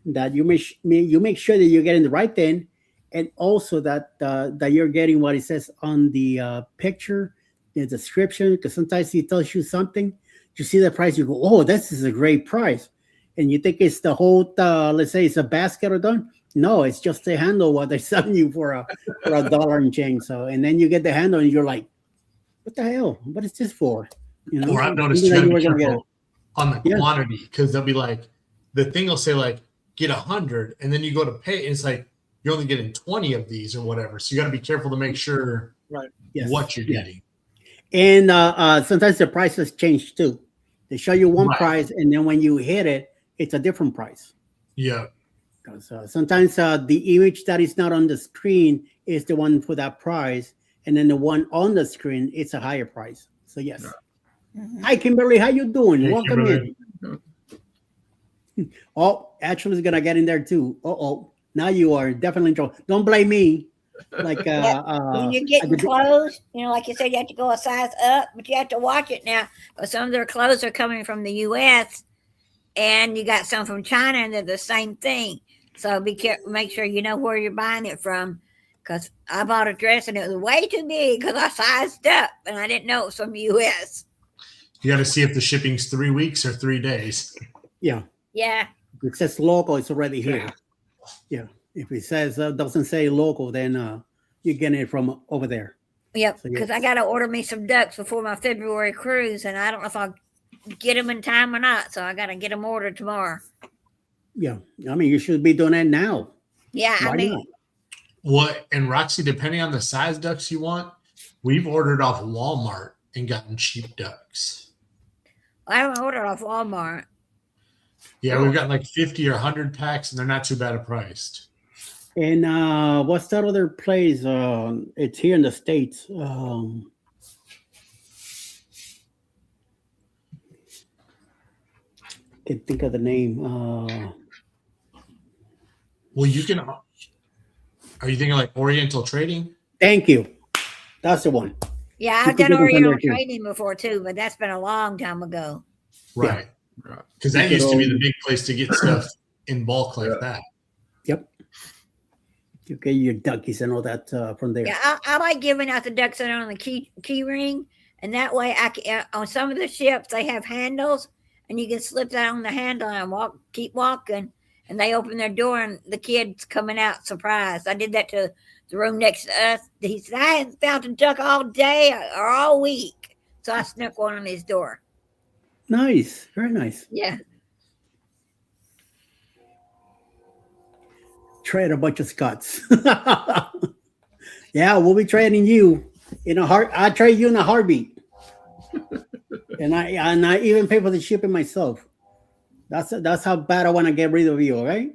that you make sure that you're getting the right thing, and also that that you're getting what it says on the picture, the description, because sometimes it tells you something. You see the price, you go, oh, this is a great price. And you think it's the whole, let's say it's a basket or done. No, it's just the handle what they're selling you for a dollar and change. So, and then you get the handle and you're like, what the hell? What is this for? You know, Or I've noticed thinking you that got to be were gonna get careful on the Yeah. quantity because they'll be like, the thing will say like, get 100, and then you go to pay, and it's like you're only getting 20 of these or whatever. So you got to be careful to make sure Yes. what you're Yeah. getting. And sometimes the prices change too. They show you one Right. price, and then when you hit it, it's a different price. Yeah. Because sometimes the image that is not on the screen is the one for that price, and then the one on the screen it's a higher price. So yes. Mhm. Hi Kimberly, how you doing? Hey, Welcome Kimberly. in. Oh, Ashley's gonna get in there too. Oh, now you are definitely in trouble. Don't blame me. Like When you're getting clothes, like you said, you have to go a size up, but you have to watch it now because some of their clothes are coming from the U.S. and you got some from China, and they're the same thing. So be careful. Make sure you know where you're buying it from. Because I bought a dress and it was way too big because I sized up and I didn't know it was from the U.S. You got to see if the shipping's 3 weeks or 3 days. yeah, Yeah, it says local, it's already here. Yeah. If it says doesn't say local, then you're getting it from over there. yep. So, Because yes. I got to order me some ducks before my February cruise, and I don't know if I'll get them in time or not. So I got to get them ordered tomorrow. Yeah. I mean, you should be doing that now. Yeah, Why I mean, not? What and Roxy, depending on the size ducks you want, we've ordered off Walmart and gotten cheap ducks. I haven't ordered off Walmart. Yeah, we've got like 50 or 100 packs, and they're not too bad priced. And what's that other place? It's here in the States. Can't think of the name. Well, you can. Are you thinking like Oriental Trading? Thank you. That's the one. Yeah, You I've could done get them from there, Oriental too. trading before too, but that's been a long time ago. Right. Right. Because that You used to be the could big place to get stuff in bulk like that. Yep. You get your duckies and all that from there. Yeah, I like giving out the ducks that are on the key ring, and that way I can. On some of the ships, they have handles, and you can slip that on the handle and keep walking, and they open their door, and the kid's coming out surprised. I did that to the room next to us. He said, "I haven't found a duck all day or all week," so I snuck one on his door. Nice. Very nice. Yeah. trade a bunch of Scots. Yeah, we'll be trading you in a heart. I trade you in a heartbeat, and I even pay for the shipping myself. That's how bad I want to get rid of you. All right,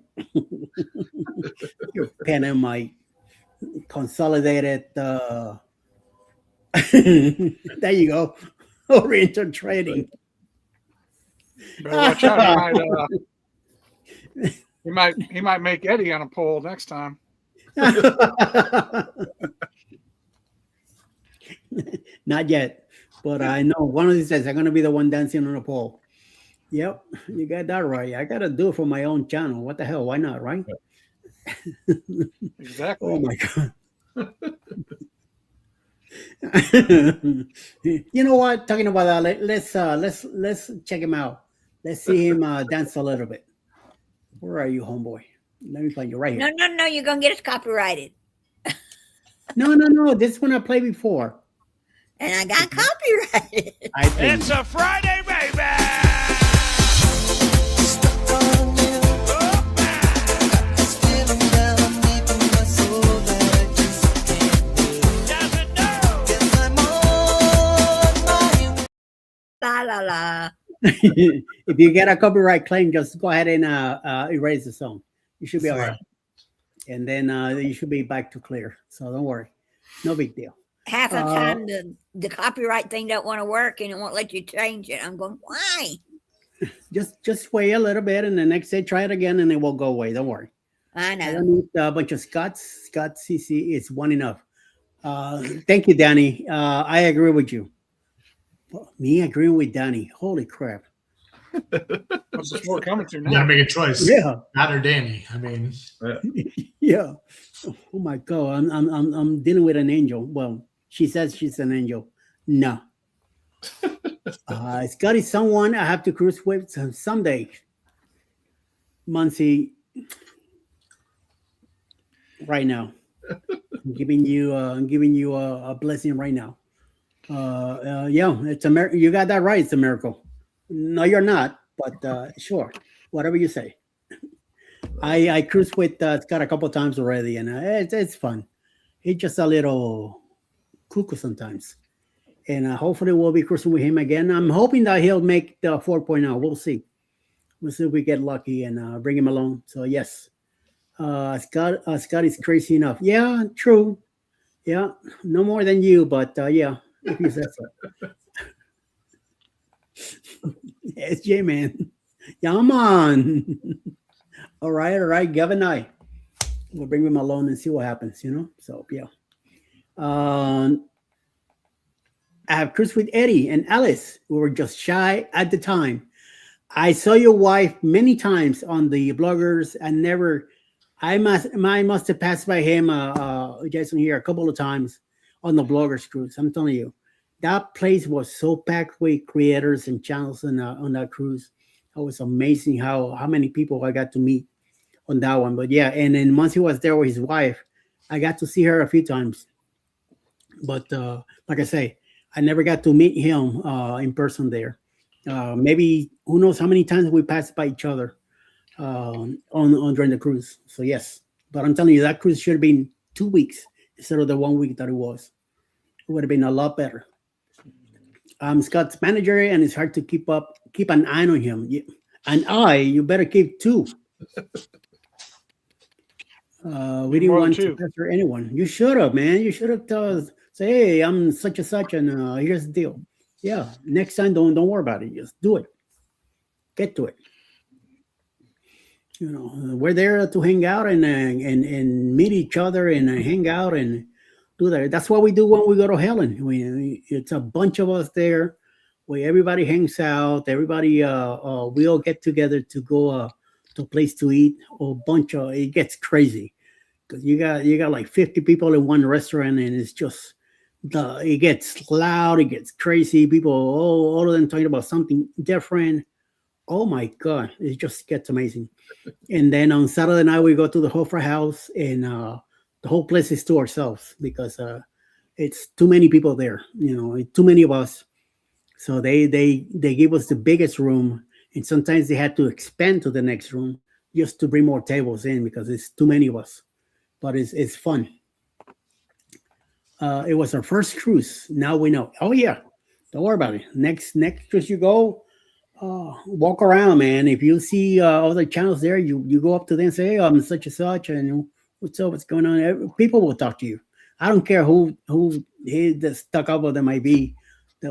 your Panamite consolidated. There you go. Oriental trading. Better watch out. He might make Eddie on a pole next time. Not yet, but I know one of these days I'm gonna be the one dancing on a pole. Yep, you got that right. I gotta do it for my own channel. What the hell? Why not? Right? Exactly. Oh my god. You know what? Talking about that, let's check him out. Let's see him dance a little bit. Where are you, homeboy? Let me find you right here. No. You're gonna get us copyrighted, No. This one I played before. and I got copyrighted. I think. It's a Friday, baby. La la la. If you get a copyright claim, just go ahead and erase the song. You should be all right. And then you should be back to clear. So don't worry. No big deal. Half the time the copyright thing don't want to work and it won't let you change it. I'm going, why? Just wait a little bit, and the next day try it again, and it will go away. Don't worry. I I know. don't need a bunch of Scots. Scott CC is one enough. Thank you, Danny. I agree with you. Me agreeing with Danny. Holy crap. What's this more coming to You now? gotta make a choice. Yeah. Not or Danny. I mean, Yeah. Oh my God. I'm dealing with an angel. Well, she says she's an angel. No. Scott is someone I have to cruise with someday. Muncie, right now. I'm giving you a blessing right now. Yeah, it's a miracle. You got that right. It's a miracle. No, you're not, but sure, whatever you say. I cruised with Scott a couple times already, and it's fun. He's just a little cuckoo sometimes, and hopefully we'll be cruising with him again. I'm hoping that he'll make the 4.0. We'll see. We'll see if we get lucky and bring him along. So yes, Scott is crazy enough. Yeah, true. Yeah, no more than you, but yeah, if you said so. SJ man, yeah, man. All right, Gavin. We'll bring him along and see what happens. So yeah. I have cruised with Eddie and Alice. We were just shy at the time. I saw your wife many times on the bloggers. I must have passed by him, Jason, here a couple of times on the bloggers cruise. I'm telling you, that place was so packed with creators and channels on that cruise. It was amazing how many people I got to meet on that one. But yeah, and then once he was there with his wife, I got to see her a few times. But like I say, I never got to meet him in person there. Maybe who knows how many times we passed by each other on during the cruise. So yes, but I'm telling you, that cruise should have been 2 weeks instead of the 1 week that it was. It would have been a lot better. I'm Scott's manager, and it's hard to keep an eye on him. You better keep two. We didn't want to pressure anyone. You should have, man. You should have say, hey, I'm such and such, and here's the deal. Yeah, next time, don't worry about it. Just do it. Get to it. We're there to hang out and meet each other and hang out and do that. That's what we do when we go to Helen. It's a bunch of us there, where everybody hangs out. Everybody, we all get together to go to a place to eat. It gets crazy because you got like 50 people in one restaurant, and it's just it gets loud. It gets crazy. People, all of them talking about something different. Oh my God, it just gets amazing. And then on Saturday night, we go to the Hofra house, and the whole place is to ourselves because it's too many people there, too many of us. So they give us the biggest room, and sometimes they had to expand to the next room just to bring more tables in because it's too many of us. But it's fun. It was our first cruise. Now we know. Oh yeah, don't worry about it. Next cruise you go, walk around, man. If you see other channels there, you go up to them and say, "Hey, I'm such and such, and what's up? What's going on?" People will talk to you. I don't care who the stuck up with them might be.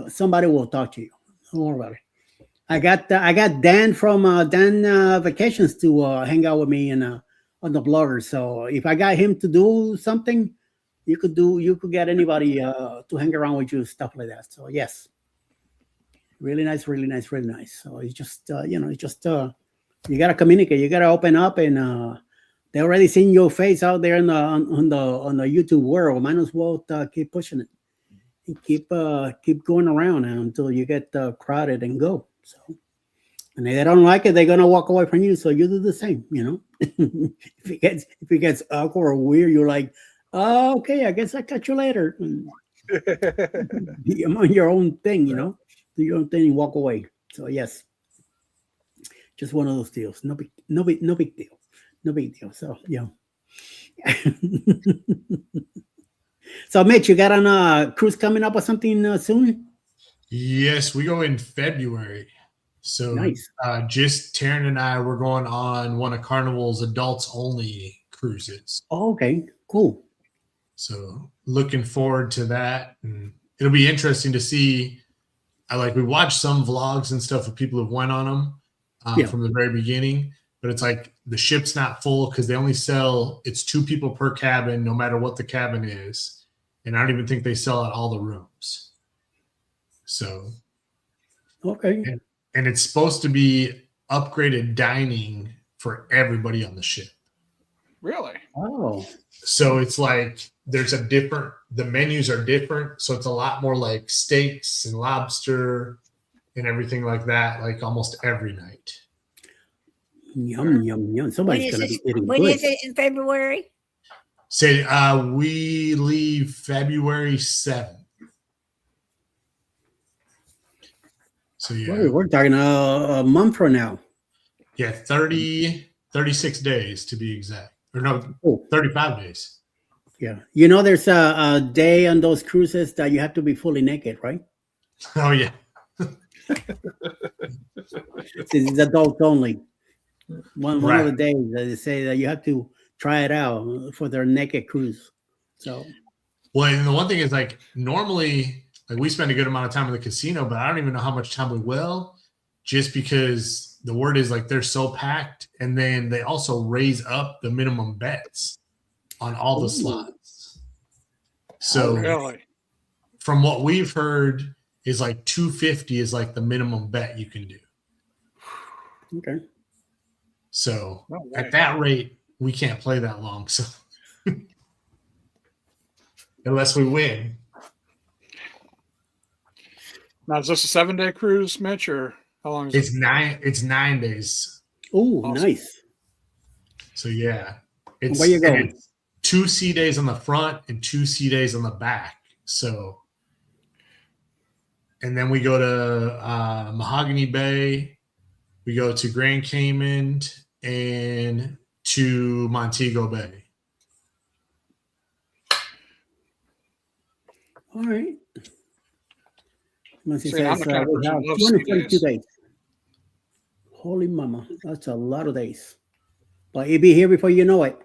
Somebody will talk to you. Don't worry about it. I got Dan from Dan Vacations to hang out with me and on the blogger. So if I got him to do something, you could get anybody to hang around with you, stuff like that. So yes, really nice, really nice, really nice. So it's just you gotta communicate, you gotta open up, and they already seen your face out there on the YouTube world. Might as well keep pushing it and keep going around until you get crowded and go. So, and if they don't like it, they're gonna walk away from you. So you do the same, if it gets awkward or weird, you're like, oh, okay, I guess I catch you later. Be on your own thing, do your own thing and walk away. So yes, just one of those deals. No big deal. No big deal. So yeah. So Mitch, you got on a cruise coming up or something soon? Yes, we go in February. So Nice. Just Taryn and I were going on one of Carnival's adults only cruises. Oh, okay, cool. So looking forward to that. And it'll be interesting to see. We watched some vlogs and stuff of people who went on them from the very beginning, but it's like the ship's not full because they only it's 2 people per cabin, no matter what the cabin is. And I don't even think they sell out all the rooms. So, Okay. And it's supposed to be upgraded dining for everybody on the ship. Really? Oh, So it's like the menus are different. So it's a lot more like steaks and lobster and everything like that, like almost every night. yum, yum, yum. Somebody's going to be eating When good. is it in February? Say we leave February 7th. So yeah. We're talking a month from now. Yeah, 36 days to be exact. Or no, Oh. 35 days. Yeah. There's a day on those cruises that you have to be fully naked, right? Oh yeah. It's adult only. One of the Right. days that they say that you have to try it out for their naked cruise. So Well, and the one thing is normally we spend a good amount of time in the casino, but I don't even know how much time we will, just because the word is they're so packed, and then they also raise up the minimum bets on all the slots. So Really? from what we've heard is $250 is the minimum bet you can do. okay. So No way. at that rate, we can't play that long. So unless we win. Now, is this a 7-day cruise, Mitch, or how long is It's it? 9 days. Oh, Awesome. nice. So yeah. Where you going? It's 2 sea days on the front and 2 sea days on the back. So and then we go to Mahogany Bay, we go to Grand Cayman, and to Montego Bay. All right. Once it See, I'm says, the kind of we person have who loves sea 242 days. days. Holy mama, that's a lot of days. But he'll be here before you know it.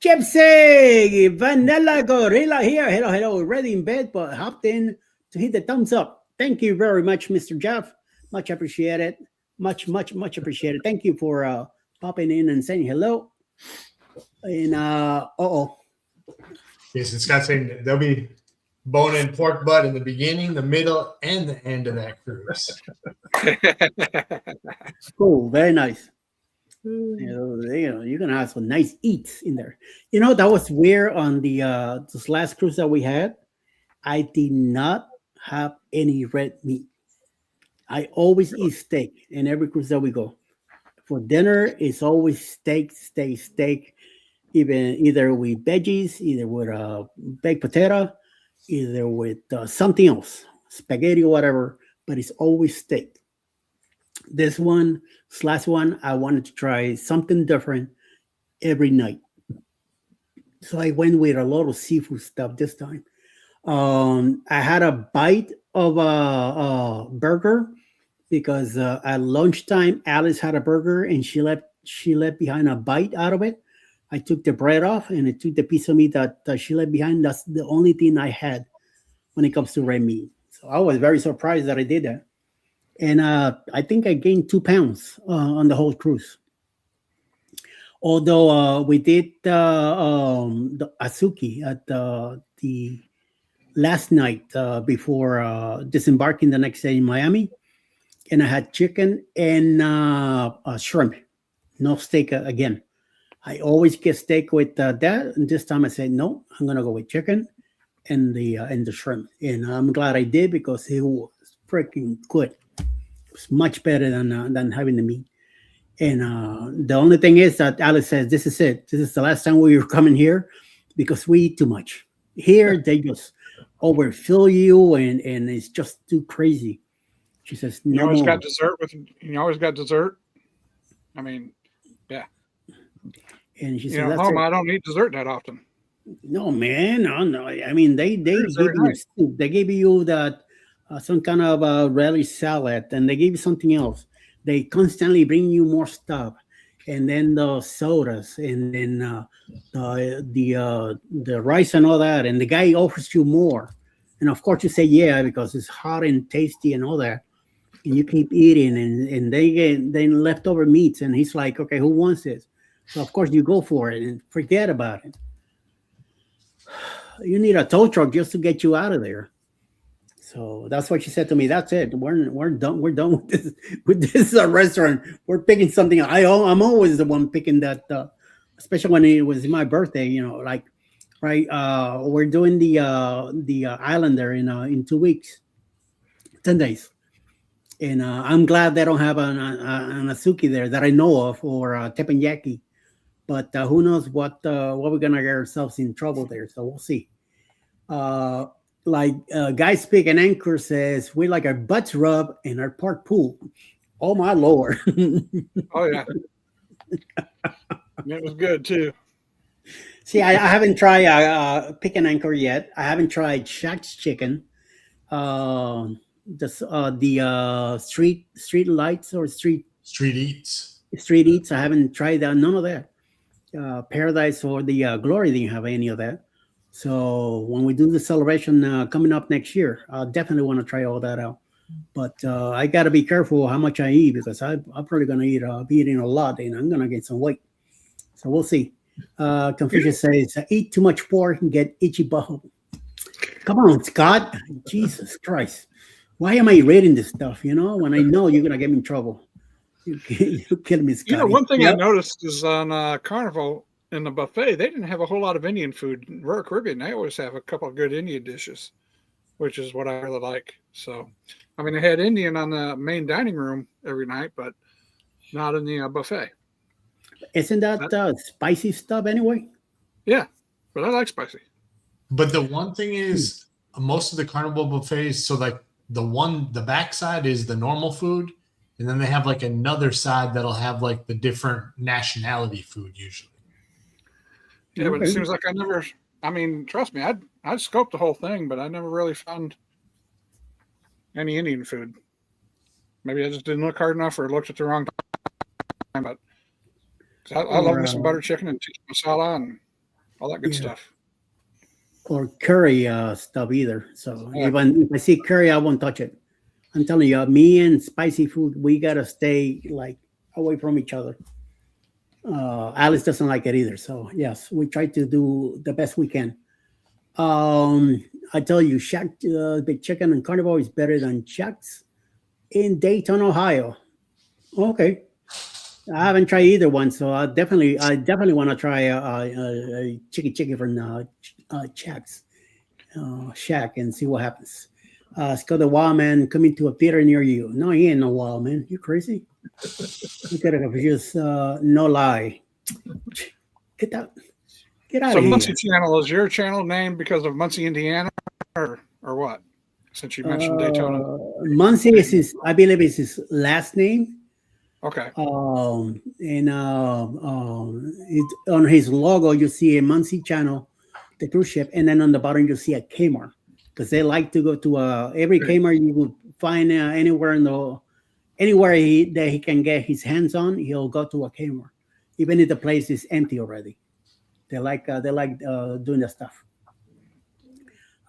Gypsy, Vanilla Gorilla here. Hello. Ready in bed, but hopped in to hit the thumbs up. Thank you very much, Mr. Jeff. Much appreciated. Much appreciated. Thank you for popping in and saying hello. And Yes, it's got saying that there'll be bone and pork butt in the beginning, the middle, and the end of that cruise. cool, very nice. You're gonna have some nice eats in there. That was weird on the this last cruise that we had. I did not have any red meat. I always eat steak in every cruise that we go. For dinner, it's always steak. Either with veggies, either with baked potato, either with something else, spaghetti or whatever. But it's always steak. This last one, I wanted to try something different every night. So I went with a lot of seafood stuff this time. I had a bite of a burger because at lunchtime Alice had a burger and she left behind a bite out of it. I took the bread off and I took the piece of meat that she left behind. That's the only thing I had when it comes to red meat. So I was very surprised that I did that. And I think I gained 2 pounds on the whole cruise. Although we did the Azuki at the last night before disembarking the next day in Miami, and I had chicken and shrimp, no steak again. I always get steak with that, and this time I said no. I'm gonna go with chicken and the shrimp, and I'm glad I did because it was freaking good. It was much better than having the meat. And the only thing is that Alice says, this is it. This is the last time we were coming here because we eat too much. Here, they just overfill you and it's just too crazy. She says, You no always more. got dessert with. You always got dessert. I mean, yeah. And she You said, know, that's home it. I don't eat dessert that often. No, man. No. I mean, they gave very you nice. soup. They gave you that some kind of relish salad, and they gave you something else. They constantly bring you more stuff, and then the sodas, and then the rice and all that. And the guy offers you more, and of course you say yeah because it's hot and tasty and all that. And you keep eating, and they get then leftover meats, and he's like, okay, who wants this? So of course you go for it and forget about it. You need a tow truck just to get you out of there. So that's what she said to me. That's it. We're done. We're done with this restaurant. We're picking something. I'm always the one picking that, especially when it was my birthday. You know, like right. We're doing the Islander in 2 weeks, 10 days, and I'm glad they don't have an Azuki there that I know of or teppanyaki. But who knows what we're gonna get ourselves in trouble there. So we'll see. Like Guy Speak and Anchor says, we like our butts rub and our park pool. Oh my lord! Oh yeah, and it was good too. See, I haven't tried Pick and Anchor yet. I haven't tried Shack's Chicken. The street lights or street Eats. eats. I haven't tried that. None of that. Paradise or the Glory didn't have any of that. So when we do the celebration coming up next year, I definitely want to try all that out. But I got to be careful how much I eat because I'm probably going to be eating a lot and I'm going to get some weight. So we'll see. Confucius says, eat too much pork and get itchy butthole. Come on, Scott. Jesus Christ. Why am I reading this stuff, when I know you're going to get me in trouble? You kill me, Scott. You know, one thing I noticed is on Carnival in the buffet, they didn't have a whole lot of Indian food. In Royal Caribbean, they always have a couple of good Indian dishes, which is what I really like. So, I mean, they had Indian on the main dining room every night, but not in the buffet. Isn't that spicy stuff anyway? Yeah, but I like spicy. But the one thing is, most of the Carnival buffets, so like the back side is the normal food, and then they have like another side that'll have like the different nationality food usually. Yeah, but it seems like trust me, I'd scoped the whole thing, but I never really found any Indian food. Maybe I just didn't look hard enough or looked at the wrong time. But I love me some butter chicken and tikka masala and all that good stuff. Or curry stuff either. So Yeah. if I see curry, I won't touch it. I'm telling you, me and spicy food, we gotta stay like away from each other. Alice doesn't like it either. So yes, we try to do the best we can. I tell you, Shack Big Chicken and Carnival is better than Shack's in Dayton, Ohio. Okay, I haven't tried either one, so I definitely want to try a chicken from Shack's Shack and see what happens. Scott the Wild Man coming to a theater near you. No, he ain't no wild man. You crazy? Look at it. Just no lie. Get out. Get out So of here. Muncie Channel is your channel named because of Muncie, Indiana, or what? Since you mentioned Daytona. Muncie is I believe is his last name, Okay. And it, on his logo, you see a Muncie Channel, the cruise ship, and then on the bottom you see a Kmart because they like to go to every Kmart you will find anywhere in the anywhere that he can get his hands on. He'll go to a Kmart, even if the place is empty already. They like doing that stuff.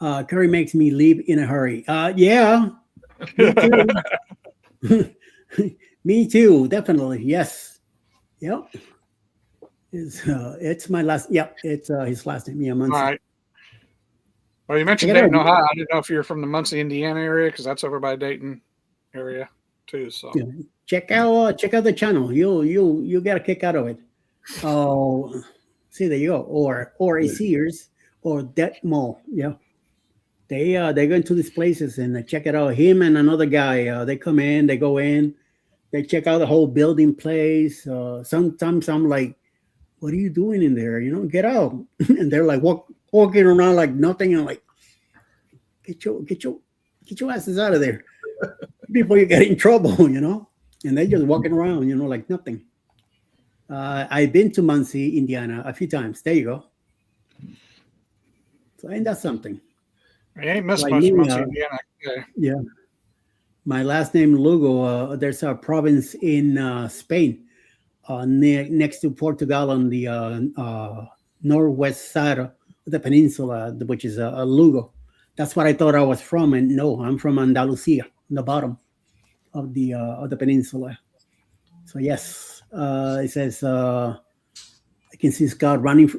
Curry makes me leave in a hurry. Yeah, me too. Me too, definitely. Yes. Yep. It's my last. Yep. It's his last name. Yeah, All Muncie. right. Well, you mentioned Check it Dayton, out. Ohio. I didn't know if you're from the Muncie, Indiana area because that's over by Dayton area too. So Yeah. Check out the channel. You get a kick out of it. Oh, see, there you go. Or a Sears or that mall. Yeah. They go into these places and check it out. Him and another guy. They come in. They go in. They check out the whole building place. Sometimes I'm like, what are you doing in there? You know, get out. And they're like walking around like nothing. And I'm like, get your asses out of there before you get in trouble, you know? And they're just walking around, you know, like nothing. I've been to Muncie, Indiana a few times. There you go. So ain't that something? I ain't missed Like much me, of Muncie, Indiana. Okay. Yeah. My last name Lugo. There's a province in Spain, next to Portugal on the northwest side of the peninsula, which is Lugo. That's what I thought I was from, and no, I'm from Andalusia, the bottom of the peninsula. So yes, it says I can see Scott running.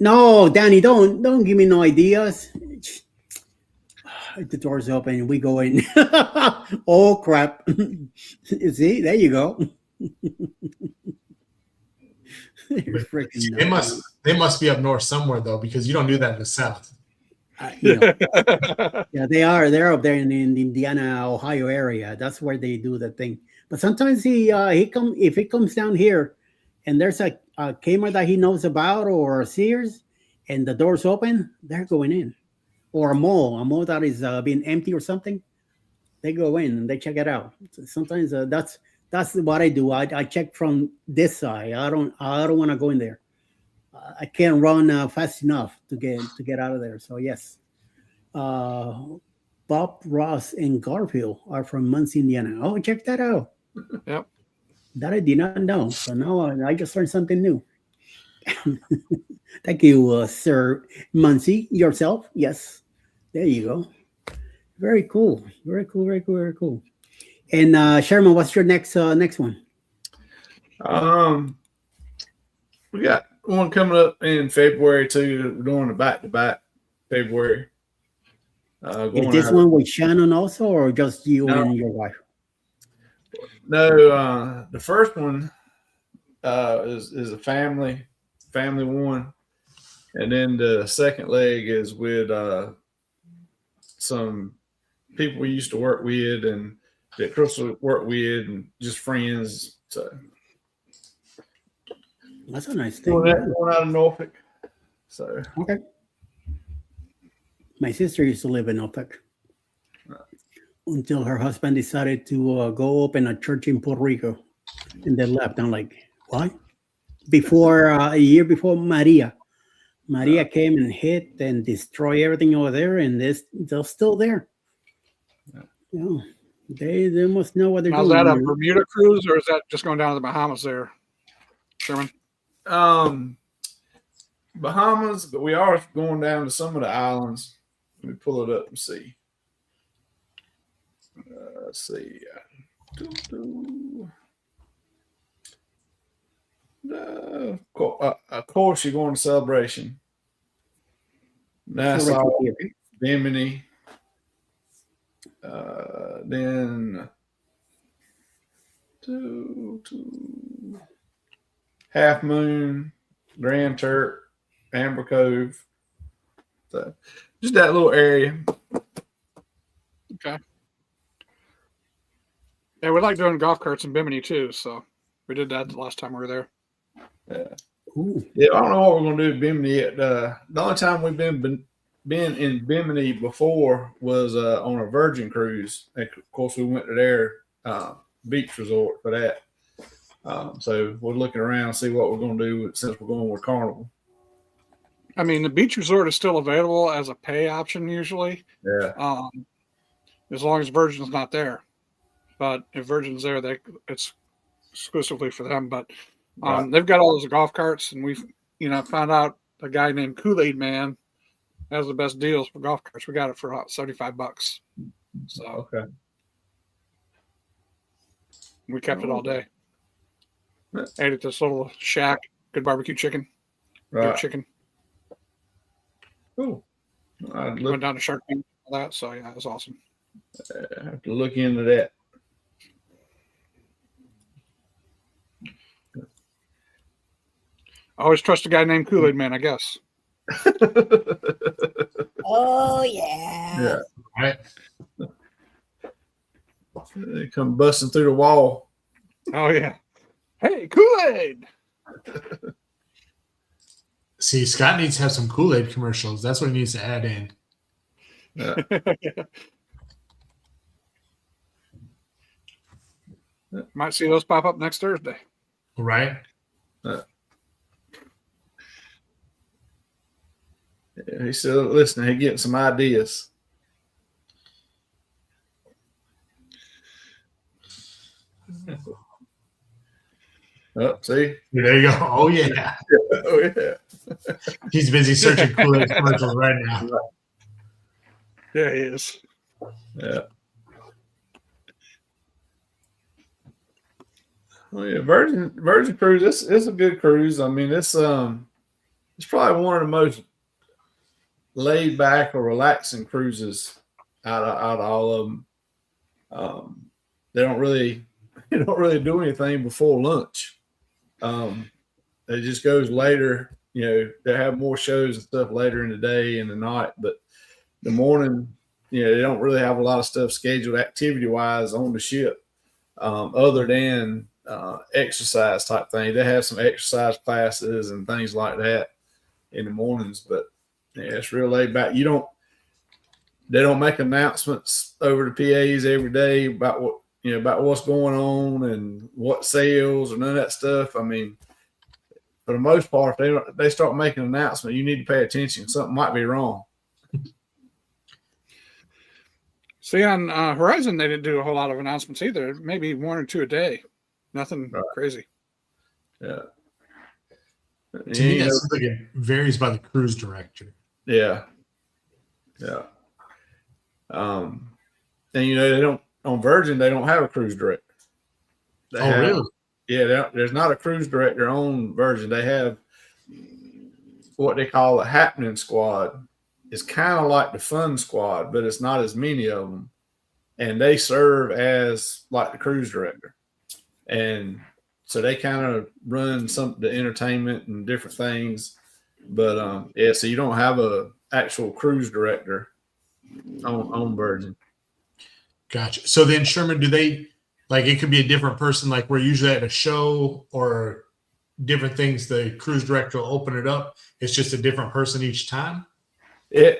No, Danny, don't give me no ideas. The door's open. We go in. Oh crap! You see, there you go. They must be up north somewhere though, because you don't do that in the south. You know, yeah, they are. They're up there in the Indiana, Ohio area. That's where they do the thing. But sometimes if he comes down here, and there's a Kmart that he knows about or a Sears, and the door's open, they're going in, or a mall that is being empty or something. They go in and they check it out. So sometimes that's what I do. I check from this side. I don't want to go in there. I can't run fast enough to get out of there. So yes, Bob Ross and Garfield are from Muncie, Indiana. Oh, check that out. Yep. That I did not know. So now I just learned something new. Thank you, Sir Muncie. Yourself? Yes. There you go. Very cool. Very cool. Very cool. Very cool. And Sherman, what's your next one? We got one coming up in February too. We're doing a back-to-back February. Is this one with Shannon also, or just you and your wife? No, the first one is a family one, and then the second leg is with some people we used to work with and that Crystal worked with, and just friends. So That's a nice thing. going out of Norfolk. So Okay. My sister used to live in Norfolk until her husband decided to go open a church in Puerto Rico, and they left. I'm like, what? Before a year before Maria came and hit and destroyed everything over there, and they're still there. Yeah, they must know what they're Now, is doing. that a Bermuda cruise or is that just going down to the Bahamas there, Sherman? Bahamas, but we are going down to some of the islands. Let me pull it up and see. Let's see. Of course, you're going to Celebration. Nassau, Bimini. Then Half Moon, Grand Turk, Amber Cove. So just that little area. Okay. Yeah, we like doing golf carts in Bimini too, so we did that the last time we were there. Yeah. Ooh. Yeah, I don't know what we're gonna do at Bimini yet. The only time we've been in Bimini before was on a Virgin cruise. And of course, we went to their beach resort for that. So we're looking around to see what we're going to do since we're going with Carnival. I mean, the beach resort is still available as a pay option usually, Yeah. as long as Virgin's not there. But if Virgin's there, it's exclusively for them. But Right. they've got all those golf carts, and we've found out a guy named Kool-Aid Man has the best deals for golf carts. We got it for about $75. So Okay. we kept it all day. Yeah. Ate at this little shack. Good barbecue chicken. Good Right. chicken. Cool. I'd Went look, down to Shark Tank and all that. So yeah, it was awesome. have to look into that. I always trust a guy named Kool-Aid Man, I guess. Oh yeah. Yeah. Right. They come busting through the wall. Oh yeah. Hey, Kool-Aid. See, Scott needs to have some Kool-Aid commercials. That's what he needs to add in. Yeah. Might see those pop up next Thursday. Right? He's still listening. He's getting some ideas. Oh, see? There you go. Oh, yeah. Oh, yeah. He's busy searching Kool-Aid commercials right now. Yeah, he is. Yeah. Oh yeah, Virgin Cruise. It's a good cruise. I mean, it's probably one of the most laid back or relaxing cruises out of all of them. They don't really do anything before lunch. It just goes later. They have more shows and stuff later in the day and the night, but the morning, they don't really have a lot of stuff scheduled activity wise on the ship, other than exercise type thing. They have some exercise classes and things like that in the mornings, but yeah, it's real laid back. They don't make announcements over the PAs every day about what's going on and what sales or none of that stuff. I mean, for the most part, they start making an announcement, you need to pay attention. Something might be wrong. See, on Horizon, they didn't do a whole lot of announcements either. Maybe one or two a day. Nothing crazy. Yeah. To me, that seems like it varies by the cruise director. Yeah. Yeah. And they don't, on Virgin, they don't have a cruise director. Really? Yeah, there's not a cruise director on Virgin. They have what they call a happening squad. It's kind of like the fun squad, but it's not as many of them. And they serve as like the cruise director. And so they kind of run the entertainment and different things. But so you don't have a actual cruise director on Virgin. Gotcha. So then, Sherman, do they it could be a different person? Like we're usually at a show or different things. The cruise director will open it up. It's just a different person each time. Yeah,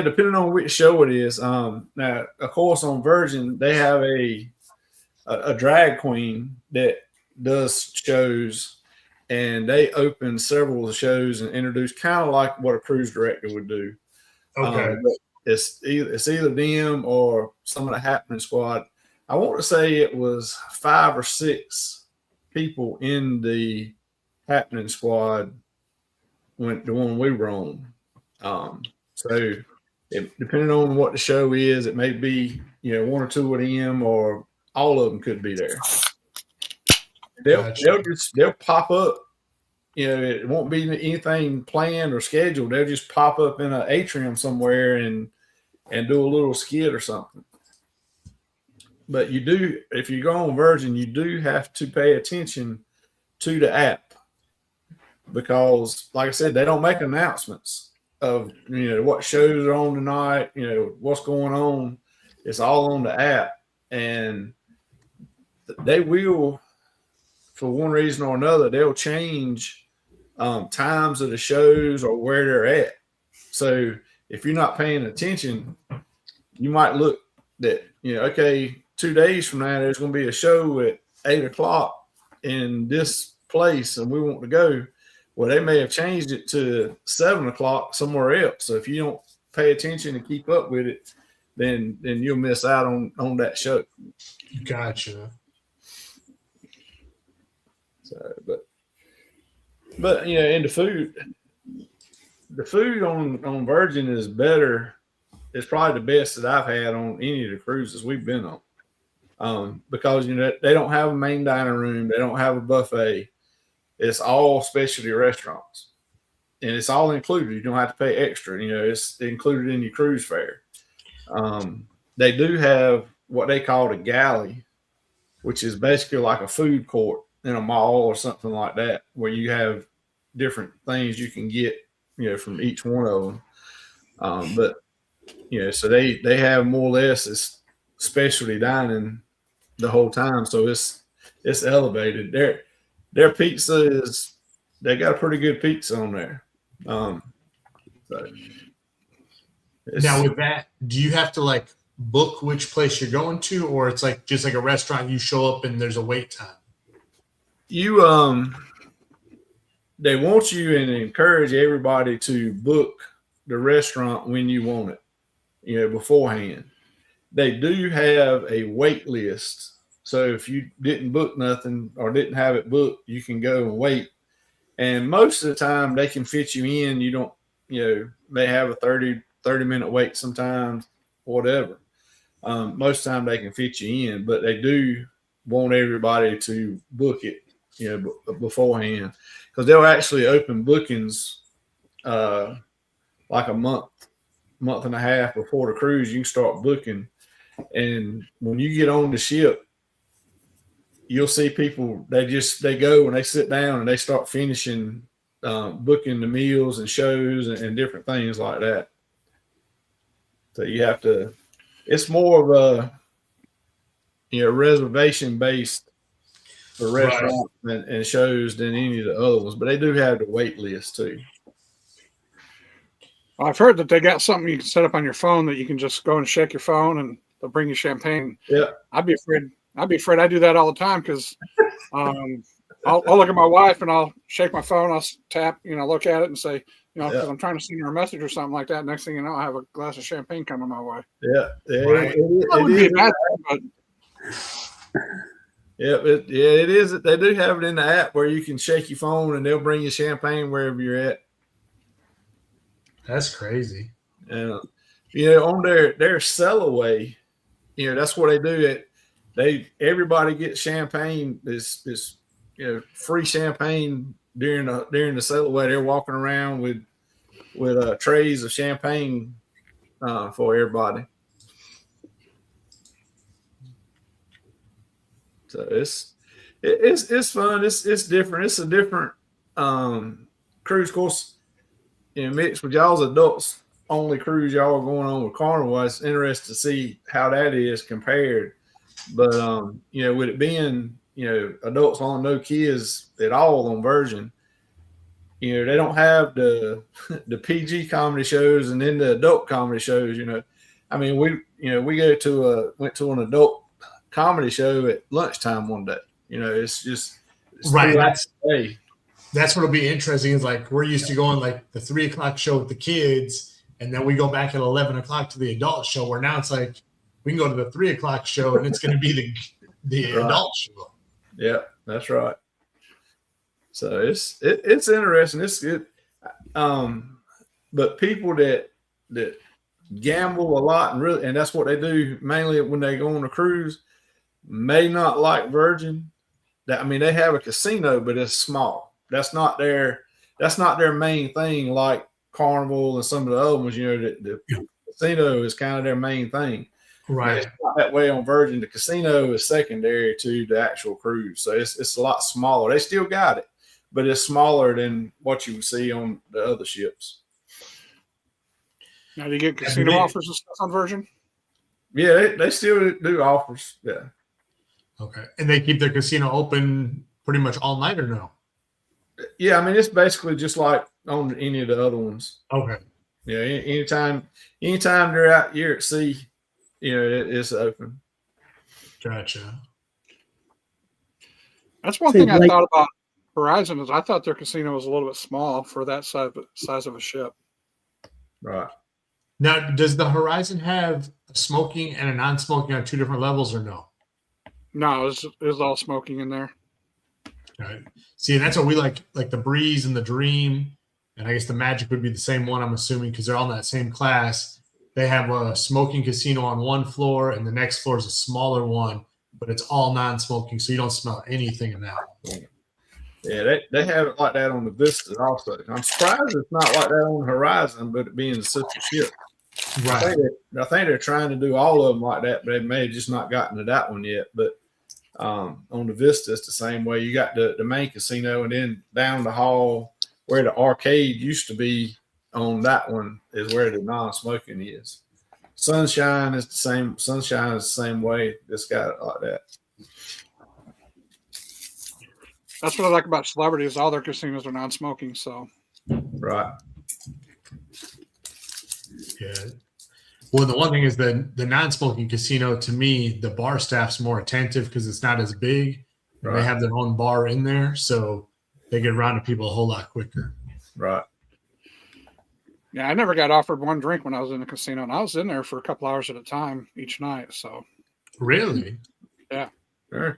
depending on which show it is. Now, of course, on Virgin they have a drag queen that does shows, and they open several of the shows and introduce kind of like what a cruise director would do. Okay. It's either them or some of the happening squad. I want to say it was 5 or 6 people in the happening squad when the one we were on. So depending on what the show is, it may be 1 or 2 of them, or all of them could be there. They'll pop up. It won't be anything planned or scheduled. They'll just pop up in an atrium somewhere and do a little skit or something. But if you go on Virgin, you do have to pay attention to the app, because, like I said, they don't make announcements of what shows are on tonight, what's going on. It's all on the app, and they will, for one reason or another, they'll change times of the shows or where they're at. So if you're not paying attention, you might look that okay, 2 days from now there's going to be a show at 8:00, in this place and we want to go, well, they may have changed it to 7 o'clock somewhere else. So if you don't pay attention and keep up with it, then you'll miss out on that show. Gotcha. So, but you know, and the food on Virgin is better. It's probably the best that I've had on any of the cruises we've been on. Because you know they don't have a main dining room, they don't have a buffet. It's all specialty restaurants, and it's all included. You don't have to pay extra. You know, it's included in your cruise fare. They do have what they call a galley, which is basically like a food court in a mall or something like that, where you have different things you can get, you know, from each one of them. But you know, so they have more or less this specialty dining the whole time, so it's elevated. Their pizza is, they got a pretty good pizza on there. So Now with that, do you have to like book which place you're going to, or it's like just like a restaurant, you show up and there's a wait time? You they want you and encourage everybody to book the restaurant when you want it, you know, beforehand. They do have a wait list. So if you didn't book nothing or didn't have it booked, you can go and wait. And most of the time they can fit you in. You don't, you know, they have a 30-minute wait sometimes, whatever. Most of the time they can fit you in, but they do want everybody to book it, you know, beforehand, because they'll actually open bookings like a month and a half before the cruise. You can start booking, and when you get on the ship, you'll see people, they go and they sit down and they start finishing booking the meals and shows and different things like that. So you have to, it's more of a, you know, reservation based for restaurants and shows than any of the other ones, but they do have the wait list too. I've heard that they got something you can set up on your phone that you can just go and shake your phone and they'll bring you champagne. Yeah. I'd be afraid I do that all the time, because I'll look at my wife and I'll shake my phone, I'll tap, you know, look at it and say, you know, because I'm trying to send her a message or something like that. Next thing you know, I have a glass of champagne coming my way. Yeah. Right. It would be a bad thing, but it is. They do have it in the app where you can shake your phone and they'll bring you champagne wherever you're at. That's crazy. And you know, on their sell away, you know, that's what they do. Everybody gets champagne. This you know, free champagne during the sell away. They're walking around with trays of champagne for everybody. So it's fun. It's different. It's a different cruise course. You know, mixed with y'all's adults only cruise y'all are going on with Carnival. It's interesting to see how that is compared. But you know, with it being, you know, adults only, no kids at all on Virgin, you know, they don't have the PG comedy shows and then the adult comedy shows. You know, I mean, we went to an adult comedy show at lunchtime one day. You know, it's right. That's what'll be interesting is like we're used to going like the 3 o'clock show with the kids, and then we go back at 11 o'clock to the adult show, where now it's like we can go to the 3 o'clock show and it's going to be the adult show. Yeah, that's right. So it's interesting. It's good. But people that gamble a lot and that's what they do mainly when they go on a cruise, may not like Virgin. I mean, they have a casino, but it's small. That's not their main thing, like Carnival and some of the other ones. You know, the casino is kind of their main thing. Right. It's not that way on Virgin. The casino is secondary to the actual cruise, so it's a lot smaller. They still got it, but it's smaller than what you would see on the other ships. now do you get casino offers and stuff on Virgin? Yeah, they still do offers. Yeah. Okay. And they keep their casino open pretty much all night, or no? Yeah, I mean, it's basically just like on any of the other ones. Okay. Yeah, anytime they're out here at sea, you know, it's open. Gotcha. That's one See, thing I like- thought about Horizon is I thought their casino was a little bit small for that size of a ship. Right. Now, does the Horizon have smoking and a non-smoking on two different levels, or no? No, it was all smoking in there. Right. See, and that's what we like the Breeze and the Dream, and I guess the Magic would be the same one, I'm assuming, because they're all in that same class. They have a smoking casino on one floor, and the next floor is a smaller one, but it's all non-smoking, so you don't smell anything in that one. Yeah, they have it like that on the Vista also. I'm surprised it's not like that on the Horizon, but it being the sister ship. Right. I think they're trying to do all of them like that, but they may have just not gotten to that one yet. But on the Vista, it's the same way. You got the main casino, and then down the hall where the arcade used to be on that one is where the non-smoking is. Sunshine is the same. Sunshine is the same way. Just got it like that. That's what I like about Celebrities. All their casinos are non-smoking. So Right. Yeah. Well, the one thing is the non-smoking casino, to me, the bar staff's more attentive because it's not as big. And Right. They have their own bar in there, so they get around to people a whole lot quicker. Right. yeah, I never got offered one drink when I was in the casino, and I was in there for a couple hours at a time each night. So Really? Sure.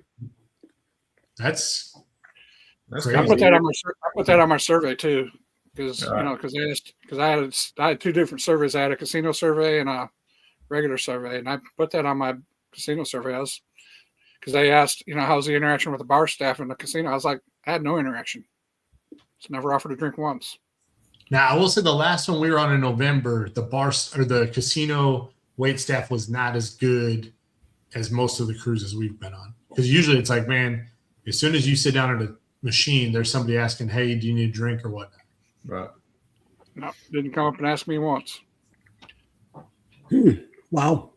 That's That's Crazy. I put that on my survey too, because Right. because I had two different surveys. I had a casino survey and a regular survey, and I put that on my casino survey. Because they asked, how's the interaction with the bar staff in the casino? I was like, I had no interaction. Just never offered a drink once. now. I will say the last one we were on in November, the bar or the casino wait staff was not as good as most of the cruises we've been on. Because usually it's like, man, as soon as you sit down at a machine, there's somebody asking, "Hey, do you need a drink or whatnot?" Right. No, didn't come up and ask me once. Wow.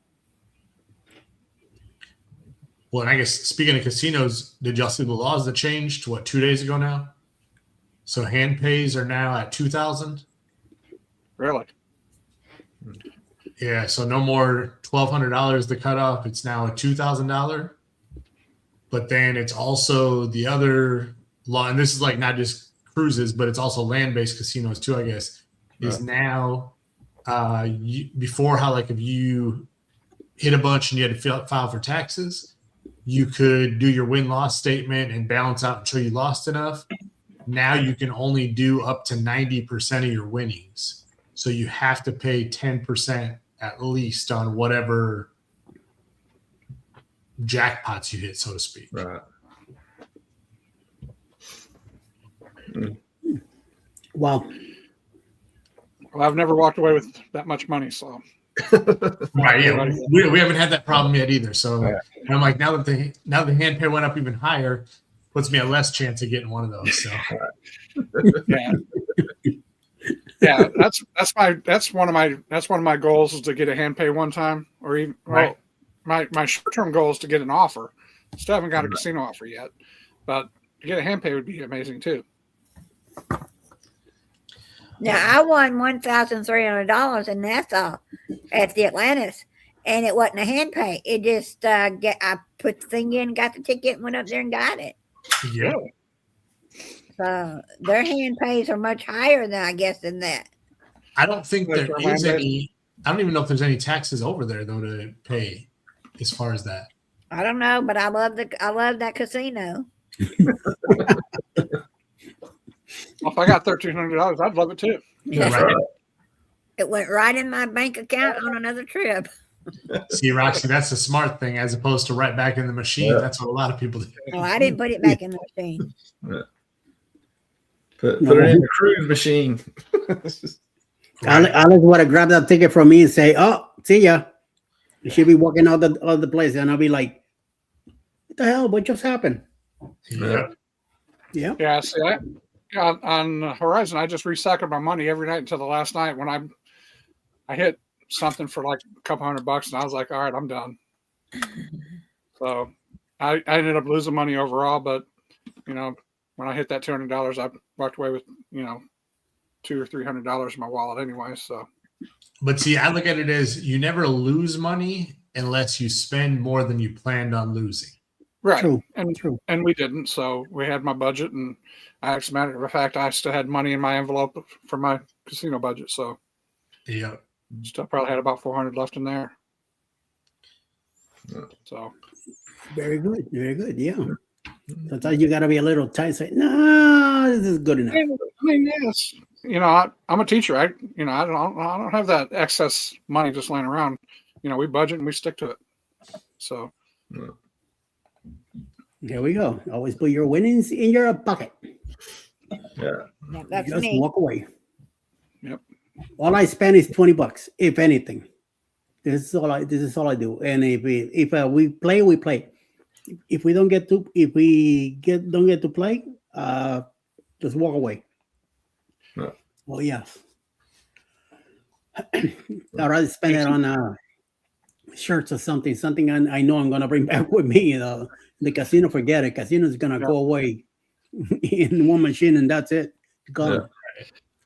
Well, and I guess speaking of casinos, did y'all see the laws that changed? 2 days ago now? So hand pays are now at 2,000. Really? Yeah, so no more $1,200 the cutoff. It's now a $2,000. But then it's also the other law, and this is like not just cruises, but it's also land-based casinos too, I guess, is now before how like if you hit a bunch and you had to file for taxes, you could do your win-loss statement and balance out until you lost enough. Now you can only do up to 90% of your winnings. So you have to pay 10% at least on whatever jackpots you hit, so to speak. Right. Wow. Well, I've never walked away with that much money, so Right. Yeah. We haven't had that problem yet either. So Yeah. and I'm like, now that the hand pay went up even higher, puts me at less chance of getting one of those. So yeah. Yeah, that's one of my goals is to get a hand pay one time, or even Right. my short term goal is to get an offer. Still haven't got a casino offer yet, but to get a hand pay would be amazing too. Now I won $1,300 in Nassau at the Atlantis, and it wasn't a hand pay. It just I put the thing in, got the ticket, and went up there and got it. yeah. So their hand pays are much higher than I guess than that. I don't think Like there for is land-based? any. I don't even know if there's any taxes over there though to pay as far as that. I don't know, but I love that casino. Well, if I got $1,300, I'd love it too. Yeah, right. It went right in my bank account on another trip. See, Roxy, that's the smart thing as opposed to right back in the machine. Yeah. That's what a lot of people do. Well, I didn't put it back in the machine. Put it in the cruise machine. Alex would have grabbed that ticket from me and say, "Oh, see ya." She'll be walking out the place, and I'll be like, "What the hell? What just happened?" Yeah. Yeah. Yeah, see, on Horizon, I just recycled my money every night until the last night when I hit something for like a couple $100, and I was like, all right, I'm done. So I ended up losing money overall, but when I hit that $200, I walked away with $200 or $300 in my wallet anyway. So But see, I look at it as you never lose money unless you spend more than you planned on losing. Right. True. And True. and we didn't. So we had my budget, and as a matter of fact, I still had money in my envelope for my casino budget. So Yeah. still probably had about 400 left in there. So Very good. Very good. Yeah. Sometimes you gotta be a little tight. Say, no, this is good enough. I mean, yes, I'm a teacher. I don't have that excess money just laying around. We budget and we stick to it. So There we go. Always put your winnings in your pocket. Yeah. Yeah, that's Just me. walk away. Yep. All I spend is $20, if anything. This is all I do. And if we play, we play. If we don't get to play, just walk away. Yeah. Oh yes. I'd rather spend it on shirts or something I know I'm gonna bring back with me. The casino, forget it. Casino's gonna go away in one machine and that's it. Go. Yeah.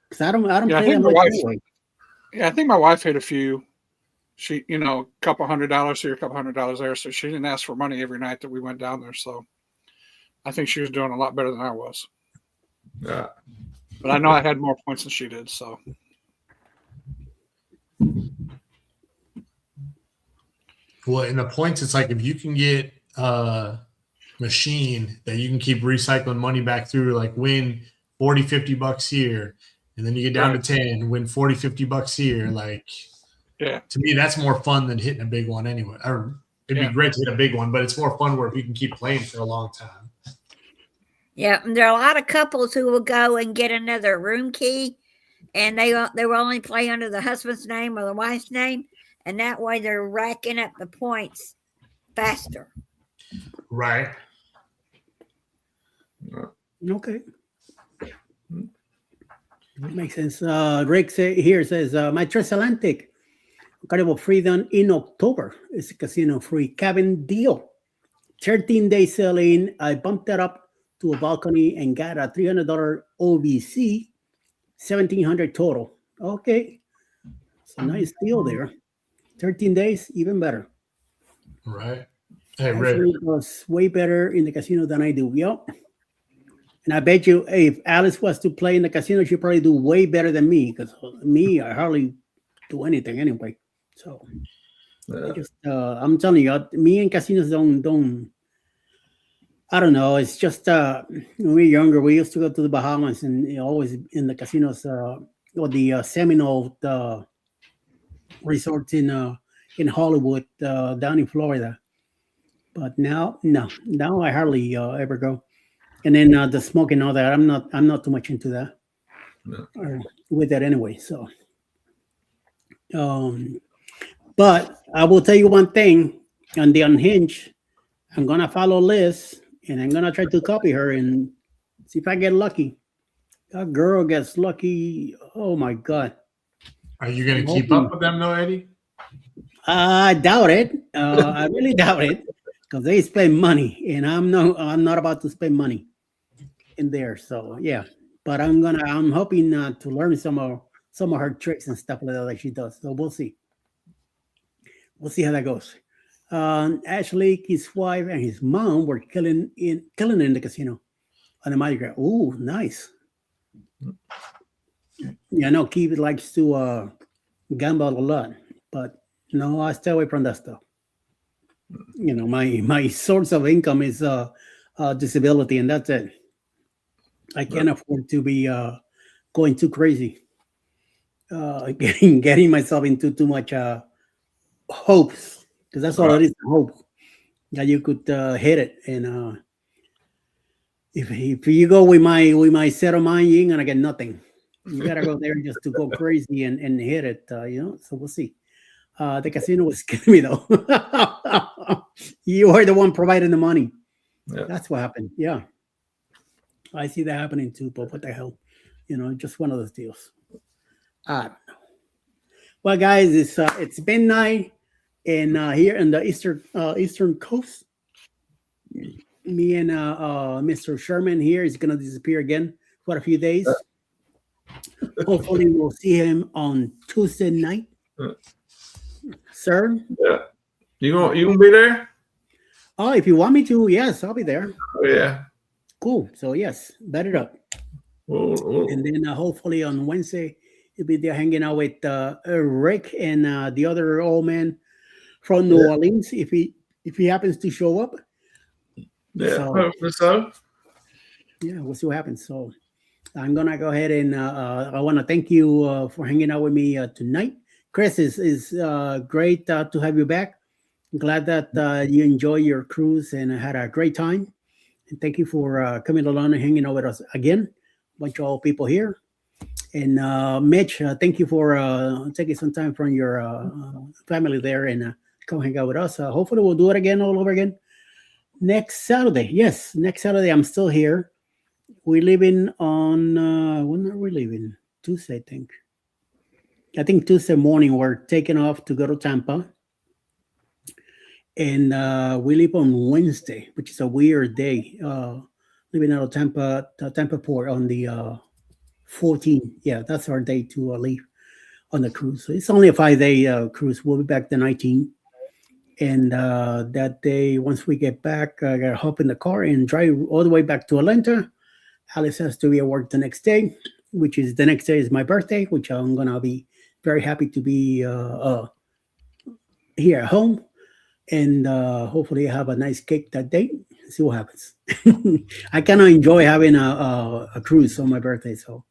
Cause I don't Yeah, I play think that my much wife- anyway. yeah, I think my wife hit a few. She, a couple $100 here, a couple $100 there. So she didn't ask for money every night that we went down there. So I think she was doing a lot better than I was. Yeah. But I know I had more points than she did. So Well, in the points, it's like if you can get a machine that you can keep recycling money back through, like win 40, $50 here, and then you get down Right. to 10, win 40, $50 here. Like, yeah, to me, that's more fun than hitting a big one anyway. Or it'd Yeah. be great to hit a big one, but it's more fun where if you can keep playing for a long time. Yeah, and there are a lot of couples who will go and get another room key, and they will only play under the husband's name or the wife's name, and that way they're racking up the points faster. Right. Okay. Makes sense. Rick says, my transatlantic Carnival Freedom in October. It's a casino free cabin deal. 13-day sailing. I bumped that up to a balcony and got a $300 OVC, $1,700 total. Okay. It's a nice deal there. 13 days, even better. Right. Hey, Rick. Actually, it was way better in the casino than I do. Yep. And I bet you if Alice was to play in the casino, she'd probably do way better than me because I hardly do anything anyway. So I'm telling you, me and casinos don't. I don't know. It's just when we were younger, we used to go to the Bahamas and always in the casinos or the Seminole resorts in Hollywood down in Florida. But now I hardly ever go. And then the smoke and all that, I'm not too much into that. No. Or with that anyway. So, but I will tell you one thing on the Unhinged, I'm gonna follow Liz and I'm gonna try to copy her and see if I get lucky. That girl gets lucky. Oh my God. Are you going to keep up with them, though, Eddie? I doubt it. I really doubt it because they spend money, and I'm not about to spend money in there. So yeah, but I'm hoping to learn some of her tricks and stuff like that she does. So we'll see. We'll see how that goes. Ashley, his wife, and his mom were killing in the casino on the Mardi Gras. Ooh, nice. Yeah, no, Keith likes to gamble a lot, but no, I stay away from that stuff. My source of income is disability, and that's it. I can't afford to be going too crazy, getting myself into too much hopes, because that's all it is, hope that you could hit it. And if you go with my set of mind, you ain't gonna get nothing. You gotta go there just to go crazy and hit it. So we'll see. The casino was killing me though. You are the one providing the money. Yeah. That's what happened. Yeah, I see that happening too. But what the hell? Just one of those deals. I don't know. Well, guys, it's midnight, and here in the eastern coast, me and Mr. Sherman here is gonna disappear again for a few days. Hopefully, we'll see him on Tuesday night. Sir? Yeah. You gonna be there? Oh, if you want me to, yes, I'll be there. Oh, yeah. Cool. So yes, bet it up. And then hopefully on Wednesday, you'll be there hanging out with Rick and the other old man from New Orleans if he happens to show up. Yeah, So- hopefully so. Yeah, we'll see what happens. So I'm gonna go ahead and I want to thank you for hanging out with me tonight. Chris, is great to have you back. Glad that you enjoy your cruise and had a great time. And thank you for coming along and hanging out with us again. Bunch of old people here. And Mitch, thank you for taking some time from your family there and come hang out with us. Hopefully we'll do it again all over again next Saturday. Yes, next Saturday I'm still here. We're leaving on when are we leaving? Tuesday, I think. I think Tuesday morning we're taking off to go to Tampa. And we leave on Wednesday, which is a weird day. Leaving out of Tampa Port on the 14th. Yeah, that's our day to leave on the cruise. So it's only a 5-day cruise. We'll be back the 19th. And that day, once we get back, I gotta hop in the car and drive all the way back to Atlanta. Alice has to be at work the next day, which is the next day is my birthday, which I'm gonna be very happy to be here at home. And hopefully I have a nice cake that day. See what happens. I kind of enjoy having a cruise on my birthday. So,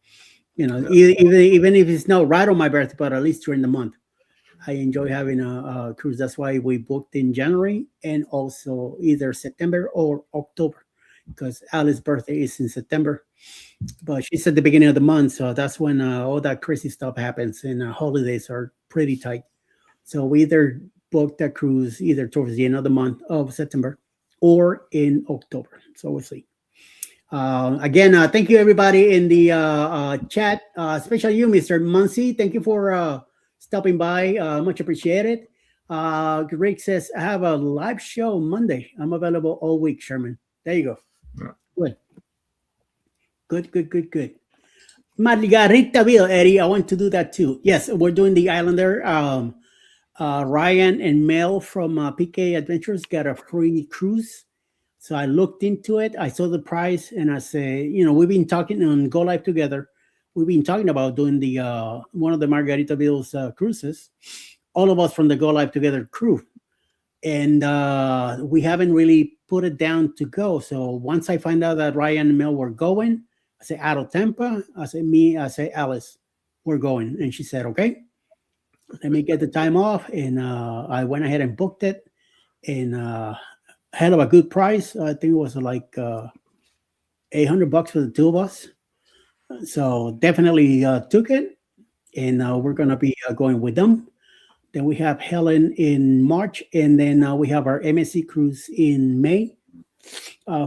even if it's not right on my birthday, but at least during the month, I enjoy having a cruise. That's why we booked in January and also either September or October, because Alice's birthday is in September. But she's at the beginning of the month, so that's when all that crazy stuff happens, and holidays are pretty tight. So we either book that cruise either towards the end of the month of September or in October. So we'll see. Again, thank you everybody in the chat, especially you, Mr. Muncie. Thank you for stopping by. Much appreciated. Rick says, I have a live show Monday. I'm available all week, Sherman. There you go. Yeah. Good. Margarita Bill, Eddie, I want to do that too. Yes, we're doing the Islander. Ryan and Mel from PK Adventures got a free cruise. So I looked into it. I saw the price and I say, we've been talking on Go Live Together. We've been talking about doing the one of the Margaritaville's cruises, all of us from the Go Live Together crew. And we haven't really put it down to go. So once I find out that Ryan and Mel were going, I say out of Tampa, I say Alice, we're going. And she said, okay, let me get the time off. And I went ahead and booked it and hell of a good price. I think it was like $800 for the two of us. So definitely took it. And we're going to be going with them. Then we have Helen in March. And then we have our MSC cruise in May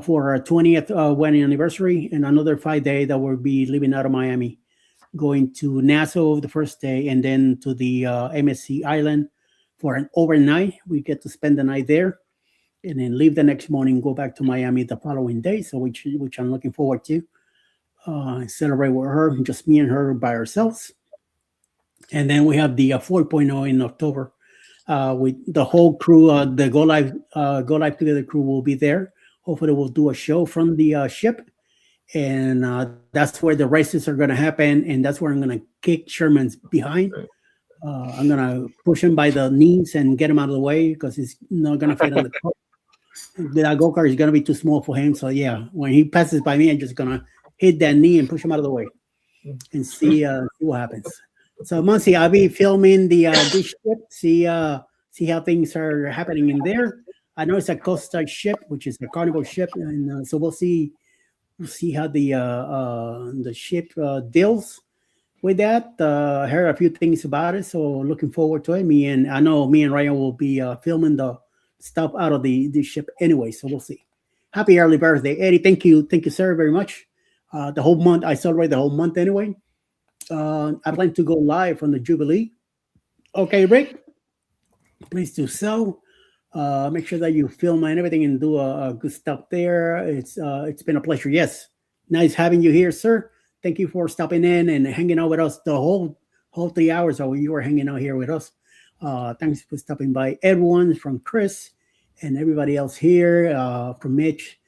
for our 20th wedding anniversary. And another 5-day that we'll be leaving out of Miami, going to Nassau the first day, and then to the MSC Island for an overnight. We get to spend the night there, and then leave the next morning, go back to Miami the following day. So which I'm looking forward to. Celebrate with her, just me and her by ourselves. And then we have the 4.0 in October. With the whole crew, the Go Live Together crew will be there. Hopefully we'll do a show from the ship. And that's where the races are going to happen. And that's where I'm going to kick Sherman's behind. I'm going to push him by the knees and get him out of the way because he's not going to fit on the car. The go-kart is going to be too small for him. So, yeah, when he passes by me, I'm just going to hit that knee and push him out of the way and see what happens. So, Muncie, I'll be filming the this ship, see how things are happening in there. I know it's a Costa ship, which is a Carnival ship. And so we'll see how the ship deals with that. I heard a few things about it, so looking forward to it. I know me and Ryan will be filming the stuff out of the ship anyway, so we'll see. Happy early birthday, Eddie. Thank you, sir, very much. The whole month, I celebrate the whole month anyway. I plan to go live from the Jubilee. Okay, Rick, please do so. Make sure that you film and everything and do good stuff there. It's been a pleasure. Yes, nice having you here, sir. Thank you for stopping in and hanging out with us the whole 3 hours that you were hanging out here with us. Thanks for stopping by, everyone, from Chris and everybody else here, from Mitch,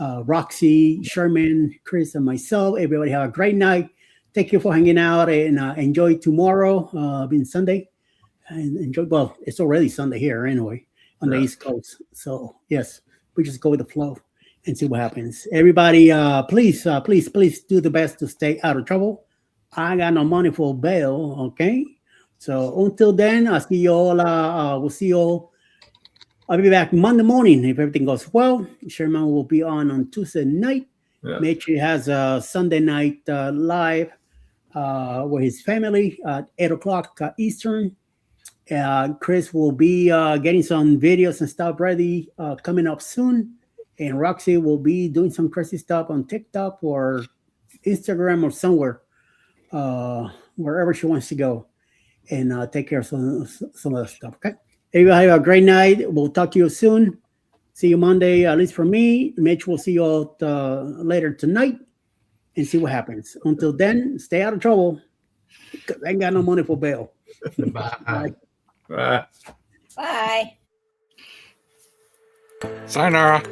Roxy, Sherman, Chris, and myself. Everybody have a great night. Thank you for hanging out, and enjoy tomorrow, being Sunday. And enjoy. Well, it's already Sunday here anyway on the Yeah. East Coast. So yes, we just go with the flow and see what happens. Everybody, please do the best to stay out of trouble. I got no money for bail. Okay. So until then, I'll see you all. We'll see you all. I'll be back Monday morning if everything goes well. Sherman will be on Tuesday night. Yeah. Mitch has a Sunday night live with his family at 8 o'clock Eastern. Chris will be getting some videos and stuff ready coming up soon. And Roxy will be doing some crazy stuff on TikTok or Instagram or somewhere, wherever she wants to go, and take care of some of the stuff. Okay. Everybody have a great night. We'll talk to you soon. See you Monday, at least for me. Mitch will see you all later tonight and see what happens. Until then, stay out of trouble, because I ain't got no money for bail. Bye. Right. Bye. Sayonara.